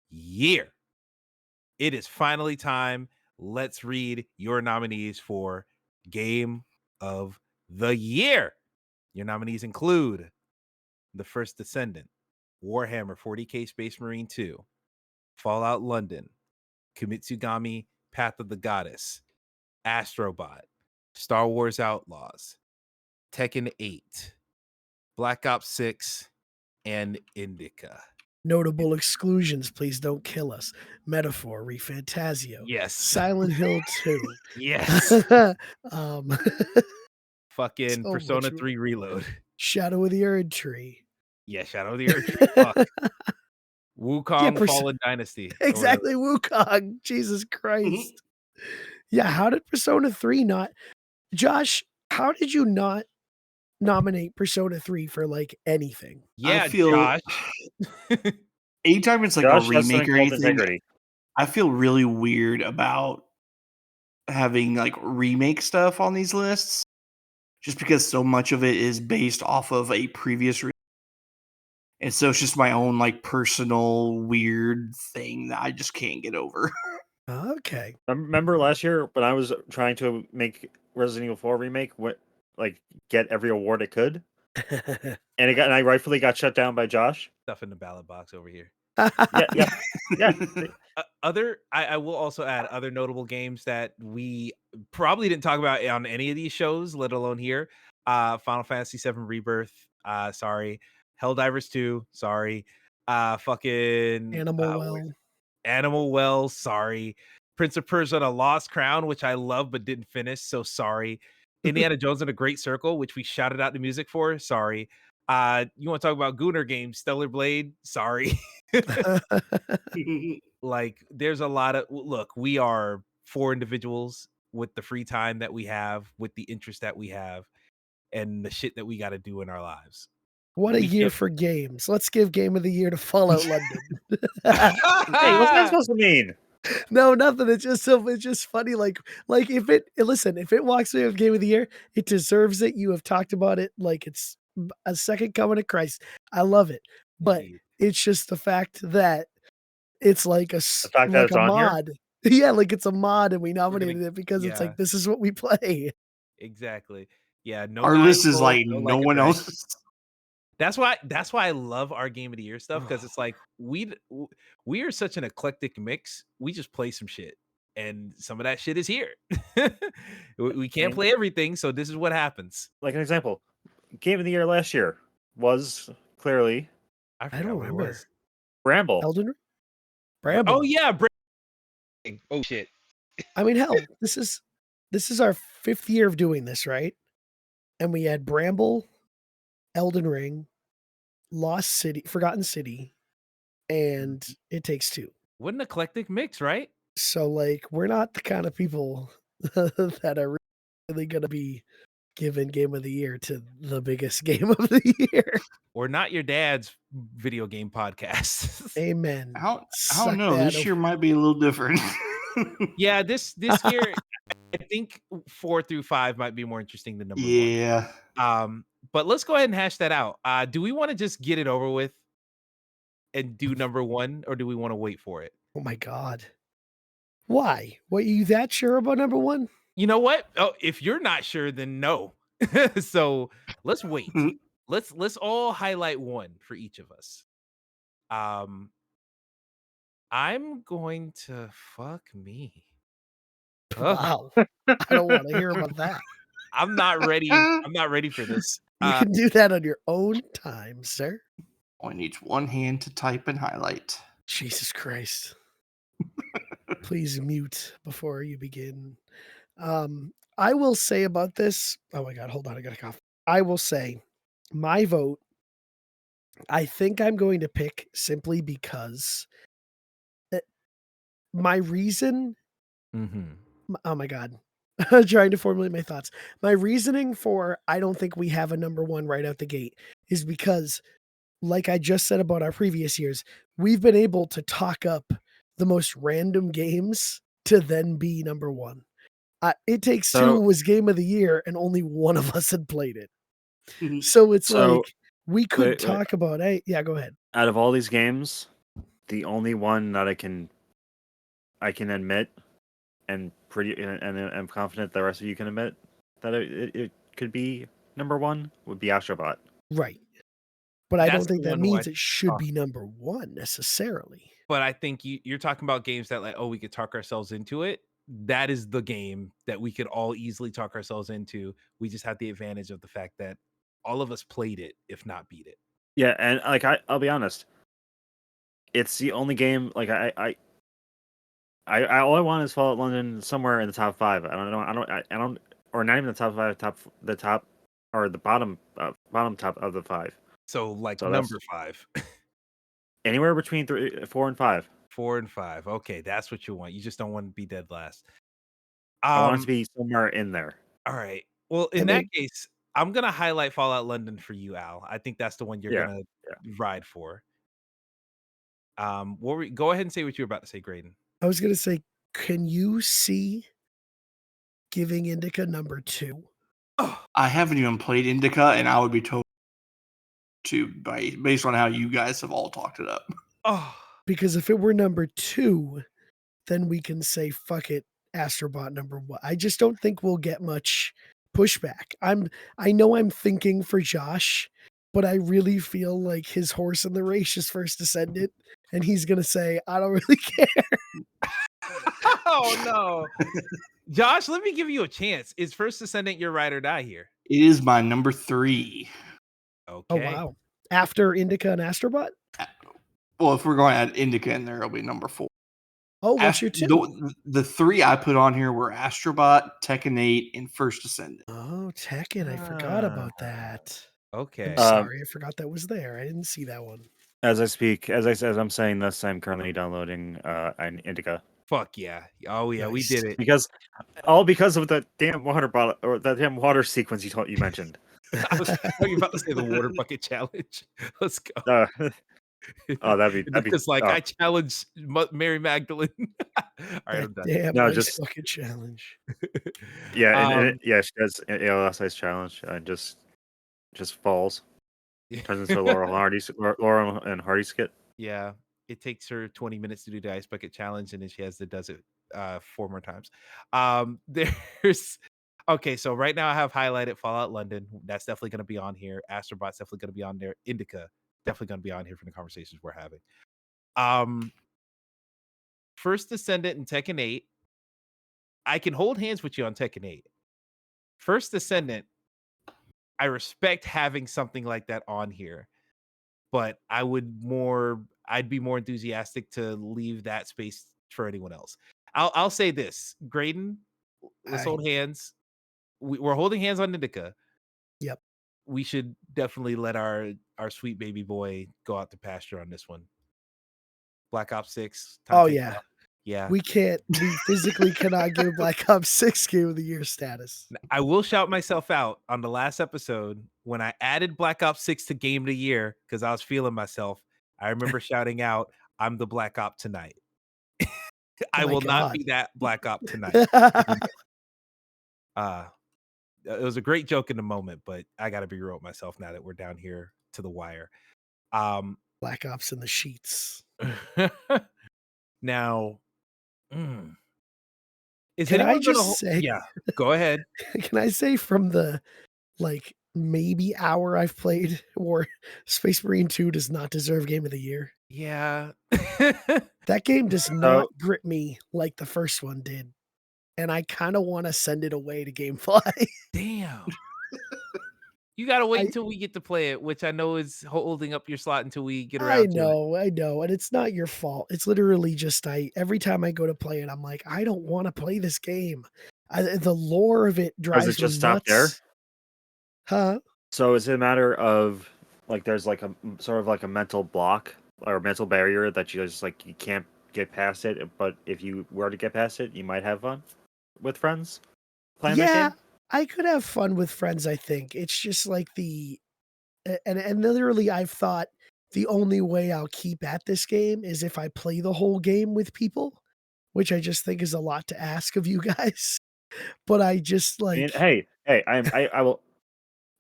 year. It is finally time. Let's read your nominees for Game of the Year. Your nominees include The First Descendant, Warhammer 40K Space Marine 2, Fallout London, Kimitsugami Path of the Goddess, Astrobot, Star Wars Outlaws, Tekken 8, Black Ops 6, and Indica. Notable exclusions, Please Don't Kill Us, Metaphor, Refantasio, Yes. Silent Hill 2. Yes. um, Fucking So Persona much 3 Reload. Shadow of the Erd Tree. Yeah, Shadow of the Earth. Fuck. Wukong Fallen Dynasty. or whatever. Exactly, Wukong. Jesus Christ. Yeah, how did Persona 3 not? Josh, how did you not nominate Persona 3 for like anything? Yeah, feel- Josh. Anytime it's like Josh a has something remake or called anything, integrity. I feel really weird about having like remake stuff on these lists, just because so much of it is based off of a previous. And so it's just my own like personal weird thing that I just can't get over. Okay. Remember last year when I was trying to make Resident Evil 4 remake, get every award it could, and I rightfully got shut down by Josh. Stuff in the ballot box over here. Yeah. I will also add other notable games that we probably didn't talk about on any of these shows, let alone here. Final Fantasy VII Rebirth. Sorry. Helldivers 2. Sorry. Fucking Animal Well. Sorry. Prince of Persia: The Lost Crown, which I love but didn't finish. So sorry. Indiana Jones and a Great Circle, which we shouted out the music for. Sorry. You want to talk about Gooner games? Stellar Blade. Sorry. Like, there's a lot of look. We are 4 individuals with the free time that we have, with the interest that we have, and the shit that we got to do in our lives. What a We year can't- for games. Let's give Game of the Year to Fallout London. Hey, what's that supposed to mean? No, nothing. It's just funny. Like if it walks away with Game of the Year, it deserves it. You have talked about it like it's a second coming of Christ. I love it, but Indeed. it's just the fact that it's like The fact that it's on here? mod. Yeah, like it's a mod, and we nominated it because it's yeah. like this is what we play. Exactly. Yeah. No. Our Nine list is Gold, like no no Like a one Dragon. else. That's why I love our Game of the Year stuff, because it's like we are such an eclectic mix. We just play some shit, and some of that shit is here. We can't play everything, so this is what happens. Like an example, Game of the Year last year was clearly I don't forgot what it remember. was. Bramble. Elden Ring? Bramble. Oh yeah, Oh shit. I mean, hell, this is our 5th year of doing this, right? And we had Bramble, Elden Ring, Lost City, Forgotten City, and It Takes Two. what an eclectic mix, right? So, like, we're not the kind of people that are really going to be giving Game of the Year to the biggest game of the year. Or not your dad's video game podcast. Amen. I Suck don't know. that This over- year might be a little different. Yeah, this year, I think 4 through 5 might be more interesting than number 1. Yeah. But let's go ahead and hash that out. Do we want to just get it over with and do number 1, or do we want to wait for it? Oh my God. Why? What, you that sure about number 1? You know what? Oh, if you're not sure, then no. So let's wait. Let's all highlight 1 for each of us. I'm going to fuck me. Ugh. Wow. I don't want to hear about that. I'm not ready. I'm not ready for this. You can do that on your own time, sir. Only needs one hand to type and highlight. Jesus Christ. Please mute before you begin. I will say about this. Oh my God, hold on. I got a cough. I will say my vote, I think I'm going to pick simply because my reason. Oh my God. I'm trying to formulate my thoughts. My reasoning for I don't think we have a number 1 right out the gate is because, like I just said about our previous years, we've been able to talk up the most random games to then be number 1. It Takes Two was Game of the Year, and only one of us had played it. So it's like we could talk about. Hey, yeah, go ahead. Out of all these games, the only one that I can admit, and I'm confident the rest of you can admit that it could be number 1 would be Astrobot. Right. But I That's don't think the that one who means I it should talk- be number 1 necessarily. But I think you're talking about games that, like, oh, we could talk ourselves into it. That is the game that we could all easily talk ourselves into. We just have the advantage of the fact that all of us played it, if not beat it. Yeah, and like I'll be honest, it's the only game like all I want is Fallout London somewhere in the top 5. I don't, or not even the top 5, the top or the bottom top of the 5. So like So number 5. Anywhere between 4 and 5. 4 and 5. Okay, that's what you want. You just don't want to be dead last. I want it to be somewhere in there. All right. Well, in that case, I'm gonna highlight Fallout London for you, Al. I think that's the one you're gonna ride for. Go ahead and say what you were about to say, Graydon. I was gonna say, can you see giving Indica number 2? Oh, I haven't even played Indica, and I would be told to based on how you guys have all talked it up. Oh, because if it were number 2, then we can say fuck it, Astrobot number 1. I just don't think we'll get much pushback. I know I'm thinking for Josh, but I really feel like his horse in the race is First Descendant, and he's gonna say, I don't really care. Oh no. Josh, let me give you a chance. Is First Descendant your ride or die here? It is my number 3. Okay. Oh wow. After Indica and Astrobot? Well, if we're going to add Indica in there, it'll be number 4. Oh, what's your 2? The 3 I put on here were Astrobot, Tekken 8, and First Descendant. Oh, Tekken. I forgot about that. Okay. I'm sorry. I forgot that was there. I didn't see that one. As I speak, as I'm saying this, I'm currently downloading an Indica. Fuck yeah. Oh yeah, we did it. Because of the damn water bottle or the damn water sequence you mentioned. I was about to say the water bucket challenge. Let's go. Oh, that'd be because I challenge Mary Magdalene. All right, I'm done. Damn, no, ice just bucket challenge. Yeah, she does ALS ice challenge and just falls. Turns into Laurel and Hardy skit. Yeah, it takes her 20 minutes to do the ice bucket challenge, and then she has to does it 4 more times. There's okay, so right now I have highlighted Fallout London. That's definitely going to be on here. Astrobot's definitely going to be on there. Indica definitely going to be on here for the conversations we're having. First Descendant and Tekken 8. I can hold hands with you on Tekken 8. First Descendant, I respect having something like that on here, but I'd be more enthusiastic to leave that space for anyone else. I'll say this, Graydon, let's hold hands. We're holding hands on Indica. Yep. We should definitely let our sweet baby boy go out to pasture on this one. Black Ops 6. Oh yeah. Yeah. We physically cannot give Black Ops 6 Game of the Year status. I will shout myself out on the last episode when I added Black Ops 6 to Game of the Year because I was feeling myself. I remember shouting out, I'm the Black Op tonight. I will not be that Black Op tonight. It was a great joke in the moment, but I got to be real with myself now that we're down here to the wire. Black Ops in the sheets. Now, is can anyone I just say? Yeah, go ahead. Can I say from the maybe hour I've played, Space Marine 2 does not deserve Game of the Year? Yeah, that game does not grip me like the first one did, and I kind of want to send it away to GameFly. Damn. You gotta wait until we get to play it, which I know is holding up your slot until we get around to it. I know, and it's not your fault. It's literally just every time I go to play it, I'm like, I don't want to play this game. The lore of it drives me nuts. Does it just stop there? Huh? So is it a matter of there's a sort of a mental block or a mental barrier that you just you can't get past it, but if you were to get past it, you might have fun with friends playing that game? I could have fun with friends, I think. It's just and literally I've thought the only way I'll keep at this game is if I play the whole game with people, which I just think is a lot to ask of you guys. But I just hey, I will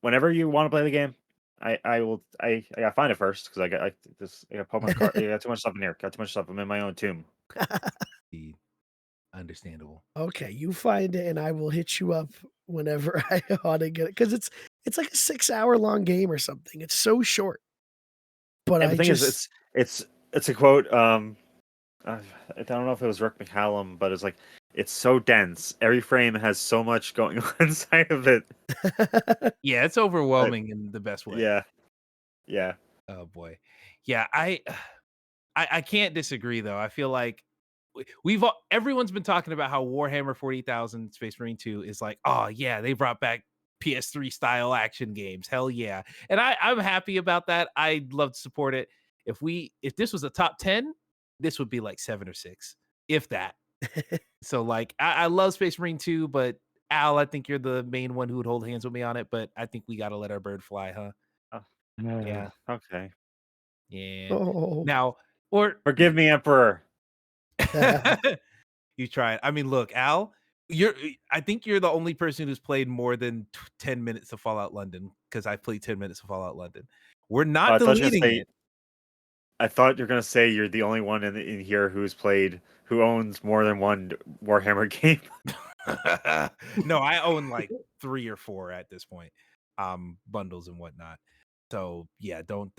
whenever you want to play the game, I gotta find it first because I got Pokemon card. I got too much stuff in here. Got too much stuff. I'm in my own tomb. Understandable. Okay, you find it, and I will hit you up whenever I ought to get it because it's like a 6-hour long game or something. It's so short. But the thing is, it's a quote. I don't know if it was Rick McCallum, but it's so dense. Every frame has so much going on inside of it. Yeah, it's overwhelming in the best way. Yeah. Oh boy. Yeah, I I can't disagree though. I feel like everyone's been talking about how Warhammer 40,000 Space Marine 2 is like, oh yeah, they brought back PS3 style action games. Hell yeah. And I'm happy about that. I'd love to support it. If this was a top 10, this would be like 7 or 6, if that. So like I love Space Marine 2, but Al, I think you're the main one who would hold hands with me on it, but I think we gotta let our bird fly, huh? Yeah. Okay. Yeah. Oh. Now, or Forgive me, Emperor. you tried. I mean, look, Al, I think you're the only person who's played more than 10 minutes of Fallout London, because I played 10 minutes of Fallout London. We're not I thought you were deleting gonna say- it. I thought you're gonna say you're the only one in here who owns more than one Warhammer game. No, I own like 3 or 4 at this point, bundles and whatnot. So yeah, don't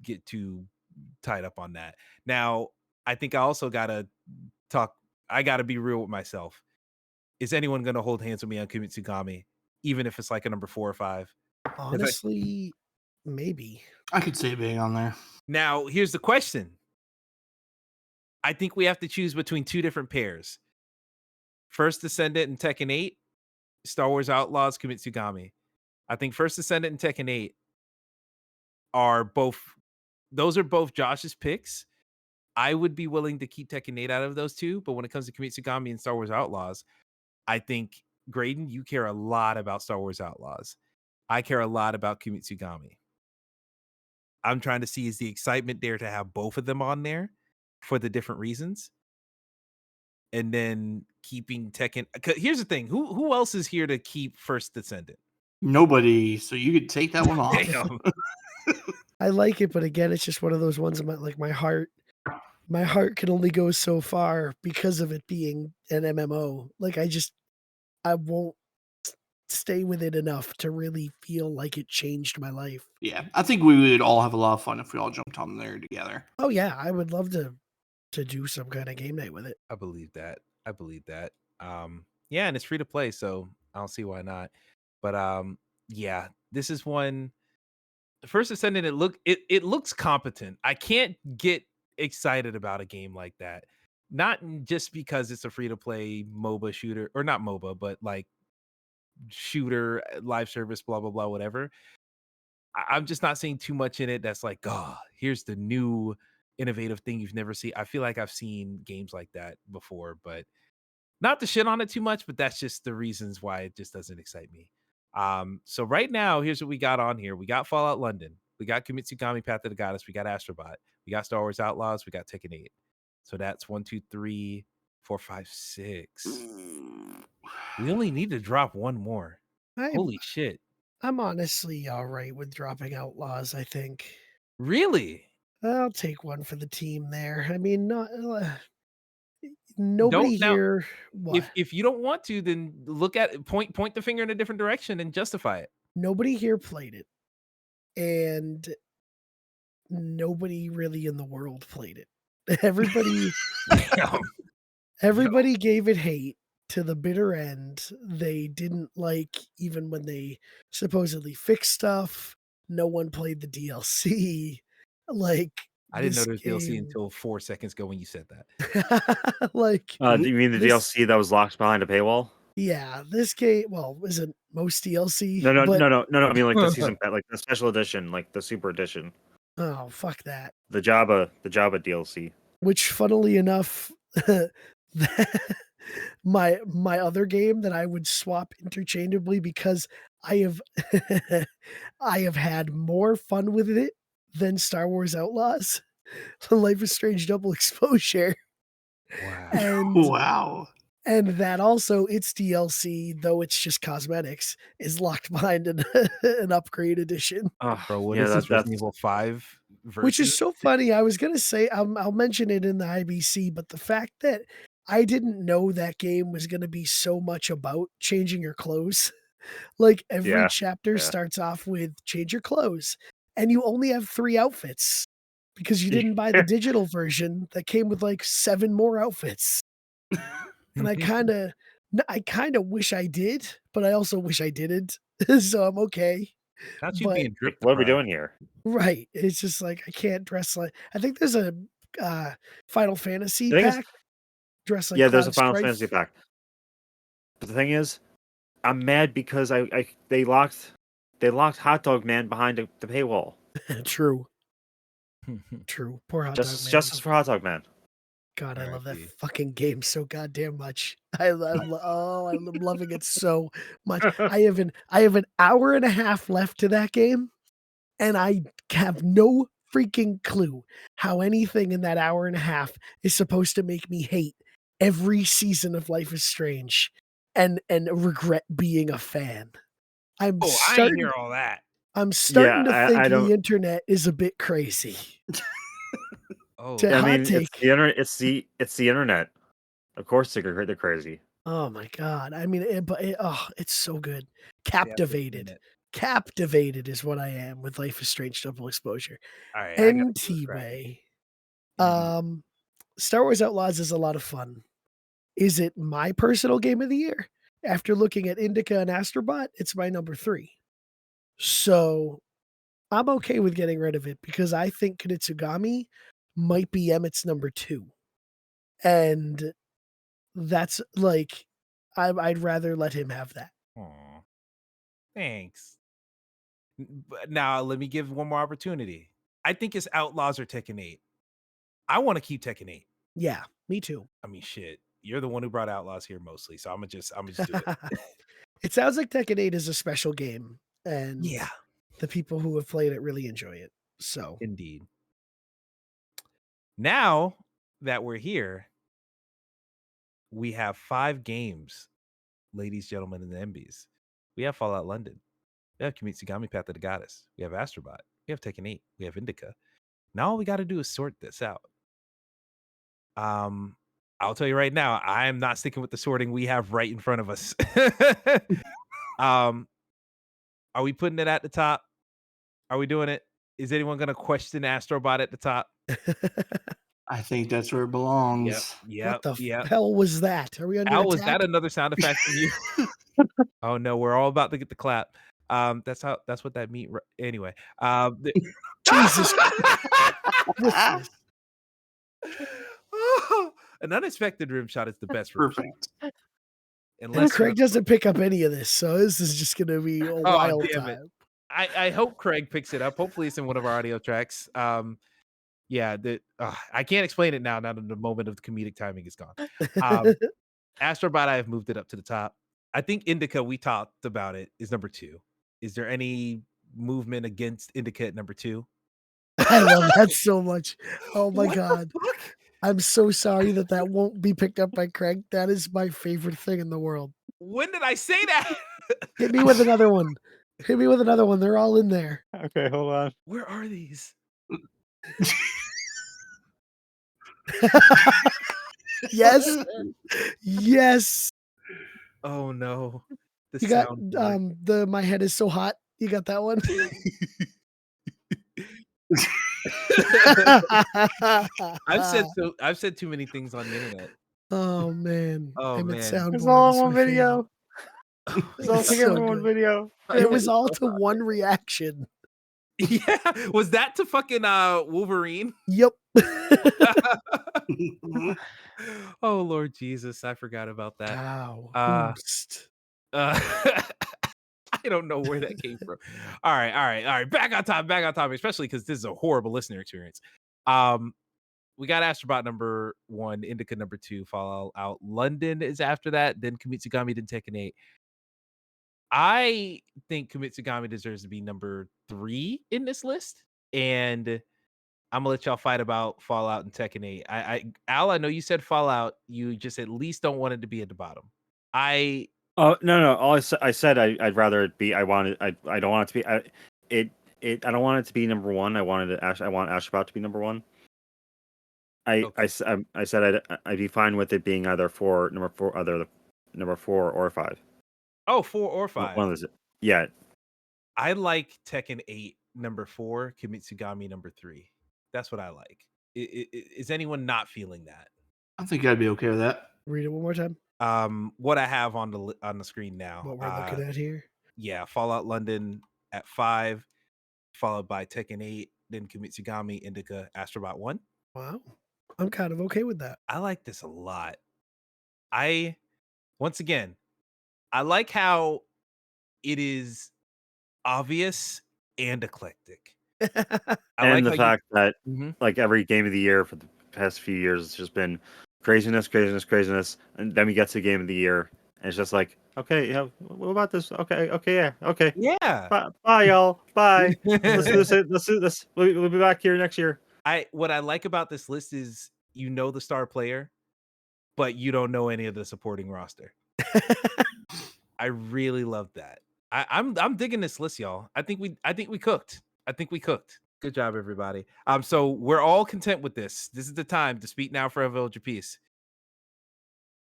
get too tied up on that. Now, I think I also gotta be real with myself. Is anyone gonna hold hands with me on Kimitsugami, even if it's like a number 4 or 5? Honestly, maybe. I could see it being on there. Now, here's the question. I think we have to choose between 2 different pairs. First Descendant and Tekken 8, Star Wars Outlaws, Kimitsugami. I think First Descendant and Tekken 8 are both Josh's picks. I would be willing to keep Tekken 8 out of those 2, but when it comes to Kimitsugami and Star Wars Outlaws, I think, Graydon, you care a lot about Star Wars Outlaws. I care a lot about Kimitsugami. I'm trying to see, is the excitement there to have both of them on there for the different reasons? And then keeping Tekken. Here's the thing. Who else is here to keep First Descendant? Nobody. So you could take that one off. Damn. I like it, but again, it's just one of those ones about like my heart can only go so far because of it being an MMO. Like I won't stay with it enough to really feel like it changed my life. Yeah, I think we would all have a lot of fun if we all jumped on there together. Oh yeah, I would love to do some kind of game night with it. I believe that. Yeah, and it's free to play, so I don't see why not. But yeah, this is one. First Ascendant, it looks competent. I can't get excited about a game like that. Not just because it's a free to play MOBA shooter, or not MOBA, but like shooter, live service, blah blah blah, whatever. I'm just not seeing too much in it that's like, oh, here's the new innovative thing you've never seen. I feel like I've seen games like that before, but not to shit on it too much, but that's just the reasons why it just doesn't excite me. So right now, here's what we got on here. We got Fallout London. We got Kimitsugami Path of the Goddess. We got Astrobot. We got Star Wars Outlaws. We got Tekken 8. So that's 1, 2, 3, 4, 5, 6. We only need to drop one more. Holy shit. I'm honestly all right with dropping Outlaws, I think. Really? I'll take one for the team there. I mean, not nobody Now, here. What? if you don't want to, then look at point the finger in a different direction and justify it. Nobody here played it, and nobody really in the world played it. Everybody gave it hate to the bitter end. They didn't like, even when they supposedly fixed stuff. No one played the DLC. Like, I didn't know this there was DLC game- until 4 seconds ago when you said that. like, Do you mean the This- DLC that was locked behind a paywall? yeah, this game. Well, isn't most DLC? No. but- I mean like the season, like the special edition, like the super edition, Oh, fuck that. the Java DLC. Which, funnily enough, my other game that I would swap interchangeably, because I have I have had more fun with it than Star Wars Outlaws. Life is Strange Double Exposure. Wow. And Wow. and that also, its DLC, though it's just cosmetics, is locked behind an upgrade edition. Oh, Bro, what yeah, is this that's Resident Evil 5 version? Which is so funny. I was gonna say I'll mention it in the IBC, but the fact that I didn't know that game was gonna be so much about changing your clothes. Like every Yeah, chapter starts off with change your clothes, and you only have 3 outfits because you didn't buy the digital version that came with like 7 more outfits. And I kind of wish I did, but I also wish I didn't. So I'm okay. Not you but- being drip what are we deprived. doing here? Right. It's just like I can't dress like. I think there's a Final Fantasy The thing is- pack. Dress like yeah, there's a Cloud Final Strife. Fantasy pack. But the thing is, I'm mad because they locked Hot Dog Man behind the paywall. True. Poor Hot Dog Man. Justice for Hot Dog Man. God, I love that R.I.P. fucking game so goddamn much. I'm loving it so much. I have an hour and a half left to that game, and I have no freaking clue how anything in that hour and a half is supposed to make me hate every season of Life is Strange and regret being a fan. I'm Oh, I ain't starting hear all that. I'm starting to Yeah, think I don't. the internet is a bit crazy. Oh, To- I hot mean, take. it's the internet. It's the internet. Of course, they're crazy. Oh my god! I mean, it's so good. they have to Captivated, admit it. captivated is what I am with Life is Strange Double Exposure. All right, I gotta see what's NT cracking. way. Indeed. Star Wars Outlaws is a lot of fun. Is it my personal game of the year? After looking at Indica and Astrobot, it's my number 3. So I'm okay with getting rid of it because I think Kunitsugami might be Emmett's number 2. And that's like, I'd rather let him have that. Aw. Thanks. But now let me give one more opportunity. I think it's Outlaws or Tekken 8. I want to keep Tekken 8. Yeah, me too. I mean, shit. You're the one who brought Outlaws here mostly, so I'm gonna just do it. It sounds like Tekken 8 is a special game, and Yeah, the people who have played it really enjoy it. So indeed. Now that we're here, we have 5 games, ladies, gentlemen, and the MBs. We have Fallout London. We have Kimitsugami Path of the Goddess. We have Astrobot. We have Tekken 8. We have Indica. Now all we got to do is sort this out. I'll tell you right now, I am not sticking with the sorting we have right in front of us. Are we putting it at the top? Are we doing it? Is anyone going to question Astrobot at the top? I think that's where it belongs. Yep. what the hell was that? Are we under Al, was attack? that another sound effect from you? Oh no, we're all about to get the clap. That's what that means. Anyway, Jesus. What's this? An unexpected rim shot is the best rim shot. Perfect. And Unless Craig doesn't pick up any of this, so this is just going to be a wild damn it. time. I hope Craig picks it up. Hopefully, it's in one of our audio tracks. Yeah, I can't explain it now. Now that the moment of the comedic timing is gone. Astrobot, I have moved it up to the top. I think Indica, we talked about it, is number 2. Is there any movement against Indica at number 2? I love that so much. Oh my What the god. fuck? I'm so sorry that won't be picked up by Craig. That is my favorite thing in the world. When did I say that? Hit me with another one. Hit me with another one. They're all in there. Okay, hold on. Where are these? Yes. Yes. Oh no. The You got soundboard. my head is so hot. You got that one? I've said too many things on the internet. Oh man. Oh, Emmett man. soundboard It's all is in one my video. It's all It's together so in one good. video. It was all to one reaction. Yeah, was that to fucking Wolverine? Yep. Oh Lord Jesus, I forgot about that. Wow. I don't know where that came from. All right. Back on top, especially because this is a horrible listener experience. We got Astrobot number 1, Indica number 2, Fallout London is after that, then Kimitsugami, then Tekken 8. I think Kimitsugami deserves to be number 3 in this list, and I'm gonna let y'all fight about Fallout and Tekken 8. Al, I know you said Fallout. You just at least don't want it to be at the bottom. Oh no! All I said I'd rather it be. I don't want it to be. I don't want it to be number 1. I want Astrobot to be number 1. I said I'd be fine with it being either number 4 or 5. Oh, 4 or 5. One of those. Yeah. I like Tekken 8 number 4, Kimitsugami number 3. That's what I like. Is anyone not feeling that? I think I'd be okay with that. Read it one more time. What I have on the screen now. What we're looking at here. Yeah, Fallout London at 5, followed by Tekken 8, then Kimitsugami, Indica, Astrobot 1. Wow. I'm kind of okay with that. I like this a lot. Once again, I like how it is obvious and eclectic. I And like the how fact that Mhm. like every game of the year for the past few years, it's just been craziness, and then we get to game of the year, and it's just like, okay, yeah, what about this? Okay, yeah, okay, Yeah. bye, y'all, bye. Let's do this. Let's do this. We'll be back here next year. What I like about this list is you know the star player, but you don't know any of the supporting roster. I really love that. I'm digging this list, y'all. I think we cooked. I think we cooked. Good job, everybody. So we're all content with this. This is the time to speak now, forever hold your peace.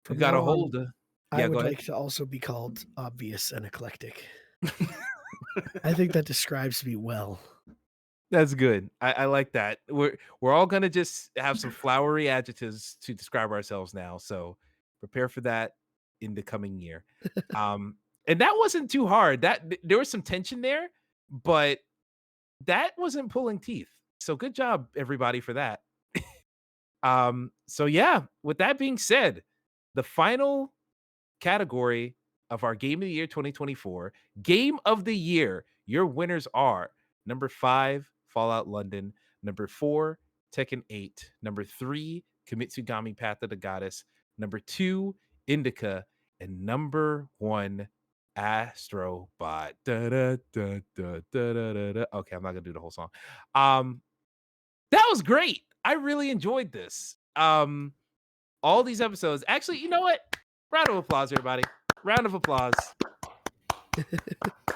We From got now a hold. on, Yeah, I go would ahead. like to also be called obvious and eclectic. I think that describes me well. That's good. I like that. We're all gonna just have some flowery adjectives to describe ourselves now. So prepare for that in the coming year. And that wasn't too hard. There was some tension there, but that wasn't pulling teeth. So good job, everybody, for that. So yeah, with that being said, the final category of our Game of the Year 2024, Game of the Year, your winners are number 5, Fallout London, number 4, Tekken 8, number 3, Kimitsugami Path of the Goddess, number 2, Indica, and number 1, Astrobot. Da, da, da, da, da, da, da, da. Okay, I'm not gonna do the whole song. That was great. I really enjoyed this. All these episodes. Actually, you know what? Round of applause, everybody. Round of applause.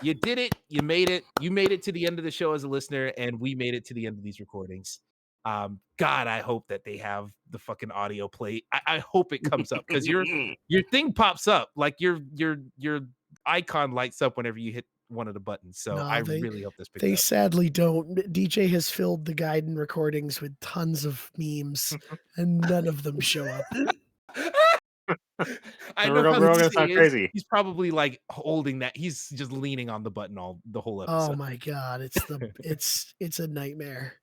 You did it. You made it. You made it to the end of the show as a listener, and we made it to the end of these recordings. God, I hope that they have the fucking audio play. I hope it comes up because your thing pops up, like your icon lights up whenever you hit one of the buttons. So No, I really hope this picks they up. sadly don't. DJ has filled the Gaiden recordings with tons of memes, and none of them show up. I And know how we're all gonna DJ sound is. crazy. He's probably like holding that. He's just leaning on the button the whole Oh episode. my god, it's a nightmare.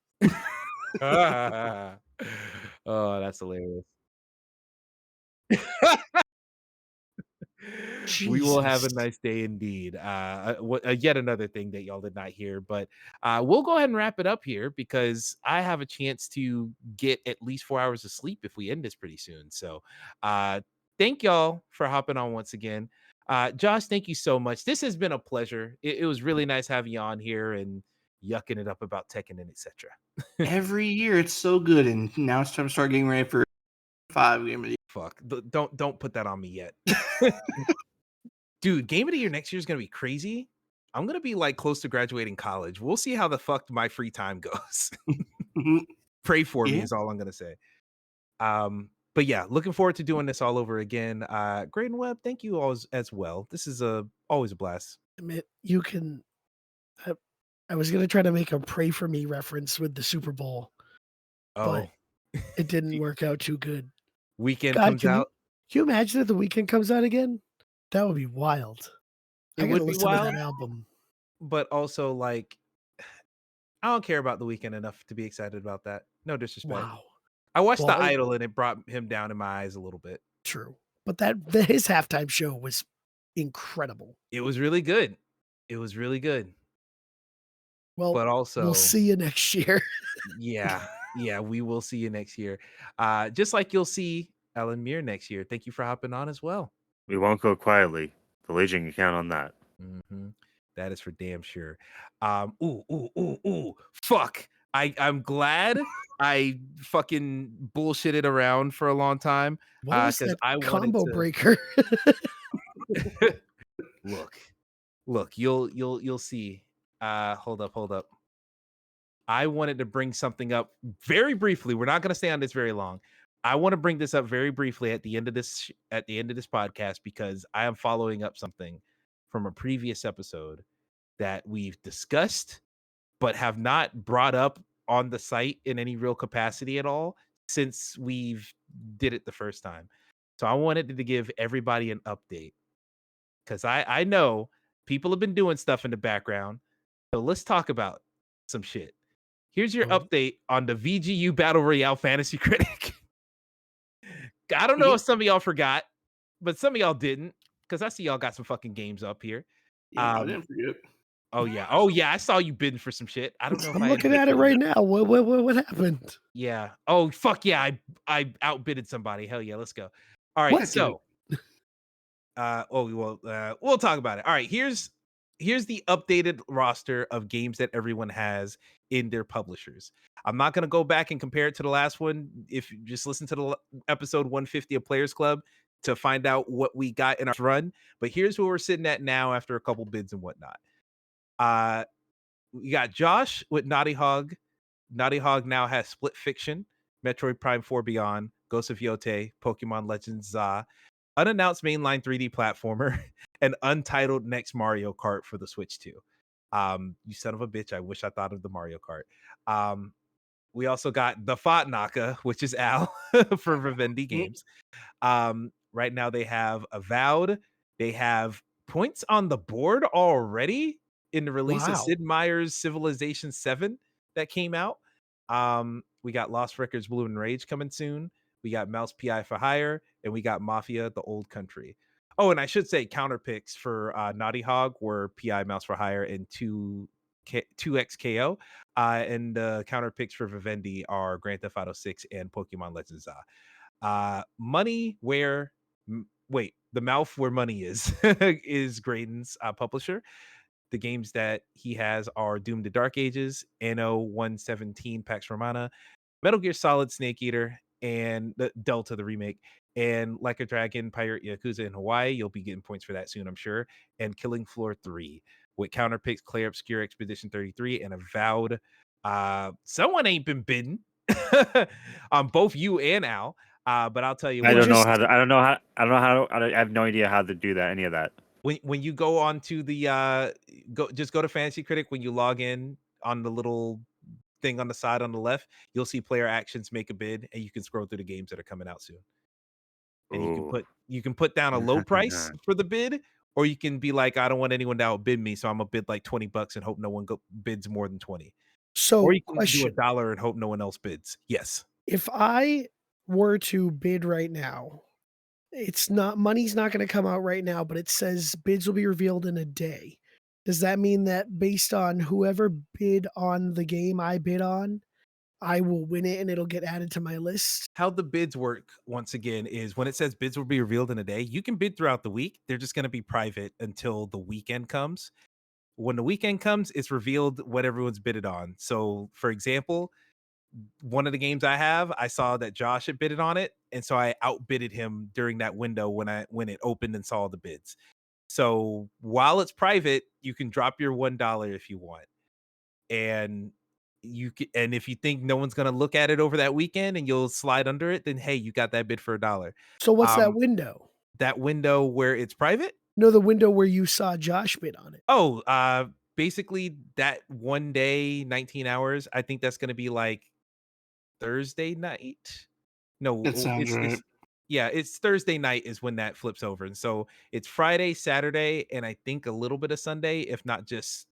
Oh, that's hilarious. We will have a Jesus. nice day indeed. Yet another thing that y'all did not hear, but we'll go ahead and wrap it up here because I have a chance to get at least 4 hours of sleep if we end this pretty soon. So, thank y'all for hopping on once again. Josh, thank you so much. This has been a pleasure. It was really nice having you on here and yucking it up about Tekken and etc. Every year it's so good, and now it's time to start getting ready for 5 Game of the Year. Fuck, don't put that on me yet. Dude, Game of the Year next year is gonna be crazy. I'm gonna be like close to graduating college. We'll see how the fuck my free time goes. Pray for me Yeah. is all I'm gonna say. But yeah, looking forward to doing this all over again. Graydon Webb, thank you all as well. This is always a blast. Emmett, you can. I was gonna try to make a "Pray for Me" reference with the Super Bowl, but Oh, it didn't work out too good. weekend God, comes out. can you imagine if the weekend comes out again? That would be wild. It I gotta would be listen to wild, that album. but also like I don't care about the weekend enough to be excited about that. No disrespect. Wow. I watched Well, The Idol and it brought him down in my eyes a little bit. true. But his halftime show was incredible. It was really good. It was really good. Well, But also we'll see you next year. Yeah, we will see you next year. Just like you'll see Ellen Muir next year. Thank you for hopping on as well. We won't go quietly. The Legion can count on that. That is for damn sure. Ooh. Fuck. I'm glad I fucking bullshitted around for a long time. What was Because that I wanted combo to breaker? look, you'll see. Hold up. I wanted to bring something up very briefly. We're not going to stay on this very long. I want to bring this up very briefly at the end of this podcast because I am following up something from a previous episode that we've discussed but have not brought up on the site in any real capacity at all since we've did it the first time. So I wanted to give everybody an update because I know people have been doing stuff in the background. So let's talk about some shit. Here's your update on the VGU Battle Royale Fantasy Critic. I don't know if some of y'all forgot, but some of y'all didn't, because I see y'all got some fucking games up here. Yeah, I didn't forget. Oh yeah, I saw you bidding for some shit. I don't know if I'm I looking ended up at it bidding. right now. What happened? Yeah. Oh fuck yeah, I outbidded somebody. Hell yeah, let's go. All right, What, so we'll talk about it. All right, here's the updated roster of games that everyone has in their publishers. I'm not going to go back and compare it to the last one. If you just listen to the episode 150 of Players Club to find out what we got in our run, but here's where we're sitting at now after a couple bids and whatnot. We got Josh with Naughty Hog. Naughty Hog now has Split Fiction, Metroid Prime 4 Beyond, Ghost of Yote, Pokemon Legends Za, unannounced mainline 3D platformer, and untitled next Mario Kart for the Switch 2. You son of a bitch, I wish I thought of the Mario Kart. We also got the Naka, which is Al for Vivendi Games. Right now they have Avowed. They have points on the board already in the release of Sid Meier's Civilization 7 that came out. We got Lost Records Blue and Rage coming soon. We got Mouse PI for Hire, and we got Mafia, The Old Country. Oh, and I should say counter picks for Naughty Hog were PI Mouse for Hire and 2XKO. And the counter picks for Vivendi are Grand Theft Auto 6 and Pokemon Legends Za. Money where the mouth where money is is Graydon's publisher. The games that he has are Doom the Dark Ages, Anno 117 Pax Romana, Metal Gear Solid Snake Eater, and the Delta, the remake, and Like a Dragon, Pirate Yakuza in Hawaii. You'll be getting points for that soon, I'm sure. And Killing Floor 3 with counterpicks Clay Obscure Expedition 33 and Avowed. Someone ain't been bidden on both you and Al. But I'll tell you I what. I have no idea how to do that. Any of that. When you go on to the go to Fantasy Critic. When you log in on the little thing on the side on the left, you'll see player actions, make a bid, and you can scroll through the games that are coming out soon. And you can put down a low price for the bid, or you can be like, I don't want anyone to outbid me, so I'm gonna bid like $20 and hope no one bids more than 20. So, or you can question: do $1 and hope no one else bids. Yes. If I were to bid right now, money's not going to come out right now, but it says bids will be revealed in a day. Does that mean that based on whoever bid on the game I bid on, I will win it and it'll get added to my list? How the bids work, once again, is when it says bids will be revealed in a day, you can bid throughout the week. They're just going to be private until the weekend comes. When the weekend comes, it's revealed what everyone's bidded on. So, for example, one of the games I have, I saw that Josh had bidded on it, and so I outbidded him during that window when it opened and saw the bids. So while it's private, you can drop your $1 if you want, and if you think no one's gonna look at it over that weekend and you'll slide under it, then hey, you got that bid for $1. So what's that window? That window where it's private? No, the window where you saw Josh bid on it. Oh, basically that one day, 19 hours. I think that's gonna be like Thursday night. No, That sounds right. it's Thursday night is when that flips over, and so it's Friday, Saturday, and I think a little bit of Sunday, if not just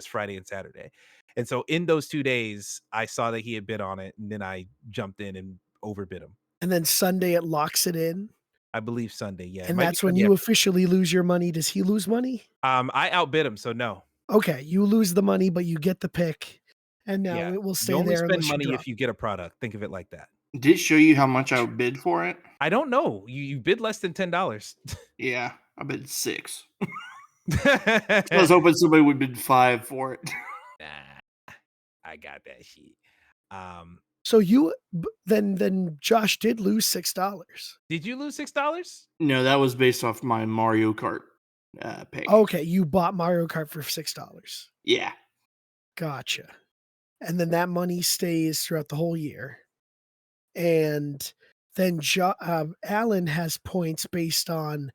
Friday and Saturday. And so in those 2 days, I saw that he had bid on it, and then I jumped in and overbid him. And then Sunday it locks it in. I believe Sunday, yeah. And that's when you officially lose your money. Does he lose money? I outbid him, so no. Okay, you lose the money, but you get the pick, and now it will stay you only there. Spend money if you get a product. Think of it like that. Did it show you how much I bid for it? I don't know. You bid less than $10. Yeah, I bid 6. I was hoping somebody would bid 5 for it. Nah, I got that shit. So you then Josh did lose $6. Did you lose $6? No, that was based off my Mario Kart pick. Okay, you bought Mario Kart for $6. Yeah. Gotcha. And then that money stays throughout the whole year. And then Alan has points based on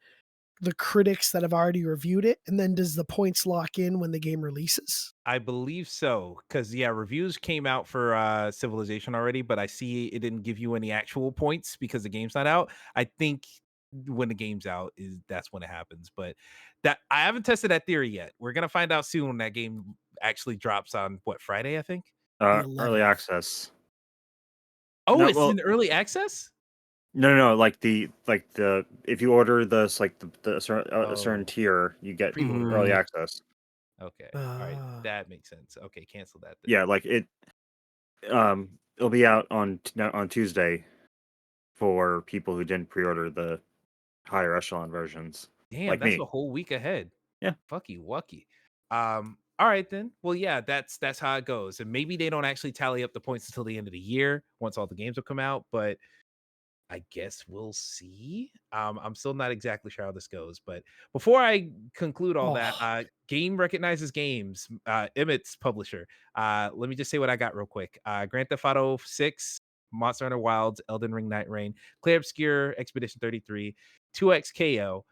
the critics that have already reviewed it. And then does the points lock in when the game releases? I believe so. Because, reviews came out for Civilization already, but I see it didn't give you any actual points because the game's not out. I think when the game's out, that's when it happens. But that I haven't tested that theory yet. We're going to find out soon when that game actually drops on, Friday, I think? Early access. Oh, it's in early access? No, like the if you order this like a certain Oh, tier, you get pre-order. early Mm. access. Okay, all right, Ah. that makes sense. Okay, cancel that. Then. Yeah, like it'll be out on Tuesday for people who didn't pre-order the higher echelon versions, Damn, like that's a me. whole week ahead. Yeah. Fucky wucky. All right then. Well, yeah, that's how it goes. And maybe they don't actually tally up the points until the end of the year once all the games will come out, but I guess we'll see. I'm still not exactly sure how this goes, but before I conclude all that, Oh. Game Recognizes Games, Emmett's publisher. Let me just say what I got real quick. Grand Theft Auto 6, Monster Hunter Wilds, Elden Ring Night Rain, Clay Obscure, Expedition 33, 2XKO.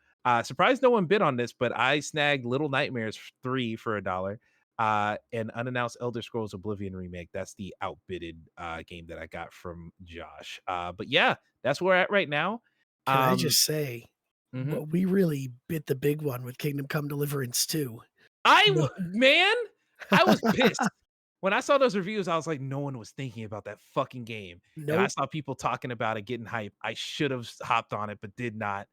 Surprised no one bid on this, but I snagged Little Nightmares 3 for $1. An unannounced Elder Scrolls Oblivion remake. That's the outbidded game that I got from Josh. But yeah, that's where we're at right now. Can I just say, Mhm. we really bit the big one with Kingdom Come Deliverance 2. No. Man, I was pissed. When I saw those reviews, I was like, no one was thinking about that fucking game. And I Nope. saw people talking about it, getting hype. I should have hopped on it, but did not.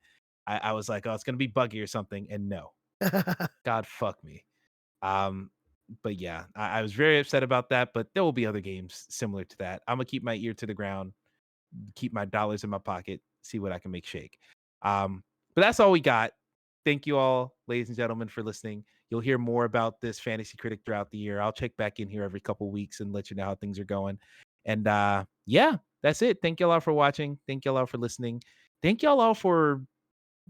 I was like, oh, it's gonna be buggy or something. And no, God fuck me. But yeah, I was very upset about that. But there will be other games similar to that. I'm gonna keep my ear to the ground, keep my dollars in my pocket, see what I can make shake. But that's all we got. Thank you all, ladies and gentlemen, for listening. You'll hear more about this Fantasy Critic throughout the year. I'll check back in here every couple weeks and let you know how things are going. And yeah, that's it. Thank y'all all for watching. Thank y'all all for listening. Thank y'all all for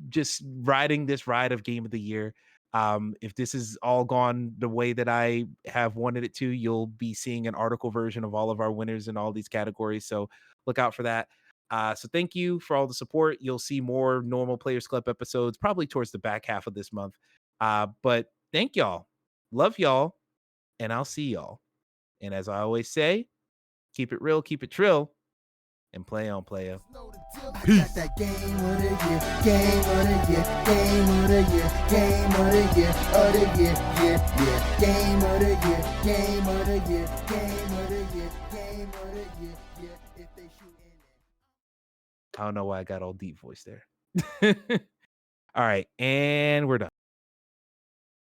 just riding this ride of Game of the Year. If this has all gone the way that I have wanted it to, you'll be seeing an article version of all of our winners in all these categories. So look out for that. So thank you for all the support. You'll see more normal Players Club episodes probably towards the back half of this month. But thank y'all. Love y'all. And I'll see y'all. And as I always say, keep it real, keep it trill, and play on, player. Got that game of the year, game of the year, game of the year, game of the year, of the year, yeah. Game of the year, game of the year, game of the year, game of the year, yeah. If they shoot in it. I don't know why I got all deep voice there. All right, and we're done.